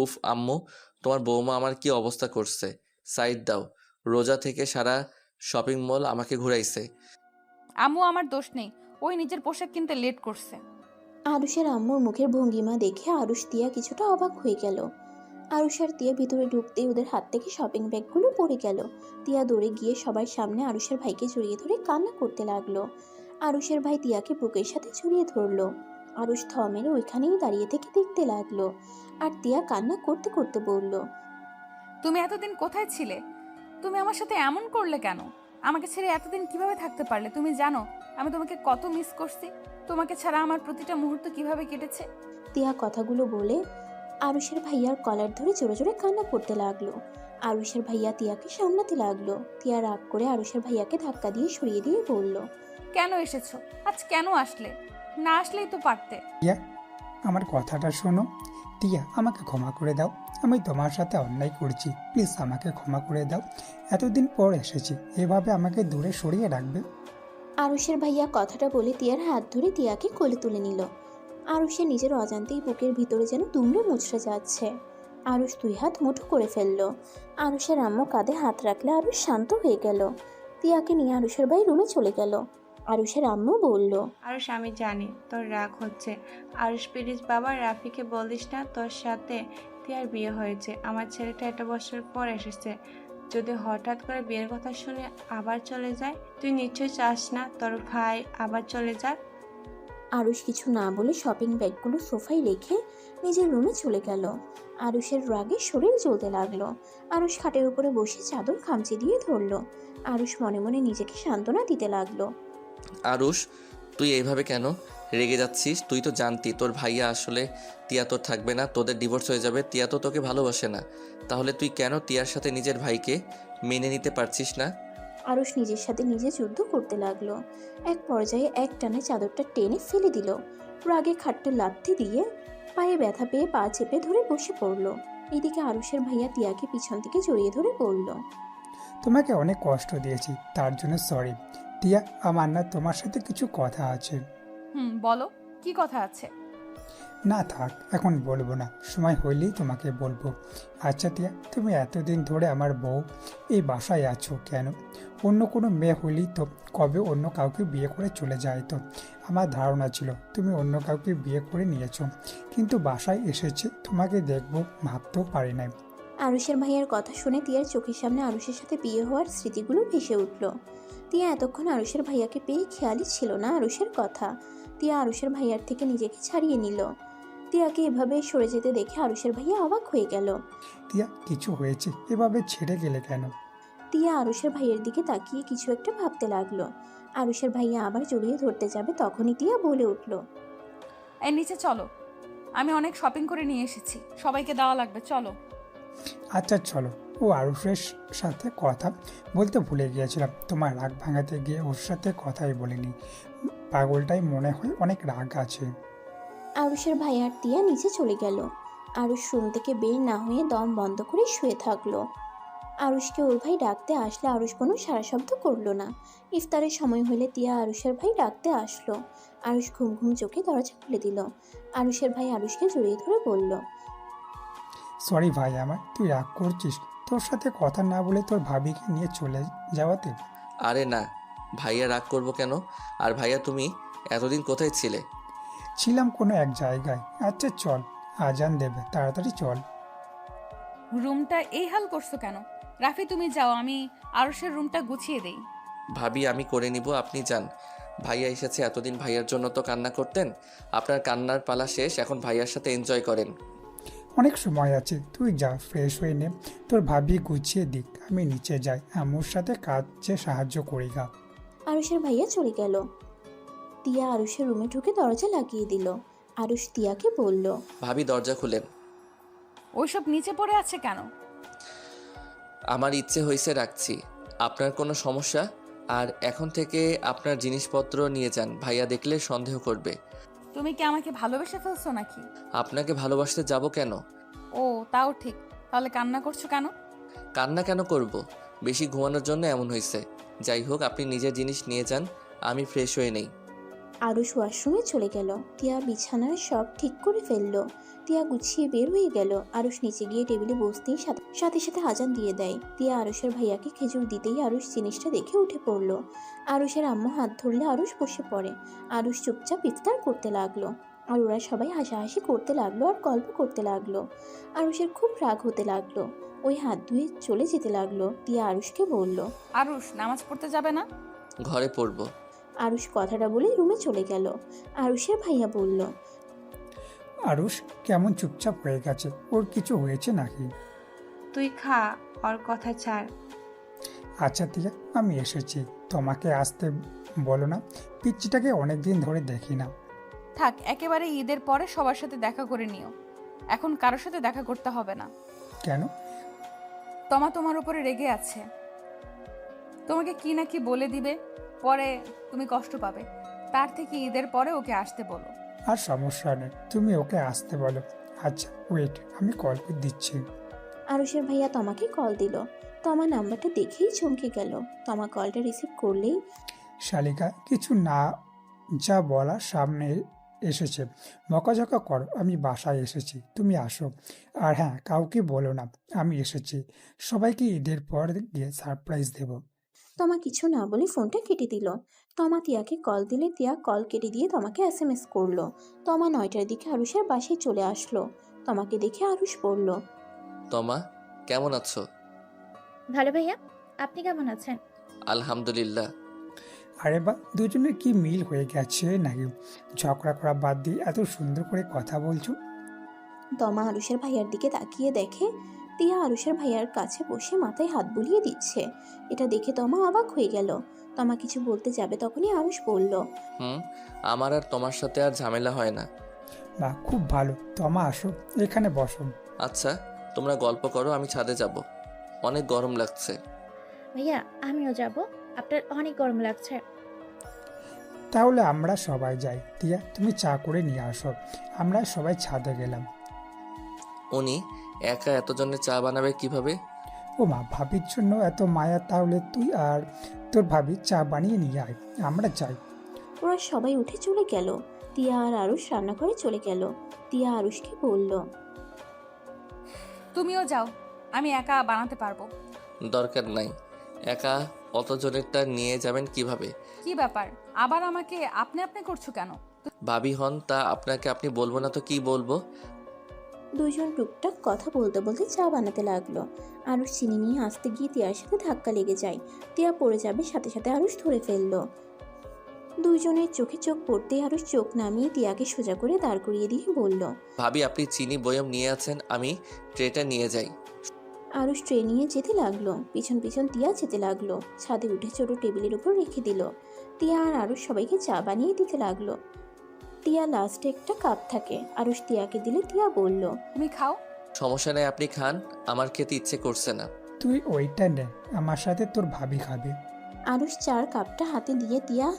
উফ আম্মু, তোমার বৌমা আমার কি অবস্থা করছে। সাইড দাও। রোজা থেকে সারা শপিং মল আমাকে ঘুরাইছে। আম্মু, আমার দোষ নেই, ওই নিজের পোশাক কিনতে লেট করছে। আরুষের আম্মুর মুখের ভঙ্গিমা দেখে আরুষ তিয়া কিছুটা অবাক হয়ে গেল। আরুষ আর তিয়া ভিতরে ঢুকতেই ওদের হাত থেকে শপিং ব্যাগগুলো পড়ে গেল। তিয়া দৌড়ে গিয়ে সবার সামনে আরুষের ভাইকে জড়িয়ে ধরে কান্না করতে লাগলো। আরুষের ভাই তিয়াকে বুকের সাথে জড়িয়ে ধরলো। আরুষ থ মেরে ওইখানেই দাঁড়িয়ে থেকে দেখতে লাগলো। আর তিয়া কান্না করতে করতে বলল, তুমি এতদিন কোথায় ছিলে? তুমি আমার সাথে এমন করলে কেন? আমাকে ছেড়ে এতদিন কিভাবে থাকতে পারলে? তুমি জানো আমি তোমাকে কত মিস করছি। তোমাকে ছাড়া আমার প্রতিটা মুহূর্ত কিভাবে কেটেছে। তিয়া কথাগুলো বলে আরুষের ভাইয়ার কলার ধরে জোরে জোরে কান্না করতে লাগলো। আরুষের ভাইয়া তিয়াকে সামলাতে লাগলো। তিয়া রাগ করে আরুষের ভাইয়াকে ধাক্কা দিয়ে সরিয়ে দিয়ে বলল, কেন এসেছো? আজ কেন আসলে? না আসলেই তো পারতে। টিয়া, আমার কথাটা শোনো। টিয়া, আমাকে ক্ষমা করে দাও। আমি তোমার সাথে অন্যায় করছি, প্লিজ আমাকে ক্ষমা করে দাও। এতদিন পর এসেছি, এভাবে আমাকে দূরে সরিয়ে রাখবে? আরুষের ভাইয়া কথাটা বলে তিয়ার হাত ধরে তিয়াকে কোলে তুলে নিল। আরুষের নিজের অজান্তেই বুকের ভিতরে যেন দুমড়ে মুচড়ে যাচ্ছে। আরুষ 2 হাত মুঠো করে ফেলল। আরুষের আম্মু কাঁধে হাত রাখলে আরুষ শান্ত হয়ে গেল। তিয়াকে নিয়ে আরুষের ভাই রুমে চলে গেল। আরুষের আম্মু বলল, আরুষ, আমি জানি তোর রাগ হচ্ছে। আরুষ প্লিজ বাবা, রাফিকে বলিস না তোর সাথে তিয়ার বিয়ে হয়েছে। আমার ছেলেটা এত বছর পর এসেছে, যদি হঠাৎ করে বিয়ের কথা শুনে আবার চলে যায়। তুই নিশ্চয়ই চাস না তোর ভাই আবার চলে যাক। আরুষ কিছু না বলে শপিং ব্যাগগুলো সোফায় রেখে নিজের রুমে চলে গেল। আরুষের রাগে শরীর জ্বলতে লাগলো। আরুষ খাটের উপরে বসে চাদর খামচে দিয়ে ধরলো। আরুষ মনে মনে নিজেকে সান্ত্বনা দিতে লাগলো। আরুষ, তুই এইভাবে কেন রেগে যাচ্ছিস? তুই তো জানতি তোর ভাইয়া আসলে তিয়া তোর থাকবে না, তোদের ডিভোর্স হয়ে যাবে। তিয়া তো তোকে ভালোবাসে না, তাহলে তুই কেন তিয়ার সাথে নিজের ভাইকে মেনে নিতে পারছিস না? আরুষ নিজের সাথে নিজে যুদ্ধ করতে লাগলো। এক পর্যায়ে এক টানে চাদরটা টেনে ফেলে দিল। রাগে খাটটা লাথি দিয়ে পায়ে ব্যথা পেয়ে পা চেপে ধরে বসে পড়ল। এদিকে আরুষের ভাইয়া তিয়াকে পিছন থেকে জড়িয়ে ধরে বলল, তোমাকে অনেক কষ্ট দিয়েছি, তার জন্য সরি। টিয়া, আমার না তোমার সাথে কিছু কথা আছে। বলো, কি কথা আছে? না থাক, এখন বলবো না, সময় হইলেই তোমাকে বলবো। আচ্ছা টিয়া, তুমি এতদিন ধরে আমার বউ এই বাসায় আছো কেন? অন্য কোনো মেয়ে হইলেই তো কবে অন্য কাউকে বিয়ে করে চলে যায়। তো আমার ধারণা ছিল তুমি অন্য কাউকে বিয়ে করে নিয়েছো, কিন্তু বাসায় এসেছে তোমাকে দেখবো ভাবতেও পারি নাই। আরুষের ভাইয়ার কথা শুনে তিয়ার চোখের সামনে আরুষের সাথে বিয়ে হওয়ার স্মৃতিগুলো ভেসে উঠল। তিয়া এতক্ষণ আরুষের ভাইয়াকে পেয়ে খেয়ালই ছিল না আরুষের কথা। তিয়া আরুষের ভাইয়ার থেকে নিজেকে ছাড়িয়ে নিল। তিয়াকে এভাবে সরে যেতে দেখে আরুষের ভাইয়া অবাক হয়ে গেল। টিয়া, কিছু হয়েছে? এভাবে ছেড়ে গেলে কেন? তিয়া আরুষের ভাইয়ের দিকে তাকিয়ে কিছু একটা ভাবতে লাগলো। আরুষের ভাইয়া আবার জড়িয়ে ধরতে যাবে, তখনই তিয়া বলে উঠল, এই নিচে চলো, আমি অনেক শপিং করে নিয়ে এসেছি, সবাইকে দেওয়া লাগবে, চলো। আচ্ছা চলো। ও আরুষের সাথে কথা বলতে ভুলে গিয়েছিলাম, তোমার রাগ ভাঙাতে গিয়ে ওর সাথে কথাই বলিনি। পাগলটাই মনে হয় অনেক রাগ আছে। আরুষের ভাইয়ার তিয়া নিচে চলে গেল। আরুষ রুম থেকে বের না হয়ে দম বন্ধ করে শুয়ে থাকলো। আরুষকে ওর ভাই ডাকতে আসলে আরুষ কোনো সারা শব্দ করলো না। ইফতারের সময় হলে তিয়া আরুষের ভাই ডাকতে আসলো। আরুষ ঘুম ঘুম চোখে দরজা খুলে দিল। আরুষের ভাই আরুষকে জড়িয়ে ধরে বলল, সরি ভাই আমার, তুই রাগ করছিস তোর সাথে কথা না বলে তোর ভাবিকে নিয়ে চলে যাওয়াতে? আরে না, ভাইয়া রাগ করবো কেন? আর ভাইয়া, তুমি এতদিন কোথায় ছিলে? ছিলাম কোনো এক জায়গায়। আচ্ছা চল, আজান দেবে, তাড়াতাড়ি চল। রুমটা এই হাল করছো কেন? রাফি, তুমি যাও, আমি আরুষের রুমটা গুছিয়ে দেই। ভাবি, আমি করে নিব, আপনি যান। ভাইয়া এসেছে, এতদিন ভাইয়ার জন্য তো কান্না করতেন। আপনার কান্নার পালা শেষ, এখন ভাইয়ার সাথে এনজয় করেন। অনেক সময় আছে, তুই যা, ফ্রেশ হয়ে নে, তোর ভাবি গুছিয়ে দিক, আমি নিচে যাই, আম্মুর সাথে কাজে সাহায্য করি গা। আরুষের ভাইয়া চলে গেল। তিয়া আরুষের রুমে ঢুকে দরজা লাগিয়ে দিল। আরুষ তিয়াকে বলল, ভাবি, দরজা খুলেন। ওইসব নিচে পড়ে আছে কেন? আমার ইচ্ছে হয়েছে, রাখছি। আপনার কোনো সমস্যা? আর এখন থেকে আপনার জিনিসপত্র নিয়ে যান, ভাইয়া দেখলে সন্দেহ করবে। তুমি কি আমাকে ভালোবেসে ফেলছো নাকি? আপনাকে ভালোবাসতে যাব কেন? ও, তাও ঠিক। তাহলে কান্না করছো কেন? কান্না কেন করব? বেশি ঘুমানোর জন্য এমন হয়েছে। যাই হোক, আপনি নিজের জিনিস নিয়ে যান, আমি ফ্রেশ হয়ে নেই। আরুষ ওয়াশরুমে চলে গেল। তিয়া বিছানার সব ঠিক করে ফেললো। তিয়া গুছিয়ে বের হয়ে গেল। আরুষ নিচে গিয়ে টেবিলে বসতেই সাথে সাথে আজান দিয়ে দেয়। তিয়া আরুষের ভাইয়াকে খেজুর দিতেই আরুষ জিনিসটা দেখে উঠে পড়লো। আরুষের আম্মু হাত ধরলে আরুষ বসে পড়ে। আরুষ চুপচাপ ইফতার করতে লাগলো। আর ওরা সবাই হাসাহাসি করতে লাগলো আর গল্প করতে লাগলো। আরুষের খুব রাগ হতে লাগলো। ওই হাত ধুয়ে চলে যেতে লাগলো। তিয়া আরুষকে বলল, আরুষ, নামাজ পড়তে যাবে না? ঘরে পড়ব। আরুষ কথাটা বলে রুমে চলে গেল। আরুষের ভাইয়া বলল, আরুষ কেমন চুপচাপ হয়ে গেছে, ওর কিছু হয়েছে নাকি? তুই খা, ওর কথা ছাড়। আচ্ছা টিয়া, আমি এসেছি। তোমাকে আসতে বলো না, পিচ্চিটাকে অনেকদিন ধরে দেখি না। থাক, একেবারে ঈদের পরে সবার সাথে দেখা করে নিও। এখন কারোর সাথে দেখা করতে হবে না। কেন? তমা তোমার উপরে রেগে আছে। তোমাকে কি না কি বলে দিবে, পরে তুমি কষ্ট পাবে। তার থেকে ঈদের পরে ওকে আসতে বলো। আর সমস্যা নেই, তুমি ওকে আসতে বলো। আচ্ছা ওয়েট, আমি কল করে দিচ্ছি। আরুষের ভাইয়া তমাকে কল দিল। তমা নাম্বারটা দেখেই চমকে গেল। তমা কলটা রিসিভ করলেই, শালিকা, কিছু না, যা বলা সামনে এসেছে, বকাঝকা করো। আমি বাসায় এসেছি, তুমি আসো। আর হ্যাঁ, কাউকে বলো না আমি এসেছি। সবাইকে ঈদের পর গিয়ে সারপ্রাইজ দেব। তমা কিছু না বলে ফোনটা কেটে দিল। তমা তিয়াকে কল দিলে তিয়া কল কেটে দিয়ে তমাকে SMS করলো। তমা 9টার দিকে আরুষের বাসায় চলে আসলো। তমাকে দেখে আরুষ বলল, তমা, কেমন আছো? ভালো ভাইয়া, আপনি কেমন আছেন? আলহামদুলিল্লাহ। আরে বা, দুজনের কি মিল হয়ে গেছে নাকি? ঝগড়া করা বাদ দিয়ে এত সুন্দর করে কথা বলছো। তমা আরুষের ভাইয়ার দিকে তাকিয়ে দেখে তিয়া আরুষের ভাইয়ার কাছে বসে মাথায় হাত বুলিয়ে দিচ্ছে। এটা দেখে তমা অবাক হয়ে গেল। তমা কিছু বলতে যাবে তখনই আরুষ বলল, আমার আর তোমার সাথে আর ঝামেলা হয় না। বা, খুব ভালো। তমা আসো, এখানে বসো। আচ্ছা, তোমরা গল্প করো, আমি ছাদে যাব। অনেক গরম লাগছে। ভাইয়া আমিও যাব, আপনার অনেক গরম লাগছে। তাহলে আমরা সবাই যাই। টিয়া, তুমি চা করে নিয়ে আসো। আমরা সবাই ছাদে গেলাম। উনি একা এতজনের চা বানাবে কিভাবে? ও মা, ভাবির জন্য এত মায়া, তাহলে তুই আর তোর ভাবি চা বানিয়ে নিয়ে আয়, আমরা যাই। ওরা সবাই উঠে চলে গেল। তিয়া আর আরুষ রান্নাঘরে চলে গেল। তিয়া আরুষকে বলল, তুমিও যাও, আমি একা বানাতে পারবো। দরকার নাই, একা অতজনেরটা নিয়ে যাবেন কিভাবে? কি ব্যাপার, আবার আমাকে আপনি আপনি করছো কেন? ভাবি হন তা আপনাকে আপনি বলবো না তো কি বলবো? দুইজন টুকটাক কথা বলতে বলতে চা বানাতে লাগলো। আরুষ চিনি নিয়ে আসতে গিয়ে তিয়ার সাথে ধাক্কা লেগে যায়। তিয়া পড়ে যাবে, সাথে সাথে আরুষ ধরে ফেললো। দুইজনের চোখে চোখ পড়তেই আরুষ চোখ নামিয়ে তিয়াকে সোজা করে দাঁড় করিয়ে দিয়ে বলল, ভাবি, আপনি চিনি বয়ম নিয়ে আছেন, আমি ট্রেটা নিয়ে যাই। আরুষ ট্রে নিয়ে যেতে লাগলো। পিছন পিছন তিয়া যেতে লাগলো। ছাদে উঠে ছোট টেবিলের উপর রেখে দিল। তিয়া আর আরুষ সবাইকে চা বানিয়ে দিতে লাগলো। তিয়া লাস্টে একটা কাপ থাকে, আরুষ তিয়াকে দিলে তিয়া বলল, তুমি খাও। সমস্যা নেই, আপনি খান, আমার খেতে ইচ্ছে করছে না। তুই ওইটা নে, আমার সাথে তোর ভাবি খাবে। আরুষ চার কাপটা হাতে দিয়ে তিয়া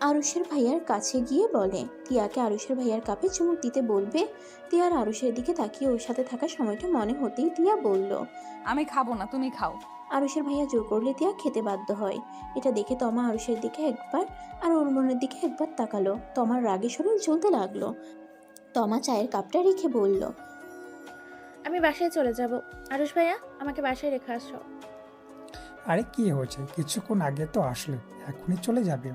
আরুষের ভাইয়ার কাছে গিয়ে বলে, তিয়াকে আরুষের ভাইয়ার কাপে চুমুক দিতে বলবে। তিয়া আর আরুষের দিকে তাকিয়ে ওর সাথে থাকা সময়টা মনে হতেই তিয়া বলল, আমি খাবো না, তুমি খাও। আরুষের ভাইয়া জোর করলে তিয়া খেতে বাধ্য হয়। এটা দেখে তমা আরুষের দিকে একবার আর ওর মনের দিকে একবার তাকালো। তমার রাগে শরীর জ্বলতে লাগলো। তমা চায়ের কাপটা রেখে বলল, আমি বাসায় চলে যাব। আরুষ ভাইয়া আমাকে বাসায় রেখে আসো। আরে কি হয়েছে, কিছুক্ষণ আগে তো আসলে, এখনই চলে যাবে?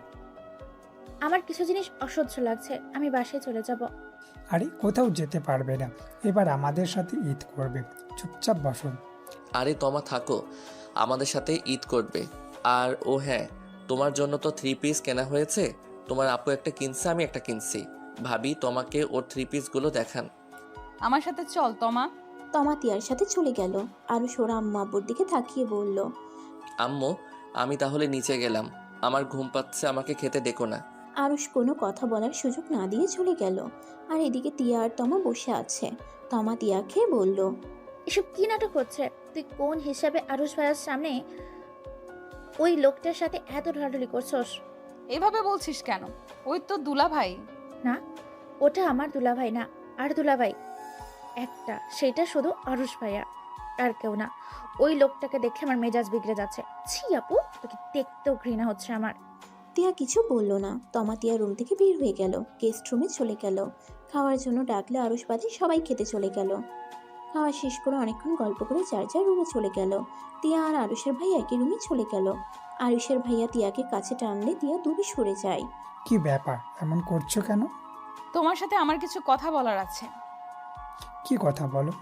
আমার কিছু জিনিস অসহ্য লাগছে, আমি বাসায় চলে যাব। আরে কোথাও যেতে পারবে না, এবার আমাদের সাথে ঈদ করবে। চুপচাপ বসুন। আরে তমা থাকো, আমাদের সাথে ঈদ করবে। আর ও হ্যাঁ, তোমার জন্য তো 3 পিস কেনা হয়েছে। তোমার আপু একটা কিনছে, আমি একটা কিনছি। ভাবি, তোমাকে ওর 3 পিসগুলো দেখান। আমার সাথে চল তমা। তমা তিয়ার সাথে চলে গেল। আরুষ ওর আম্মু আব্বুর দিকে তাকিয়ে বলল, আম্মু, আমি তাহলে নিচে গেলাম, আমার ঘুম পাচ্ছে, আমাকে খেতে ডেকো না। আরুষ কোনো কথা বলার সুযোগ না দিয়ে চলে গেল। আর এদিকে তিয়া আর তমা বসে আছে। তমা তিয়াকে বলল, এসব কি নাটক হচ্ছে? তুই কোন হিসাবে আরুষ ভাইয়ার সামনে ওই লোকটার সাথে এত ঢালাঢালি করছস? এভাবে বলছিস কেন? ওই তো দুলা ভাই। না, ওটা আমার দুলাভাই না, আর দুলাভাই একটা, সেটা শুধু আরুষ ভাইয়া, আর কেউ না। ওই লোকটাকে দেখে আমার মেজাজ বিগড়ে যাচ্ছে। ছি আপু, তোকে দেখতেও ঘৃণা হচ্ছে আমার। তিয়া কিছু বলল না। তমা তিয়া রুম থেকে বের হয়ে গেল, গেস্ট রুমে চলে গেল। খাওয়ার জন্য ডাকলে আরুষ বাদে সবাই খেতে চলে গেল। খাওয়া শেষ করে অনেকক্ষণ গল্প করে যার যার রুমে চলে গেল। তিয়া আর আরুষের ভাই একই রুমে চলে গেল। আরুষের ভাইয়া তিয়াকে কাছে টানলে তিয়া দূরে সরে যায়। কি ব্যাপার, এমন করছো কেন? তোমার সাথে আমার কিছু কথা বলার আছে। কি কথা বলো?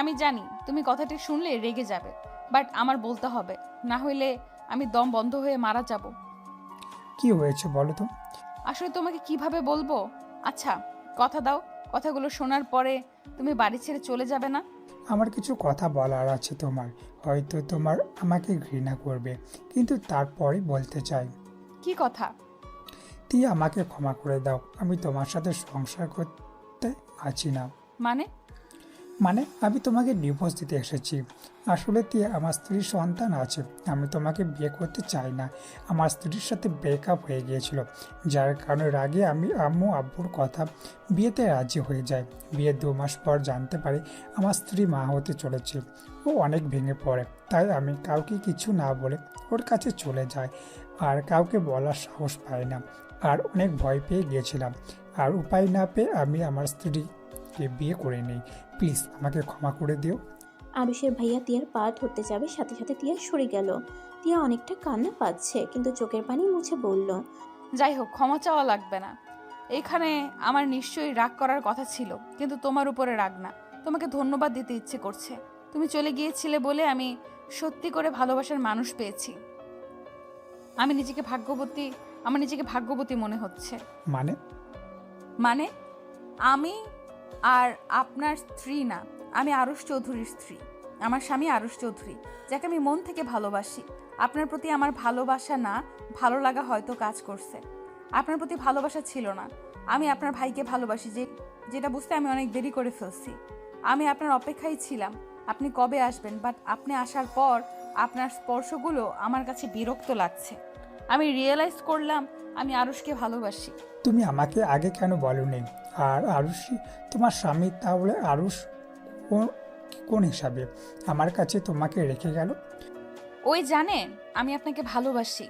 আমি জানি তুমি কথাটি শুনলে রেগে যাবে, বাট আমার বলতে হবে, না হইলে আমি দম বন্ধ হয়ে মারা যাব। কি হয়েছে বলো তো? আসলে তোমাকে কিভাবে বলবো? আচ্ছা, কথা দাও, কথাগুলো শোনার পরে তুমি বাড়ি ছেড়ে চলে যাবে না? আমার কিছু কথা বলার আছে তোমার, হয়তো তোমার আমাকে ঘৃণা করবে, কিন্তু তারপরে বলতে চাই। কি কথা? তুই আমাকে ক্ষমা করে দাও, আমি তোমার সাথে সংসার করতে আছি না। মানে আমি তোমাকে ডিভোর্স দিতে এসেছি। আসলে তুই আমার স্ত্রীর সন্তান আছে, আমি তোমাকে বিয়ে করতে চাই না। আমার স্ত্রীর সাথে ব্রেকআপ হয়ে গিয়েছিল, যার কারণে রাগে আমি আম্মু আব্বুর কথা বিয়েতে রাজি হয়ে যায়। বিয়ের 2 মাস পর জানতে পারি আমার স্ত্রী মা হতে চলেছে। ও অনেক ভেঙে পড়ে, তাই আমি কাউকে কিছু না বলে ওর কাছে চলে যাই, আর কাউকে বলার সাহস পাই না, আর অনেক ভয় পেয়ে গিয়েছিলাম। আর উপায় না পেয়ে আমি আমার স্ত্রীকে বিয়ে করে নিই। প্লিজ আমাকে ক্ষমা করে দিও। আরুষের ভাইয়া তিয়ার পা ধরতে যাবে, সাথে সাথে তিয়া সরে গেল। তিয়া অনেকটা কান্না পাচ্ছে, কিন্তু চোখের পানি মুছে বলল, যাই হোক, ক্ষমা চাওয়া লাগবে না। এখানে আমার নিশ্চয়ই রাগ করার কথা ছিল, কিন্তু তোমার উপরে রাগ না। তোমাকে ধন্যবাদ দিতে ইচ্ছে করছে। তুমি চলে গিয়েছিলে বলে আমি সত্যি করে ভালোবাসার মানুষ পেয়েছি। আমার নিজেকে ভাগ্যবতী মনে হচ্ছে। মানে আমি আর আপনার স্ত্রী না, আমি আরুষ চৌধুরীর স্ত্রী। আমার স্বামী আরুষ চৌধুরী, যাকে আমি মন থেকে ভালোবাসি। আপনার প্রতি আমার ভালোবাসা না, ভালো লাগা হয়তো কাজ করছে। আপনার প্রতি ভালোবাসা ছিল না। আমি আপনার ভাইকে ভালোবাসি, যেটা বুঝতে আমি অনেক দেরি করে ফেলছি। আমি আপনার অপেক্ষায় ছিলাম আপনি কবে আসবেন, বাট আপনি আসার পর আপনার স্পর্শগুলো আমার কাছে বিরক্ত লাগছে। আমি রিয়েলাইজ করলাম আমি আরুষকে ভালোবাসি। তুমি আমাকে আগে কেন বলোনি? আর আরুষই তোমার স্বামী, তাহলে আরুষ কোন হিসাবে আমার কাছে তোমাকে রেখে গেল? ওই জানে আমি আপনাকে ভালোবাসি।